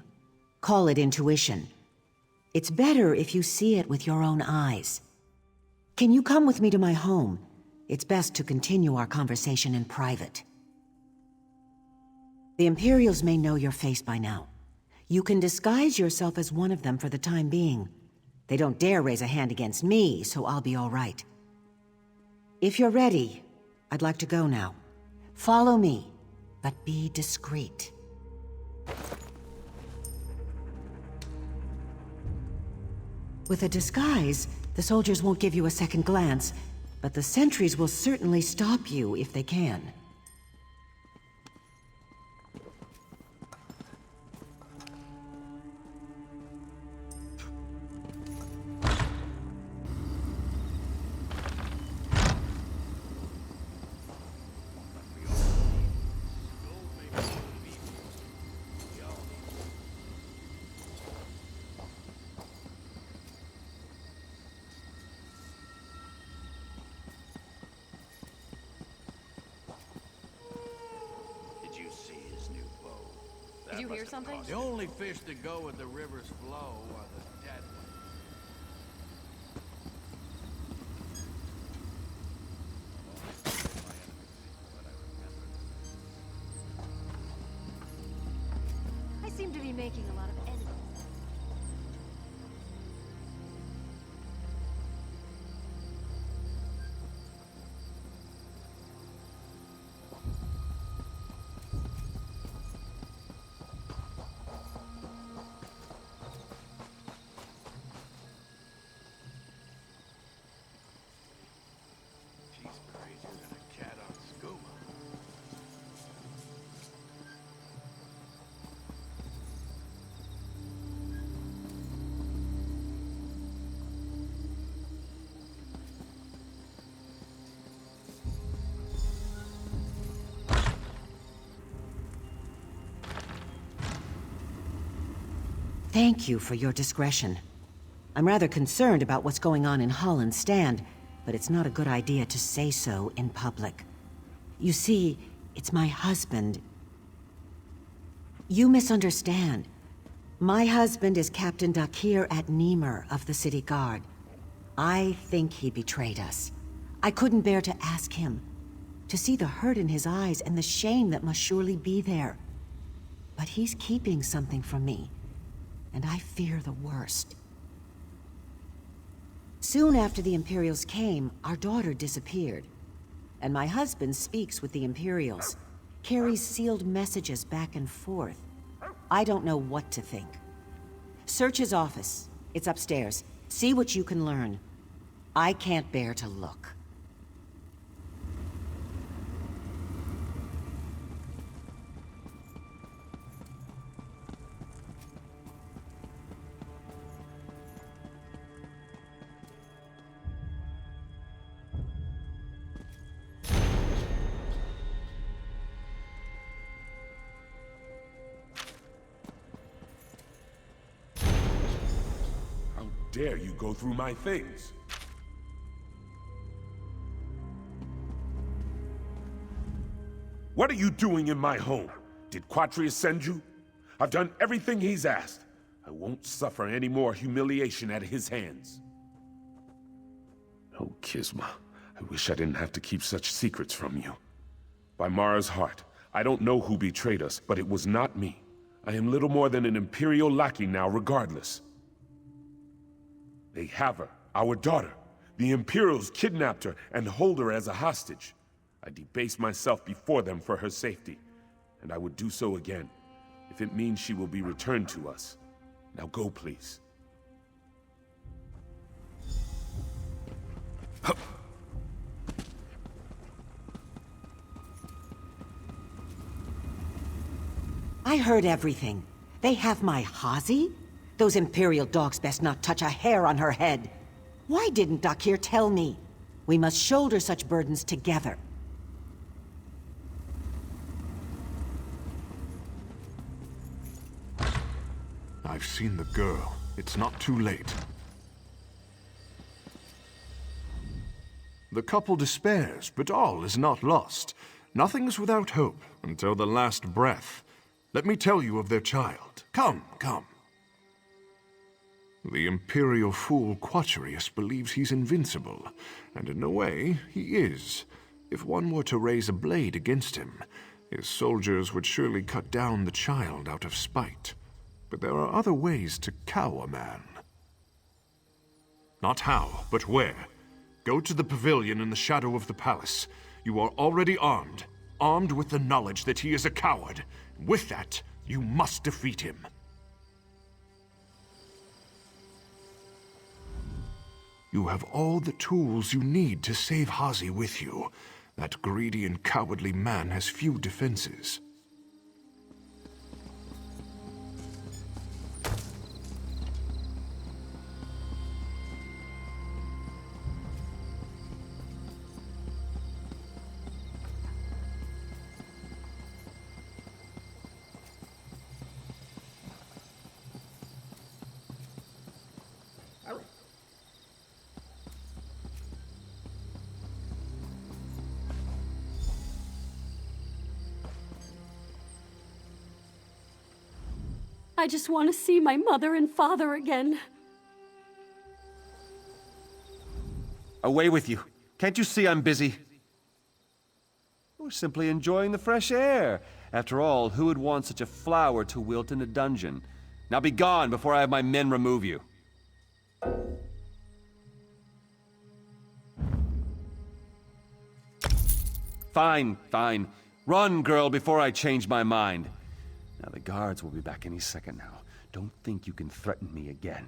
Call it intuition. It's better if you see it with your own eyes. Can you come with me to my home? It's best to continue our conversation in private. The Imperials may know your face by now. You can disguise yourself as one of them for the time being. They don't dare raise a hand against me, so I'll be all right. If you're ready, I'd like to go now. Follow me, but be discreet. With a disguise, the soldiers won't give you a second glance, but the sentries will certainly stop you if they can. Did you hear something? The only fish that go with the river's flow are the dead ones. I seem to be making a lot of enemies. Thank you for your discretion. I'm rather concerned about what's going on in Hallin's stand, but it's not a good idea to say so in public. You see, it's my husband. You misunderstand. My husband is Captain Dakir at Niemer of the City Guard. I think he betrayed us. I couldn't bear to ask him, to see the hurt in his eyes and the shame that must surely be there. But he's keeping something from me, and I fear the worst. Soon after the Imperials came, our daughter disappeared. And my husband speaks with the Imperials, carries sealed messages back and forth. I don't know what to think. Search his office. It's upstairs. See what you can learn. I can't bear to look. Dare you go through my things? What are you doing in my home? Did Quatrius send you? I've done everything he's asked. I won't suffer any more humiliation at his hands. Oh, Kisma, I wish I didn't have to keep such secrets from you. By Mara's heart, I don't know who betrayed us, but it was not me. I am little more than an Imperial lackey now, regardless. They have her, our daughter. The Imperials kidnapped her and hold her as a hostage. I debase myself before them for her safety, and I would do so again, if it means she will be returned to us. Now go, please. I heard everything. They have my Hazi? Those Imperial dogs best not touch a hair on her head. Why didn't Dakir tell me? We must shoulder such burdens together. I've seen the girl. It's not too late. The couple despairs, but all is not lost. Nothing's without hope until the last breath. Let me tell you of their child. Come, come. The Imperial fool Quatrius believes he's invincible, and in a way, he is. If one were to raise a blade against him, his soldiers would surely cut down the child out of spite. But there are other ways to cow a man. Not how, but where. Go to the pavilion in the shadow of the palace. You are already armed, armed with the knowledge that he is a coward. With that, you must defeat him. You have all the tools you need to save Hazi with you. That greedy and cowardly man has few defenses. I just want to see my mother and father again. Away with you. Can't you see I'm busy? We're simply enjoying the fresh air. After all, who would want such a flower to wilt in a dungeon? Now be gone before I have my men remove you. Fine, fine. Run, girl, before I change my mind. Now the guards will be back any second now. Don't think you can threaten me again.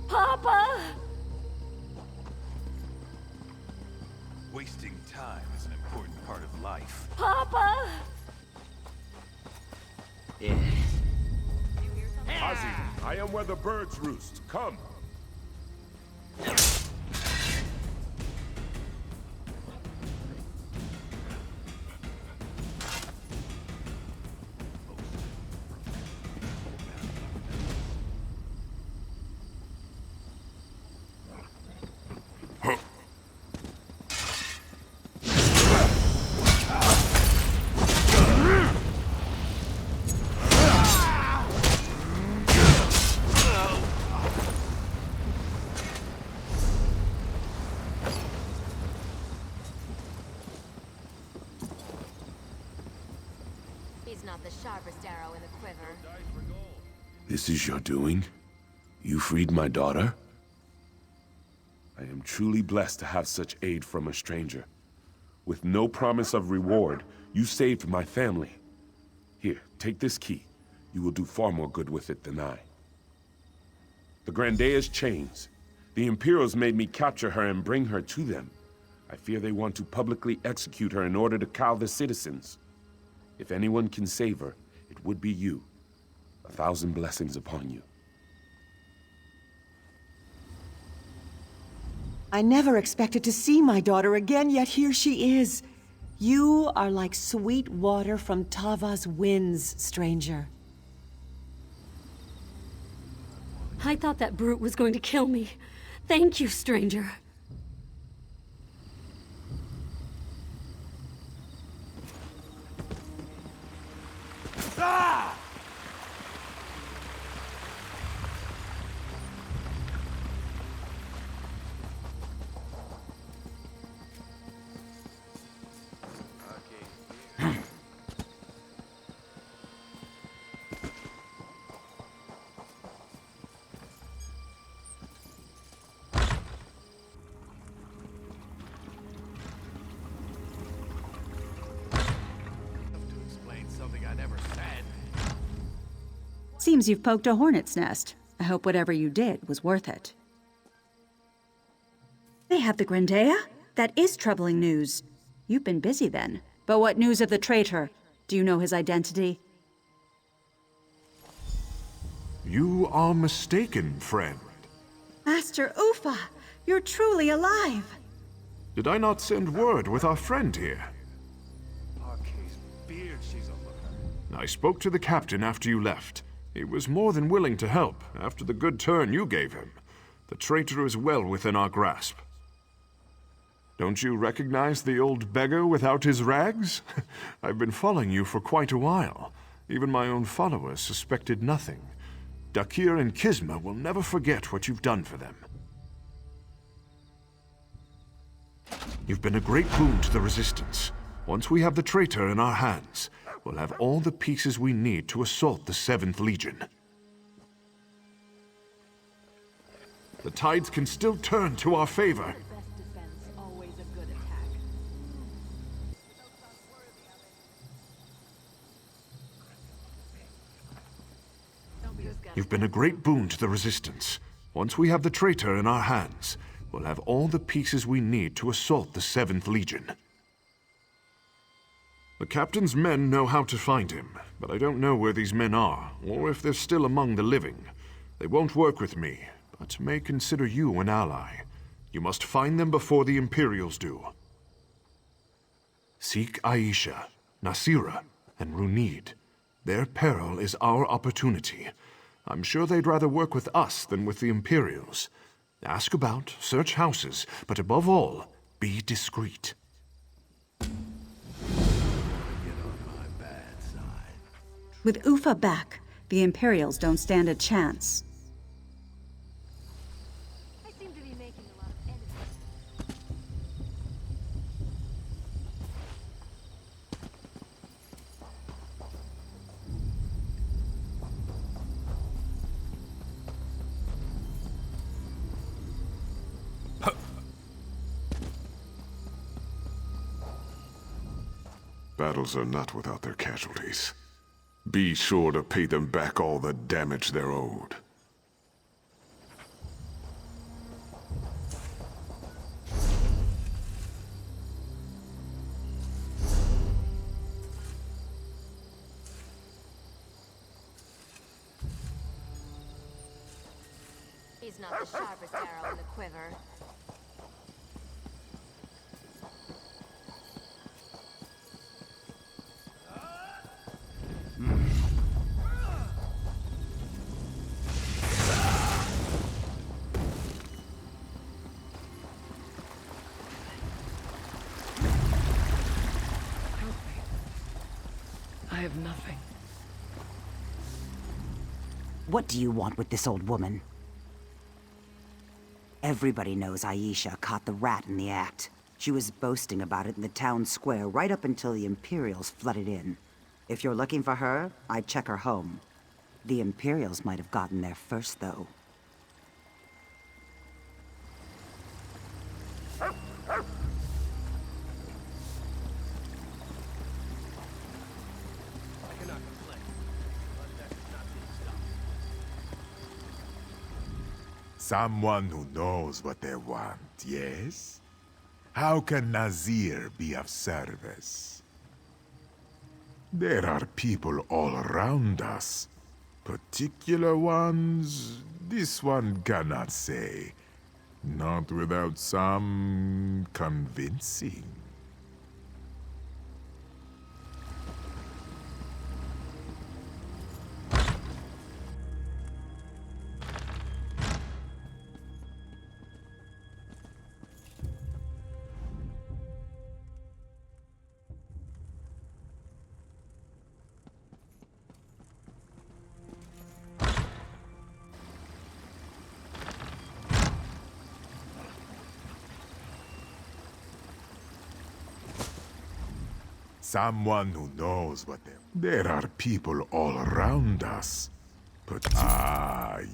Papa! Wasting time is an important part of life. Papa! Hazi, I am where the birds roost. Come. He's not the sharpest arrow in the quiver. This is your doing? You freed my daughter? I am truly blessed to have such aid from a stranger. With no promise of reward, you saved my family. Here, take this key. You will do far more good with it than I. The Grandea's chains. The Imperials made me capture her and bring her to them. I fear they want to publicly execute her in order to cow the citizens. If anyone can save her, it would be you. 1,000 blessings upon you. I never expected to see my daughter again, yet here she is. You are like sweet water from Tava's winds, stranger. I thought that brute was going to kill me. Thank you, stranger. Ah! Seems you've poked a hornet's nest. I hope whatever you did was worth it. They have the Grandea? That is troubling news. You've been busy then. But what news of the traitor? Do you know his identity? You are mistaken, friend. Master Ufa, you're truly alive. Did I not send word with our friend here? I spoke to the captain after you left. He was more than willing to help, after the good turn you gave him. The traitor is well within our grasp. Don't you recognize the old beggar without his rags? I've been following you for quite a while. Even my own followers suspected nothing. Dakir and Kisma will never forget what you've done for them. You've been a great boon to the Resistance. Once we have the traitor in our hands, we'll have all the pieces we need to assault the 7th Legion. The tides can still turn to our favor. You've been a great boon to the Resistance. Once we have the traitor in our hands, we'll have all the pieces we need to assault the 7th Legion. The captain's men know how to find him, but I don't know where these men are, or if they're still among the living. They won't work with me, but may consider you an ally. You must find them before the Imperials do. Seek Aisha, Nasira, and Runid. Their peril is our opportunity. I'm sure they'd rather work with us than with the Imperials. Ask about, search houses, but above all, be discreet. With Ufa back, the Imperials don't stand a chance. I seem to be making a lot of enemies. Battles are not without their casualties. Be sure to pay them back all the damage they're owed. He's not the sharpest arrow in the quiver. I have nothing. What do you want with this old woman? Everybody knows Aisha caught the rat in the act. She was boasting about it in the town square right up until the Imperials flooded in. If you're looking for her, I'd check her home. The Imperials might have gotten there first, though. Someone who knows what they want, yes? How can Nazir be of service? There are people all around us. Particular ones, this one cannot say. Not without some convincing. Someone who knows what they... There are people all around us. But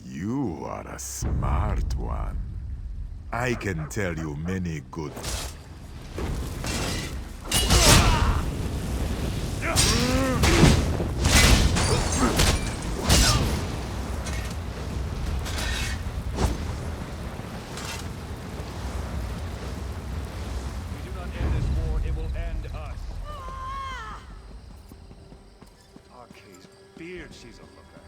you are a smart one. I can tell you many good... She's a looker.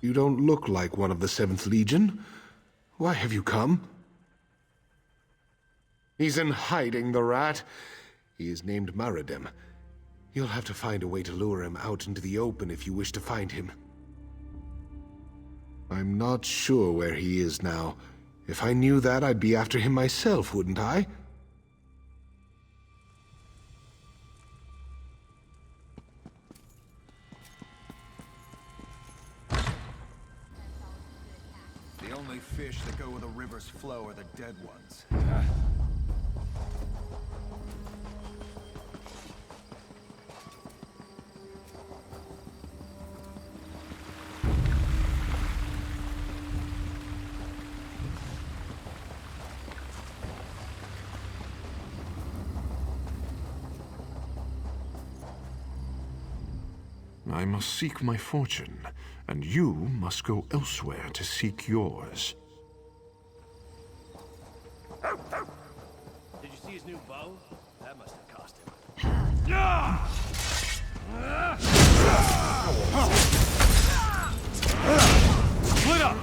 You don't look like one of the 7th Legion. Why have you come? He's in hiding, the rat. He is named Maradem. You'll have to find a way to lure him out into the open if you wish to find him. I'm not sure where he is now. If I knew that, I'd be after him myself, wouldn't I? The only fish that go where the river's flow are the dead ones. I must seek my fortune, and you must go elsewhere to seek yours. Did you see his new bow? That must have cost him. Split up!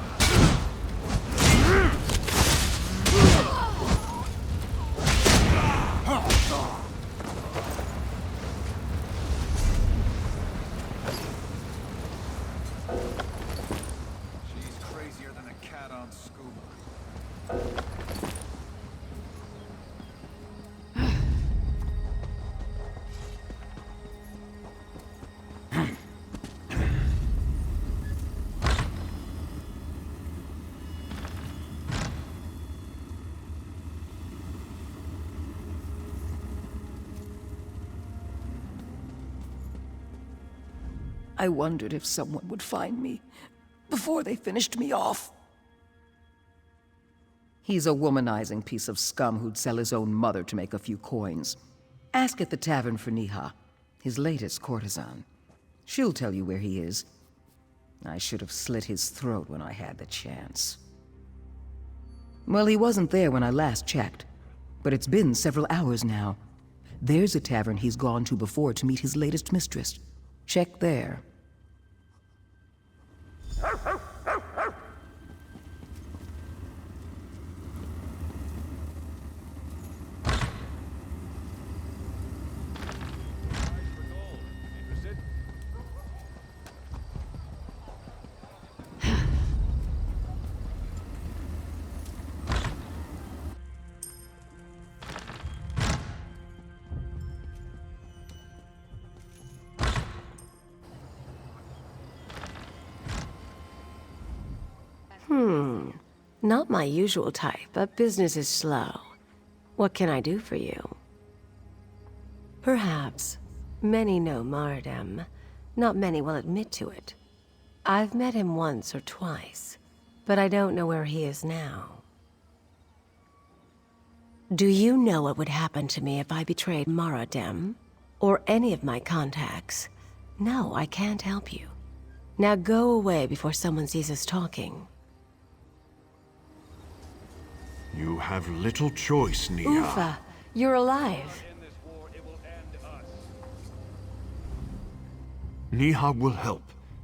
I wondered if someone would find me before they finished me off. He's a womanizing piece of scum who'd sell his own mother to make a few coins. Ask at the tavern for Niha, his latest courtesan. She'll tell you where he is. I should have slit his throat when I had the chance. Well, he wasn't there when I last checked, but it's been several hours now. There's a tavern he's gone to before to meet his latest mistress. Check there. Not my usual type, but business is slow. What can I do for you? Perhaps. Many know Maridem. Not many will admit to it. I've met him once or twice, but I don't know where he is now. Do you know what would happen to me if I betrayed Maridem? Or any of my contacts? No, I can't help you. Now go away before someone sees us talking. You have little choice, Nia. Ufa, you're alive. Niha will help,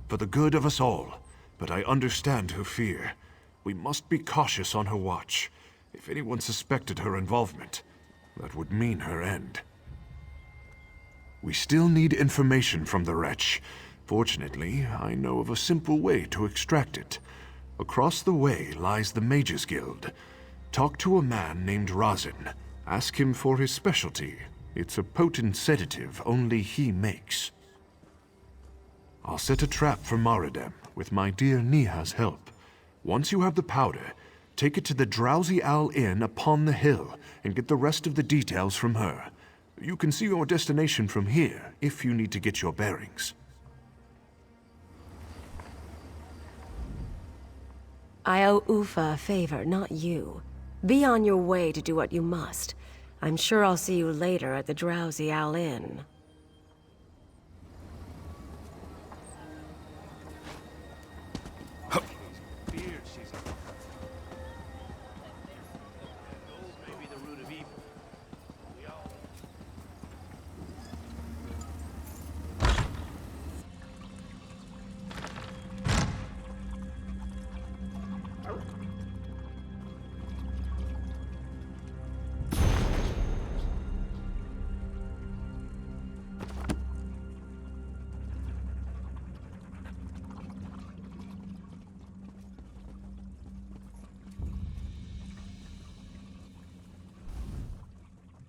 for the good of us all. But I understand her fear. We must be cautious on her watch. If anyone suspected her involvement, that would mean her end. We still need information from the wretch. Fortunately, I know of a simple way to extract it. Across the way lies the Mages Guild. Talk to a man named Razin. Ask him for his specialty. It's a potent sedative only he makes. I'll set a trap for Maridem with my dear Niha's help. Once you have the powder, take it to the Drowsy Owl Inn upon the hill and get the rest of the details from her. You can see your destination from here if you need to get your bearings. I owe Ufa a favor, not you. Be on your way to do what you must. I'm sure I'll see you later at the Drowsy Owl Inn.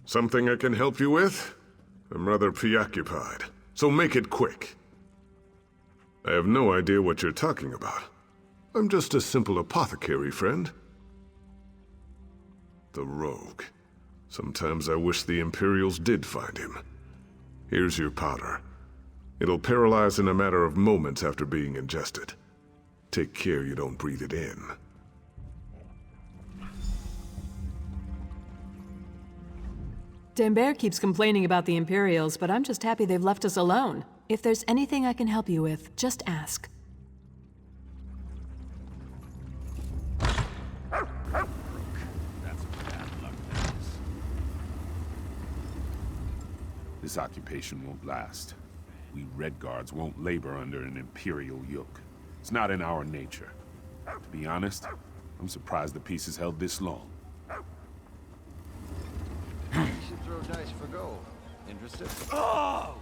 Something I can help you with? I'm rather preoccupied, so make it quick. I have no idea what you're talking about. I'm just a simple apothecary, friend. The rogue. Sometimes I wish the Imperials did find him. Here's your powder. It'll paralyze in a matter of moments after being ingested. Take care you don't breathe it in. Dambert keeps complaining about the Imperials, but I'm just happy they've left us alone. If there's anything I can help you with, just ask. This occupation won't last. We Red Guards won't labor under an Imperial yoke. It's not in our nature. To be honest, I'm surprised the peace has held this long. You should throw dice for gold. Interested? Oh!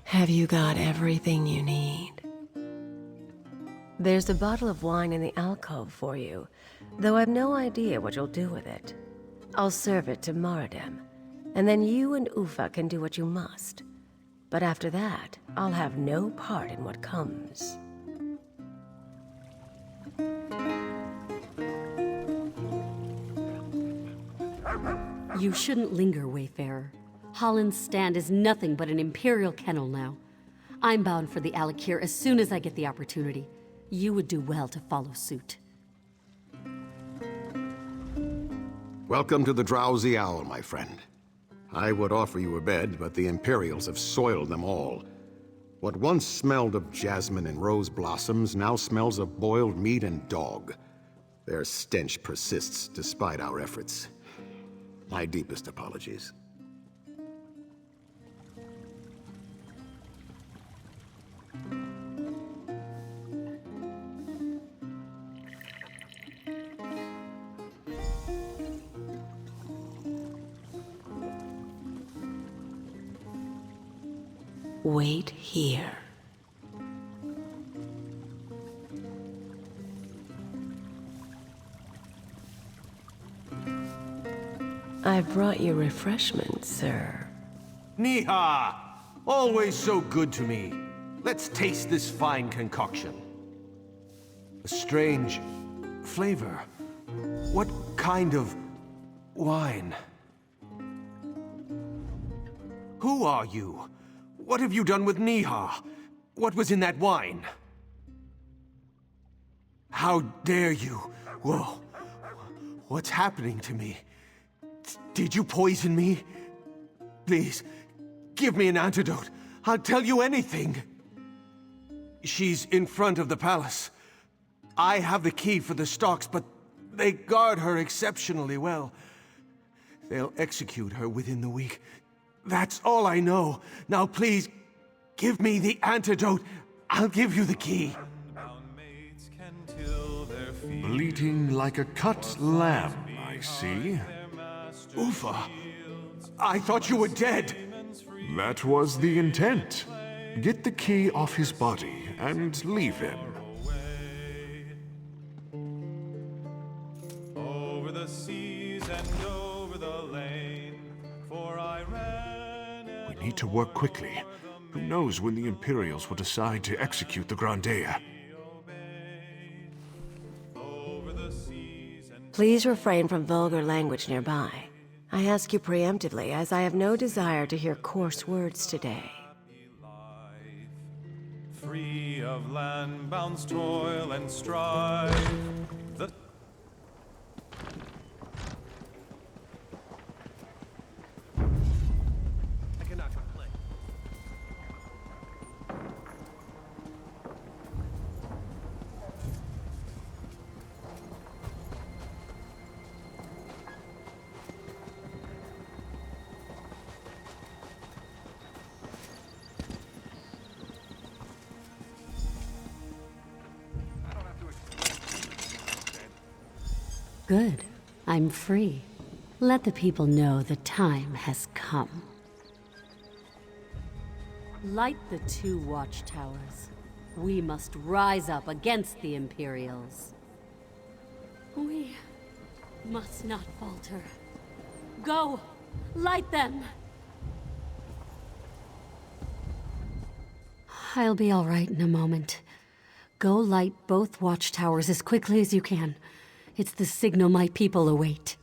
Have you got everything you need? There's a bottle of wine in the alcove for you, though I've no idea what you'll do with it. I'll serve it to Maridem, and then you and Ufa can do what you must. But after that, I'll have no part in what comes. You shouldn't linger, Wayfarer. Hallin's stand is nothing but an Imperial kennel now. I'm bound for the Alakir as soon as I get the opportunity. You would do well to follow suit. Welcome to the Drowsy Owl, my friend. I would offer you a bed, but the Imperials have soiled them all. What once smelled of jasmine and rose blossoms now smells of boiled meat and dog. Their stench persists despite our efforts. My deepest apologies. Wait here. I've brought you refreshments, sir. Niha! Always so good to me. Let's taste this fine concoction. A strange flavor. What kind of wine? Who are you? What have you done with Niha? What was in that wine? How dare you? Whoa. What's happening to me? Did you poison me? Please, give me an antidote. I'll tell you anything. She's in front of the palace. I have the key for the stocks, but they guard her exceptionally well. They'll execute her within the week. That's all I know. Now please, give me the antidote. I'll give you the key. Bleating like a cut lamb, I see. Ufa, I thought you were dead. That was the intent. Get the key off his body and leave him. Over the seas and over the lane, for I ran. We need to work quickly. Who knows when the Imperials will decide to execute the Grandea? Please refrain from vulgar language nearby. I ask you preemptively, as I have no desire to hear coarse words today. Free of land-bound's toil and strife. I cannot complain. Good. I'm free. Let the people know the time has come. Light the 2 watchtowers. We must rise up against the Imperials. We must not falter. Go! Light them! I'll be all right in a moment. Go light both watchtowers as quickly as you can. It's the signal my people await.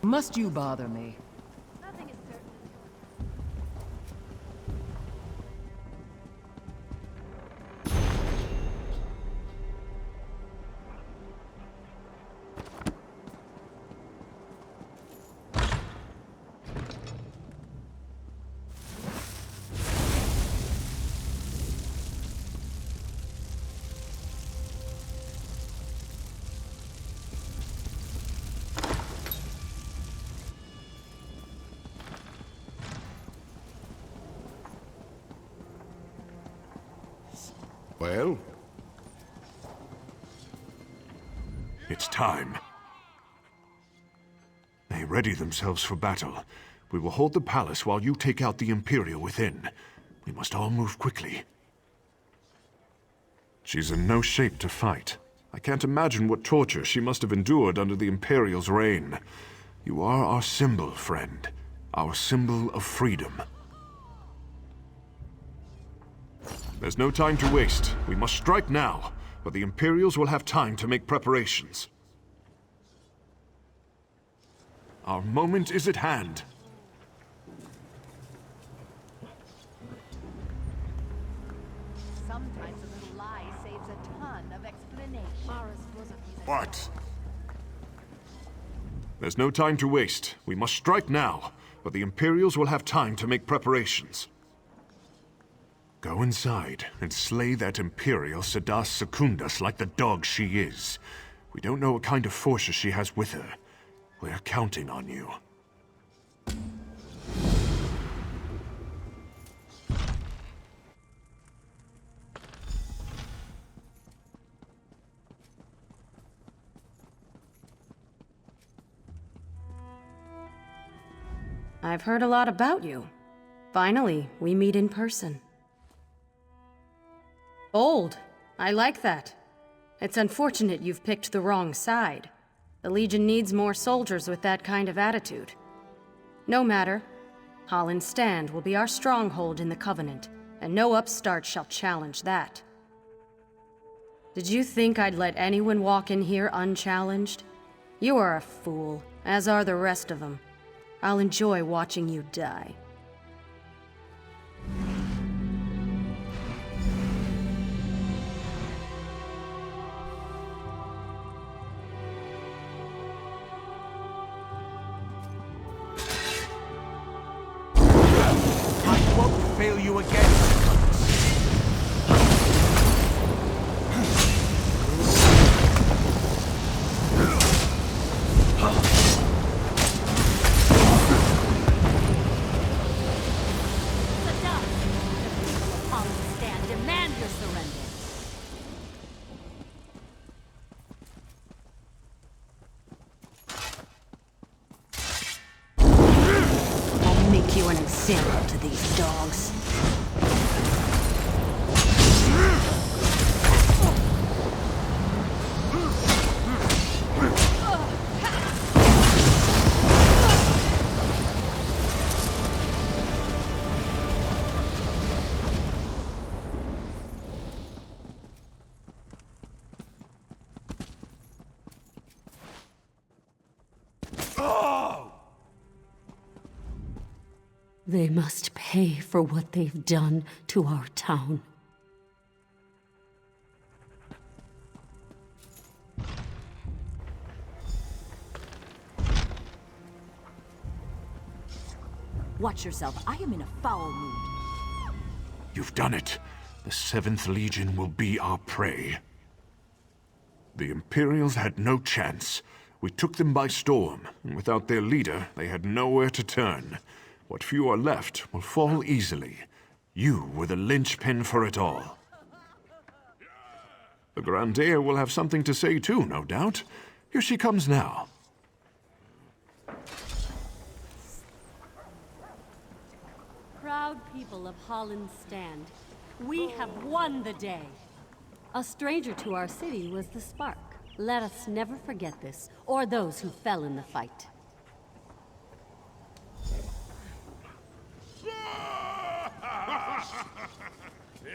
Must you bother me? Well? It's time. They ready themselves for battle. We will hold the palace while you take out the Imperial within. We must all move quickly. She's in no shape to fight. I can't imagine what torture she must have endured under the Imperial's reign. You are our symbol, friend. Our symbol of freedom. There's no time to waste. We must strike now, but the Imperials will have time to make preparations. Our moment is at hand. Sometimes a little lie saves a ton of explanation. What? There's no time to waste. We must strike now, but the Imperials will have time to make preparations. Go inside and slay that Imperial Sedas Secundus like the dog she is. We don't know what kind of forces she has with her. We're counting on you. I've heard a lot about you. Finally, we meet in person. Bold. I like that. It's unfortunate you've picked the wrong side. The Legion needs more soldiers with that kind of attitude. No matter. Hallin's Stand will be our stronghold in the Covenant, and no upstart shall challenge that. Did you think I'd let anyone walk in here unchallenged? You are a fool, as are the rest of them. I'll enjoy watching you die. I won't fail you again. You an example to these dogs. They must pay for what they've done to our town. Watch yourself. I am in a foul mood. You've done it. The 7th Legion will be our prey. The Imperials had no chance. We took them by storm, and without their leader, they had nowhere to turn. What few are left will fall easily. You were the linchpin for it all. The Grandair will have something to say too, no doubt. Here she comes now. Proud people of Hallin's Stand, we have won the day. A stranger to our city was the spark. Let us never forget this, or those who fell in the fight.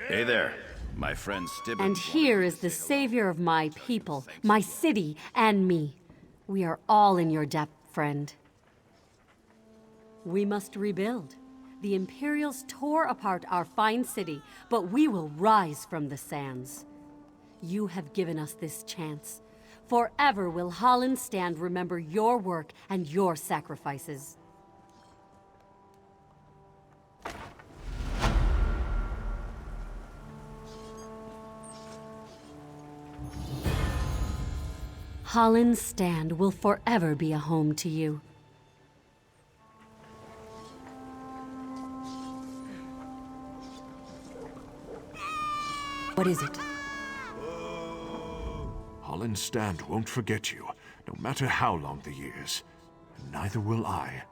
Hey there, my friend Stibbins. And here is the savior of my people, my city, and me. We are all in your debt, friend. We must rebuild. The Imperials tore apart our fine city, but we will rise from the sands. You have given us this chance. Forever will Hallin's Stand remember your work and your sacrifices. Hallin's Stand will forever be a home to you. What is it? Hallin's Stand won't forget you, no matter how long the years. And neither will I.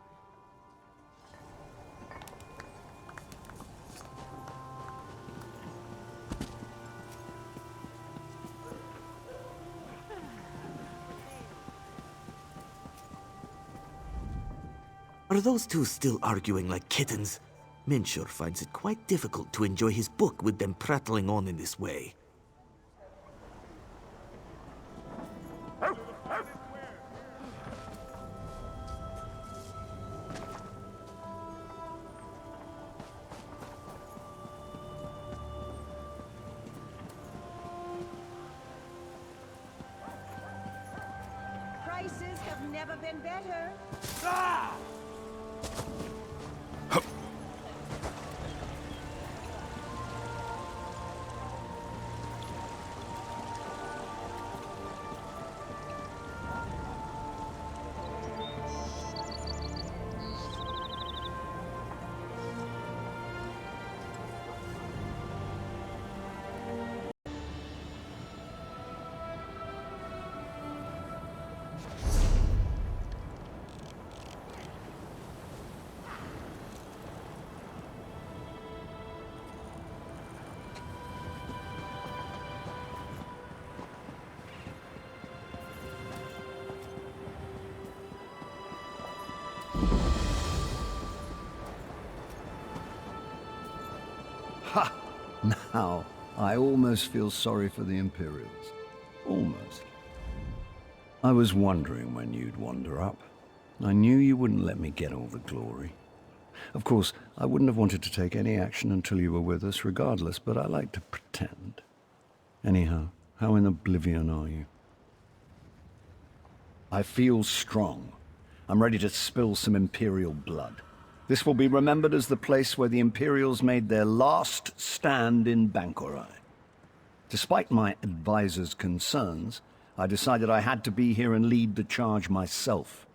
Are those two still arguing like kittens? Menshur finds it quite difficult to enjoy his book with them prattling on in this way. Prices have never been better. Ha! Now, I almost feel sorry for the Imperials. Almost. I was wondering when you'd wander up. I knew you wouldn't let me get all the glory. Of course, I wouldn't have wanted to take any action until you were with us regardless, but I like to pretend. Anyhow, how in oblivion are you? I feel strong. I'm ready to spill some Imperial blood. This will be remembered as the place where the Imperials made their last stand in Bangkorai. Despite my advisor's concerns, I decided I had to be here and lead the charge myself.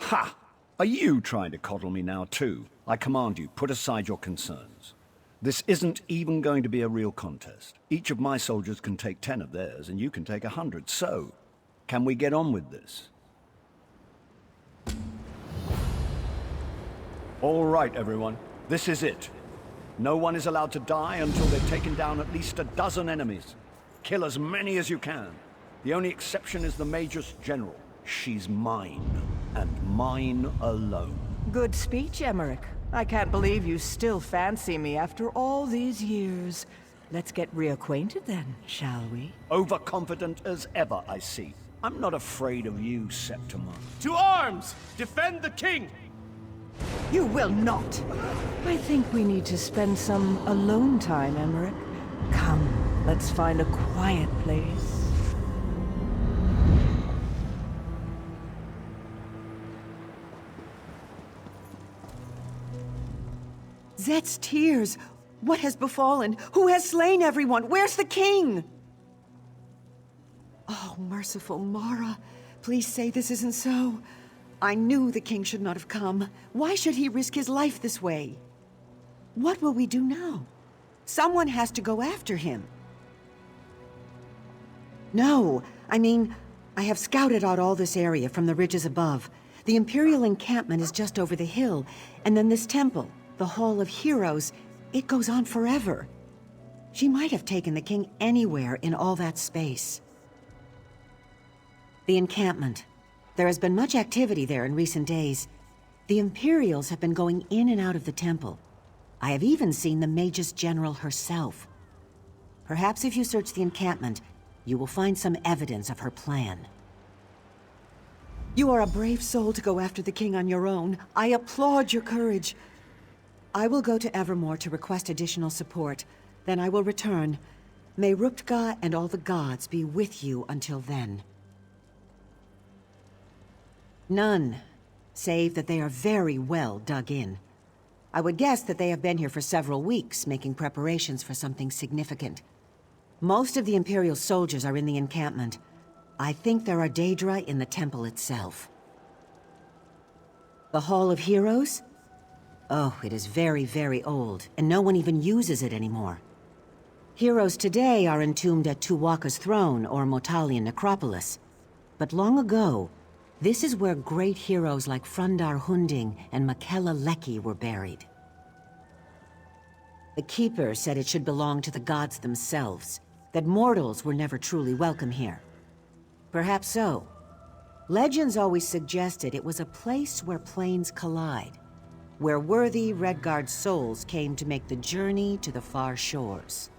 Ha! Are you trying to coddle me now too? I command you, put aside your concerns. This isn't even going to be a real contest. Each of my soldiers can take 10 of theirs, and you can take 100. So, can we get on with this? All right, everyone. This is it. No one is allowed to die until they've taken down at least a dozen enemies. Kill as many as you can. The only exception is the Major's General. She's mine, and mine alone. Good speech, Emmerich. I can't believe you still fancy me after all these years. Let's get reacquainted then, shall we? Overconfident as ever, I see. I'm not afraid of you, Septima. To arms! Defend the king! You will not! I think we need to spend some alone time, Emmerich. Come, let's find a quiet place. Zet's tears! What has befallen? Who has slain everyone? Where's the king? Oh, merciful Mara. Please say this isn't so. I knew the king should not have come. Why should he risk his life this way? What will we do now? Someone has to go after him. No, I mean, I have scouted out all this area from the ridges above. The Imperial encampment is just over the hill, and then this temple, the Hall of Heroes, it goes on forever. She might have taken the king anywhere in all that space. The encampment. There has been much activity there in recent days. The Imperials have been going in and out of the temple. I have even seen the Magus General herself. Perhaps if you search the encampment, you will find some evidence of her plan. You are a brave soul to go after the king on your own. I applaud your courage. I will go to Evermore to request additional support. Then I will return. May Ruptga and all the gods be with you until then. None, save that they are very well dug in. I would guess that they have been here for several weeks, making preparations for something significant. Most of the Imperial soldiers are in the encampment. I think there are Daedra in the temple itself. The Hall of Heroes? Oh, it is very, very old, and no one even uses it anymore. Heroes today are entombed at Tuwaka's throne or Motalian necropolis. But long ago, this is where great heroes like Frundar Hunding and Makella Leki were buried. The Keeper said it should belong to the gods themselves, that mortals were never truly welcome here. Perhaps so. Legends always suggested it was a place where planes collide, where worthy Redguard souls came to make the journey to the far shores.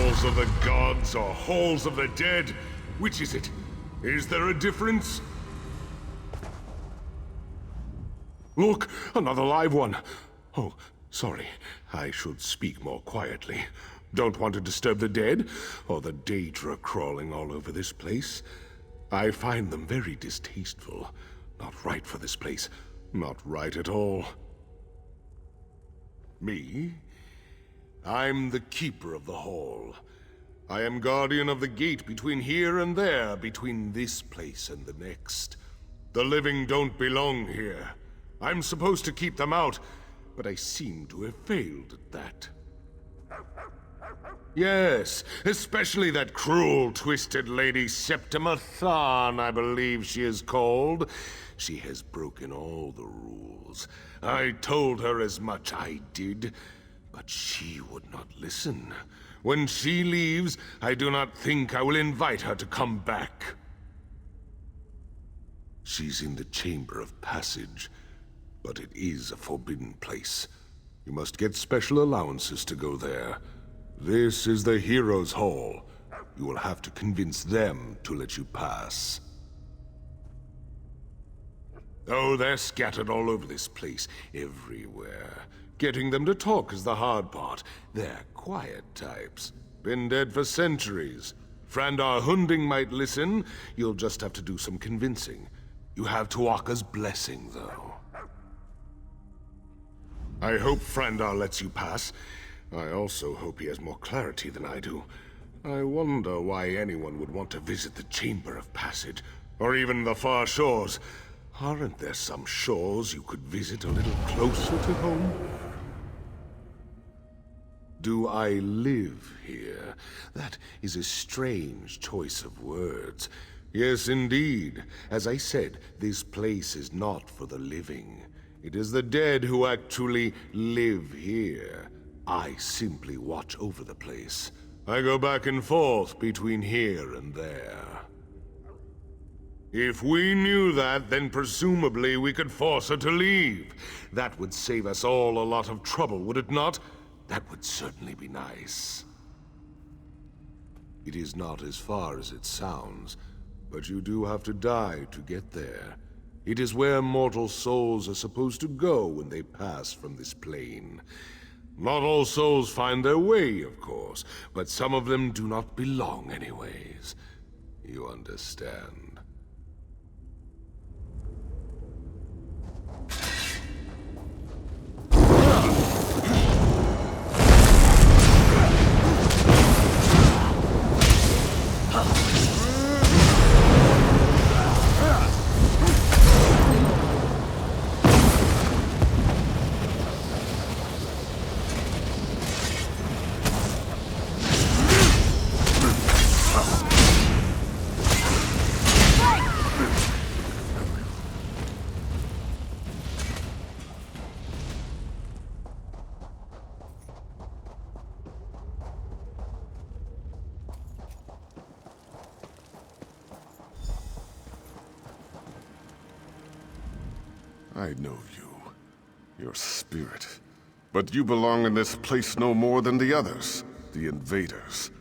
Halls of the gods or halls of the dead? Which is it? Is there a difference? Look, another live one. Oh, sorry. I should speak more quietly. Don't want to disturb the dead, or the Daedra crawling all over this place. I find them very distasteful. Not right for this place. Not right at all. Me? I'm the keeper of the hall. I am guardian of the gate between here and there, between this place and the next. The living don't belong here. I'm supposed to keep them out, but I seem to have failed at that. Yes, especially that cruel, twisted lady Septima Tharn, I believe she is called. She has broken all the rules. I told her as much, I did, but she would not listen. When she leaves, I do not think I will invite her to come back. She's in the Chamber of Passage, but it is a forbidden place. You must get special allowances to go there. This is the Heroes' Hall. You will have to convince them to let you pass. Oh, they're scattered all over this place, everywhere. Getting them to talk is the hard part. They're quiet types. Been dead for centuries. Frandar Hunding might listen. You'll just have to do some convincing. You have Tuaka's blessing, though. I hope Frandar lets you pass. I also hope he has more clarity than I do. I wonder why anyone would want to visit the Chamber of Passage, or even the far shores. Aren't there some shores you could visit a little closer to home? Do I live here? That is a strange choice of words. Yes, indeed. As I said, this place is not for the living. It is the dead who actually live here. I simply watch over the place. I go back and forth between here and there. If we knew that, then presumably we could force her to leave. That would save us all a lot of trouble, would it not? That would certainly be nice. It is not as far as it sounds, but you do have to die to get there. It is where mortal souls are supposed to go when they pass from this plane. Not all souls find their way, of course, but some of them do not belong anyways. You understand. I know you, your spirit. But you belong in this place no more than the others, the invaders.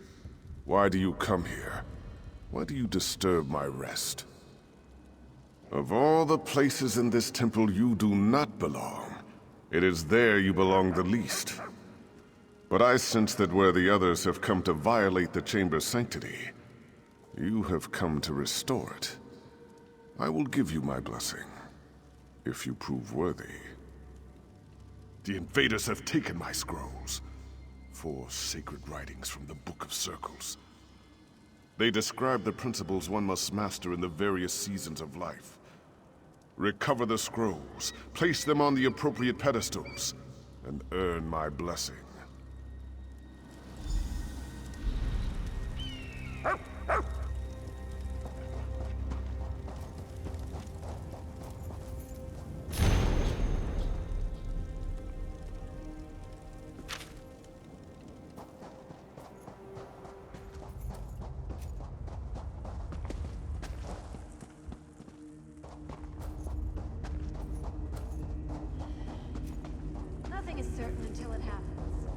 Why do you come here? Why do you disturb my rest? Of all the places in this temple you do not belong, it is there you belong the least. But I sense that where the others have come to violate the chamber's sanctity, you have come to restore it. I will give you my blessing, if you prove worthy. The invaders have taken my scrolls, 4 sacred writings from the Book of Circles. They describe the principles one must master in the various seasons of life. Recover the scrolls, place them on the appropriate pedestals, and earn my blessing. Nothing is certain until it happens.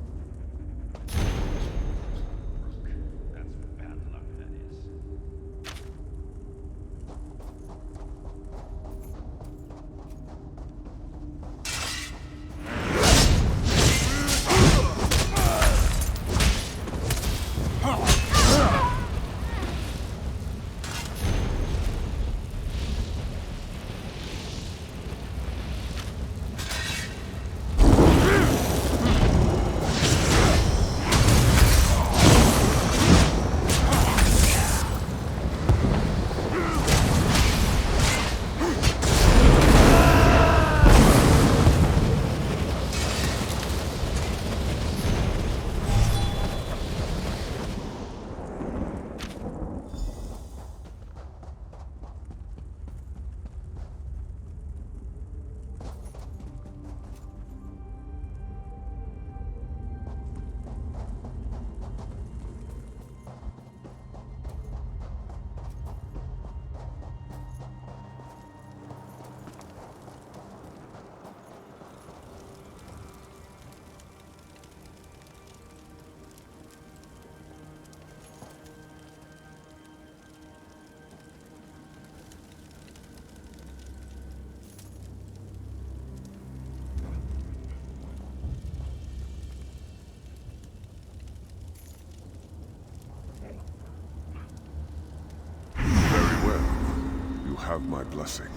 have my blessing.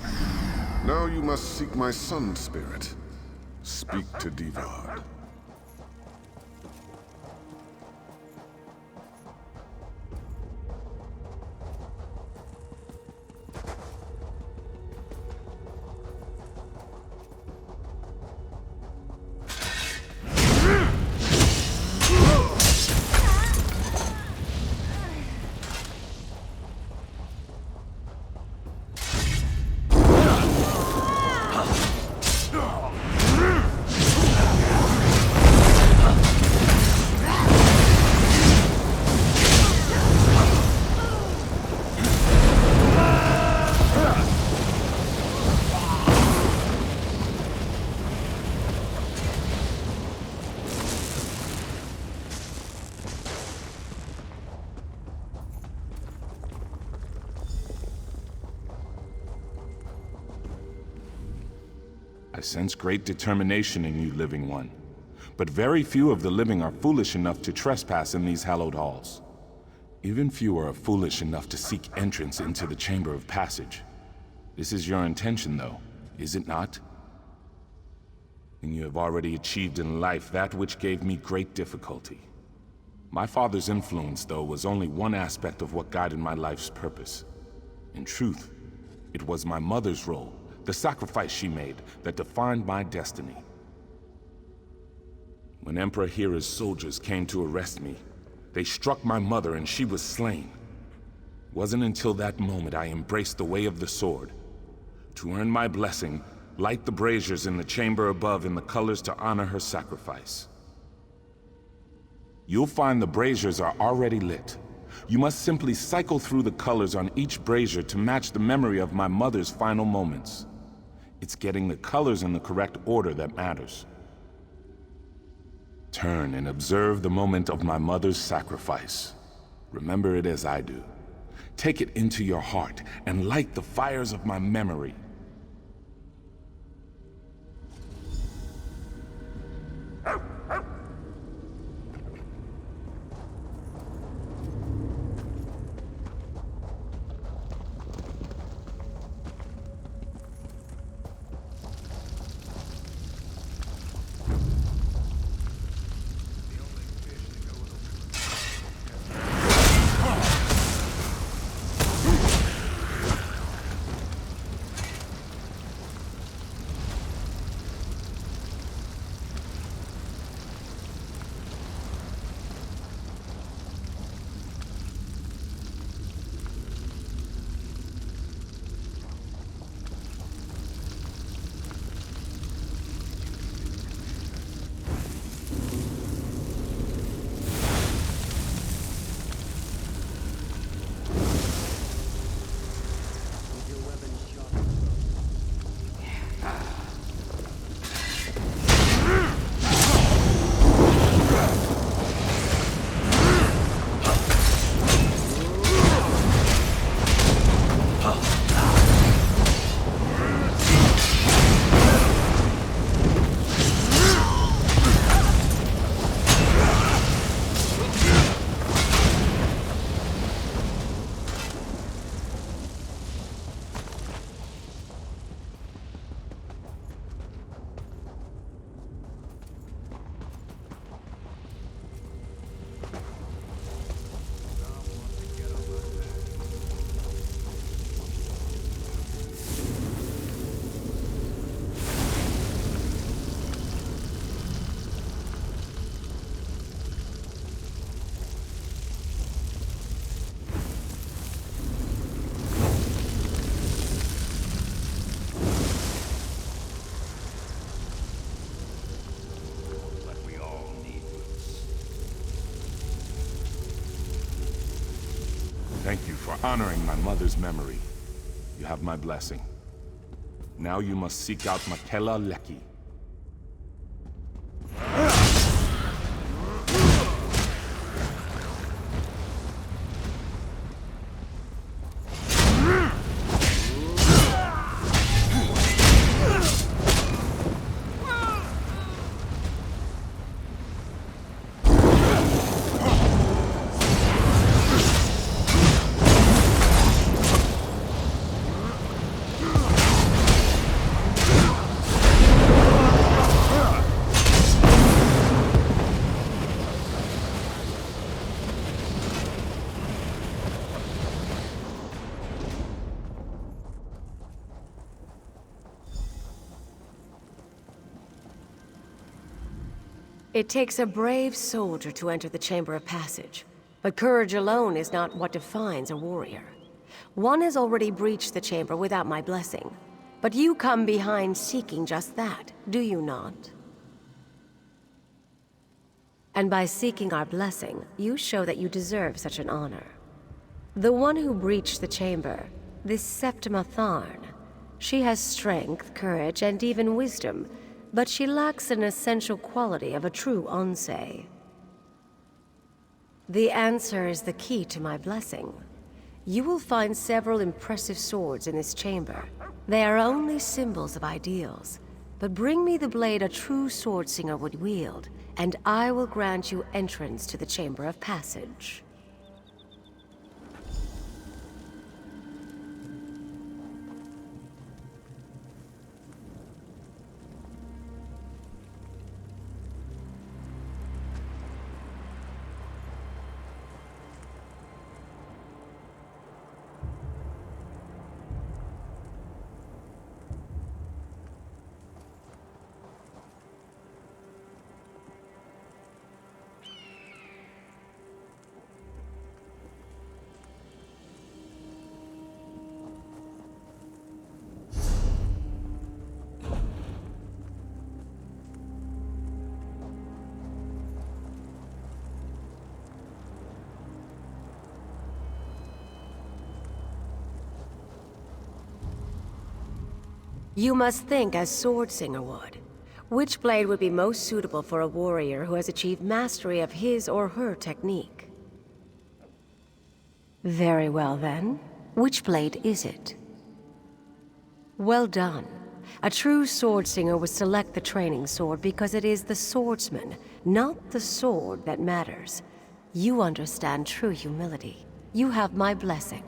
Now you must seek my sun spirit. Speak to Divad. I sense great determination in you, Living One. But very few of the living are foolish enough to trespass in these hallowed halls. Even fewer are foolish enough to seek entrance into the Chamber of Passage. This is your intention, though, is it not? And you have already achieved in life that which gave me great difficulty. My father's influence, though, was only one aspect of what guided my life's purpose. In truth, it was my mother's role, the sacrifice she made, that defined my destiny. When Emperor Hira's soldiers came to arrest me, they struck my mother and she was slain. It wasn't until that moment I embraced the way of the sword. To earn my blessing, light the braziers in the chamber above in the colors to honor her sacrifice. You'll find the braziers are already lit. You must simply cycle through the colors on each brazier to match the memory of my mother's final moments. It's getting the colors in the correct order that matters. Turn and observe the moment of my mother's sacrifice. Remember it as I do. Take it into your heart and light the fires of my memory. Thank you for honoring my mother's memory. You have my blessing. Now you must seek out Makela Leki. It takes a brave soldier to enter the Chamber of Passage, but courage alone is not what defines a warrior. One has already breached the chamber without my blessing, but you come behind seeking just that, do you not? And by seeking our blessing, you show that you deserve such an honor. The one who breached the chamber, this Septima Tharn, she has strength, courage, and even wisdom, but she lacks an essential quality of a true Onse. The answer is the key to my blessing. You will find several impressive swords in this chamber. They are only symbols of ideals, but bring me the blade a true swordslinger would wield, and I will grant you entrance to the Chamber of Passage. You must think as Swordsinger would. Which blade would be most suitable for a warrior who has achieved mastery of his or her technique? Very well then. Which blade is it? Well done. A true Swordsinger would select the training sword because it is the swordsman, not the sword, that matters. You understand true humility. You have my blessing.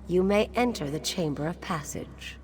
You may enter the Chamber of Passage.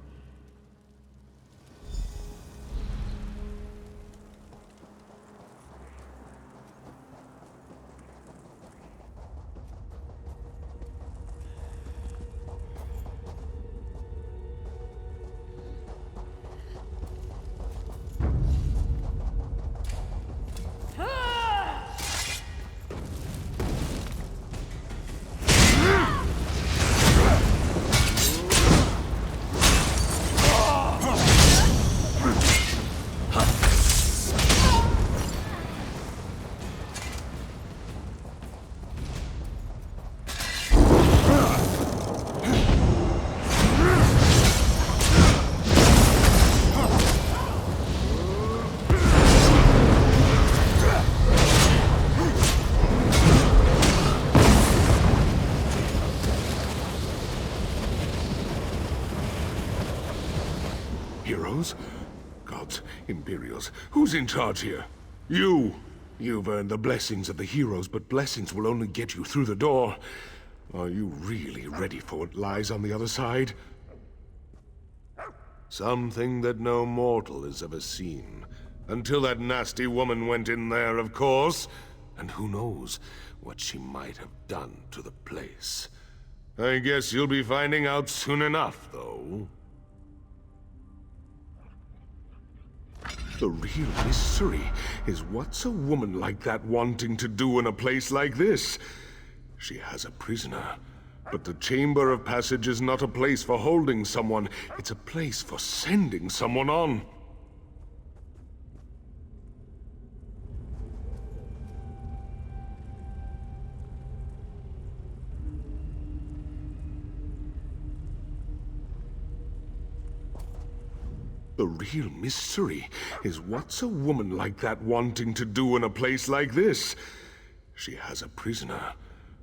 Gods, Imperials, who's in charge here? You! You've earned the blessings of the heroes, but blessings will only get you through the door. Are you really ready for what lies on the other side? Something that no mortal has ever seen. Until that nasty woman went in there, of course. And who knows what she might have done to the place. I guess you'll be finding out soon enough, though. The real mystery is what's a woman like that wanting to do in a place like this? She has a prisoner, but the Chamber of Passage is not a place for holding someone, it's a place for sending someone on. The real mystery is what's a woman like that wanting to do in a place like this? She has a prisoner,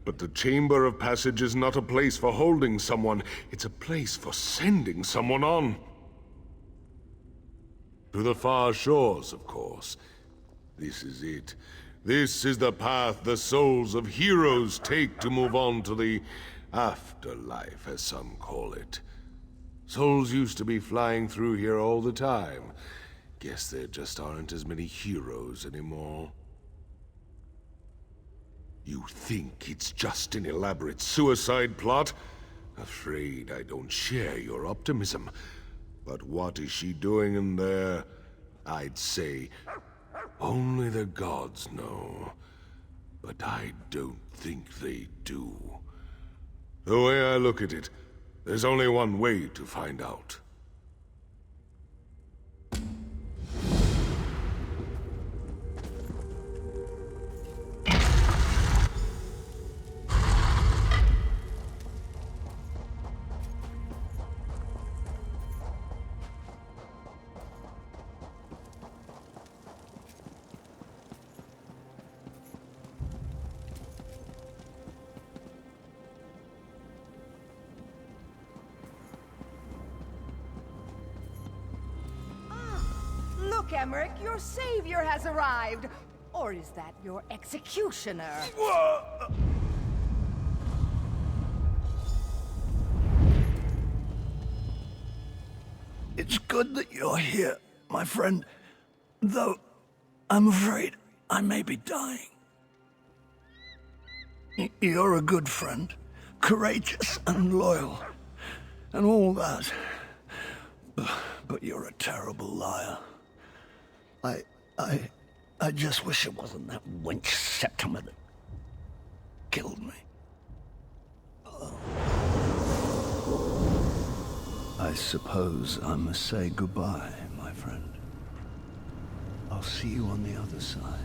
but the Chamber of Passage is not a place for holding someone, it's a place for sending someone on. To the far shores, of course. This is it. This is the path the souls of heroes take to move on to the afterlife, as some call it. Souls used to be flying through here all the time. Guess there just aren't as many heroes anymore. You think it's just an elaborate suicide plot? Afraid I don't share your optimism. But what is she doing in there? I'd say, Only the gods know. But I don't think they do. The way I look at it, there's only one way to find out. Look, Emmerich, your savior has arrived! Or is that your executioner? It's good that you're here, my friend. Though, I'm afraid I may be dying. You're a good friend, courageous and loyal, and all that. But you're a terrible liar. I just wish it wasn't that wench Septimer that killed me. I suppose I must say goodbye, my friend. I'll see you on the other side.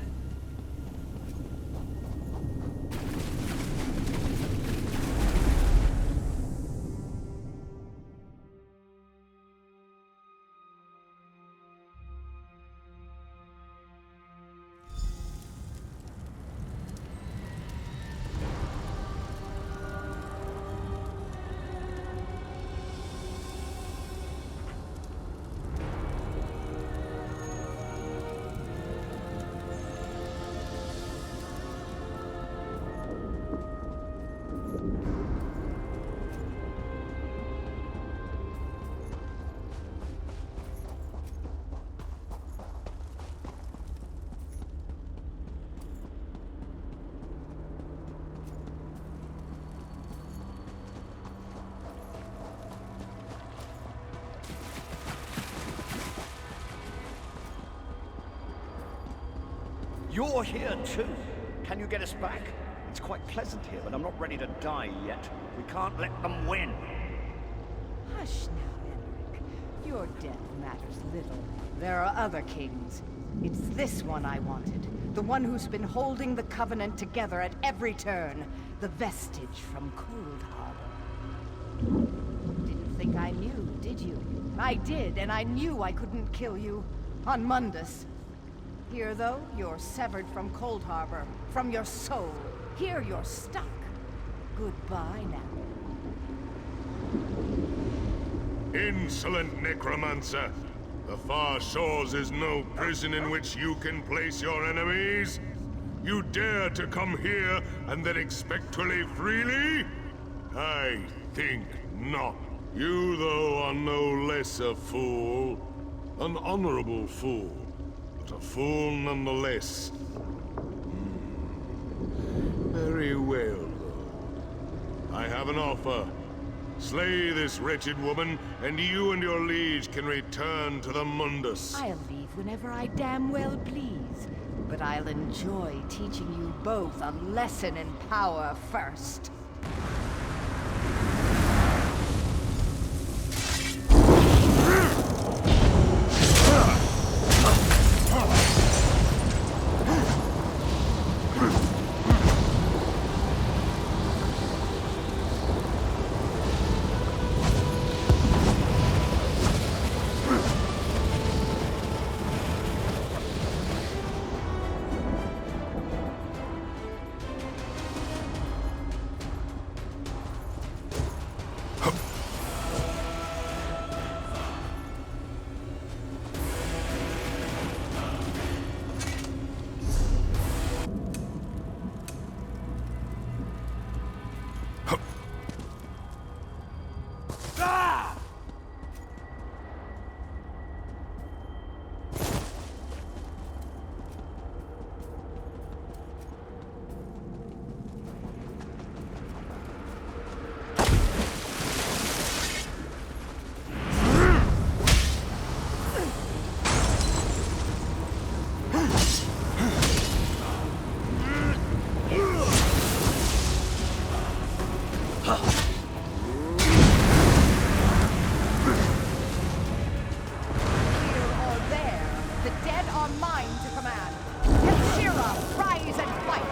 You're here too. Can you get us back? It's quite pleasant here, but I'm not ready to die yet. We can't let them win. Hush now, Emmerich. Your death matters little. There are other kings. It's this one I wanted. The one who's been holding the Covenant together at every turn. The vestige from Cold Harbor. Didn't think I knew, did you? I did, and I knew I couldn't kill you. On Mundus. Here, though, you're severed from Cold Harbor, from your soul. Here, you're stuck. Goodbye now. Insolent necromancer! The Far Shores is no prison in which you can place your enemies! You dare to come here and then expect to live freely? I think not. You, though, are no less a fool. An honorable fool. A fool nonetheless. Very well, though. I have an offer. Slay this wretched woman, and you and your liege can return to the Mundus. I'll leave whenever I damn well please. But I'll enjoy teaching you both a lesson in power first. or there, the dead are mine to command. Hepzira, rise and fight!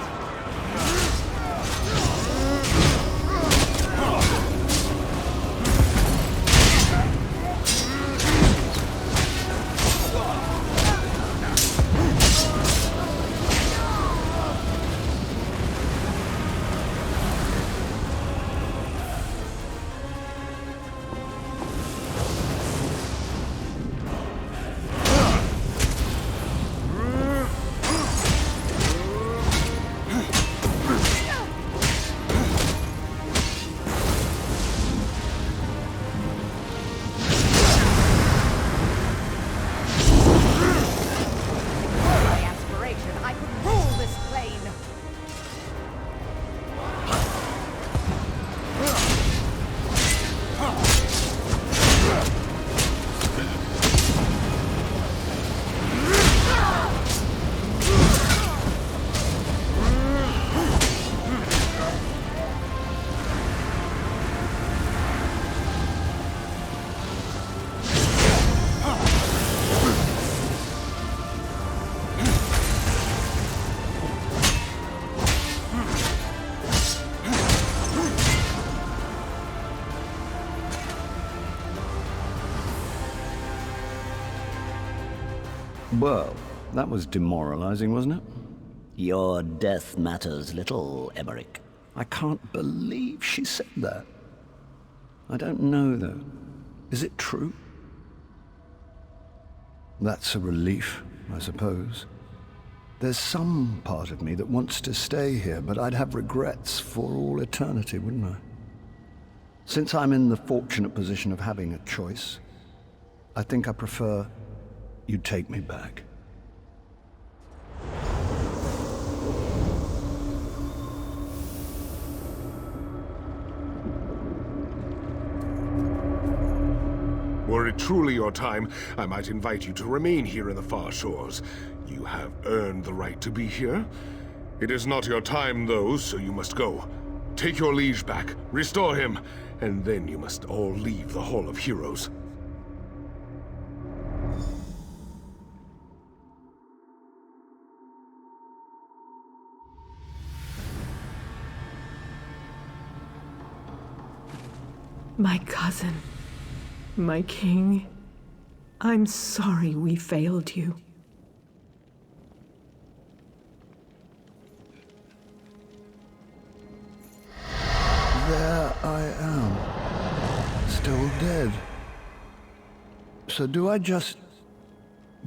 Well, that was demoralizing, wasn't it? Your death matters little, Emmerich. I can't believe she said that. I don't know, though. Is it true? That's a relief, I suppose. There's some part of me that wants to stay here, but I'd have regrets for all eternity, wouldn't I? Since I'm in the fortunate position of having a choice, I think I prefer you take me back. Were it truly your time, I might invite you to remain here in the far shores. You have earned the right to be here. It is not your time, though, so you must go. Take your liege back, restore him, and then you must all leave the Hall of Heroes. My cousin, my king, I'm sorry we failed you. There I am, still dead. So do I just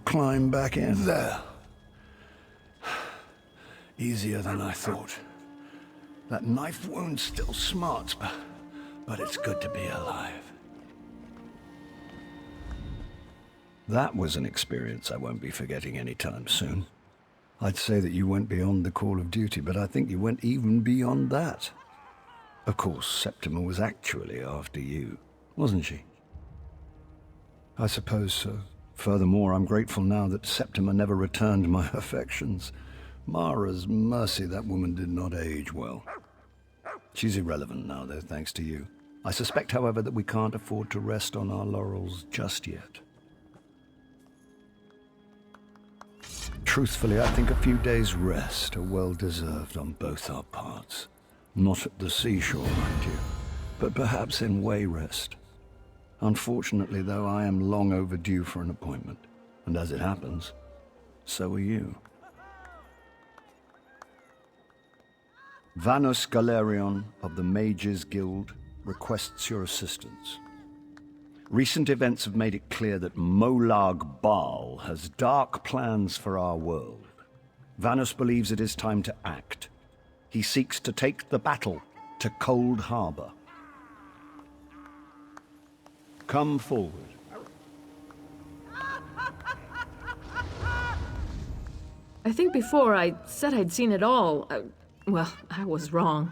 climb back in? There. Easier than I thought. That knife wound still smarts, but it's good to be alive. That was an experience I won't be forgetting anytime soon. I'd say that you went beyond the call of duty, but I think you went even beyond that. Of course, Septima was actually after you, wasn't she? I suppose so. Furthermore, I'm grateful now that Septima never returned my affections. Mara's mercy, that woman did not age well. She's irrelevant now, though, thanks to you. I suspect, however, that we can't afford to rest on our laurels just yet. Truthfully, I think a few days' rest are well-deserved on both our parts. Not at the seashore, mind you, but perhaps in Wayrest. Unfortunately, though, I am long overdue for an appointment, and as it happens, so are you. Vanus Galerion of the Mages Guild requests your assistance. Recent events have made it clear that Molag Bal has dark plans for our world. Vanus believes it is time to act. He seeks to take the battle to Cold Harbor. Come forward. I think before I said I'd seen it all. Well, I was wrong.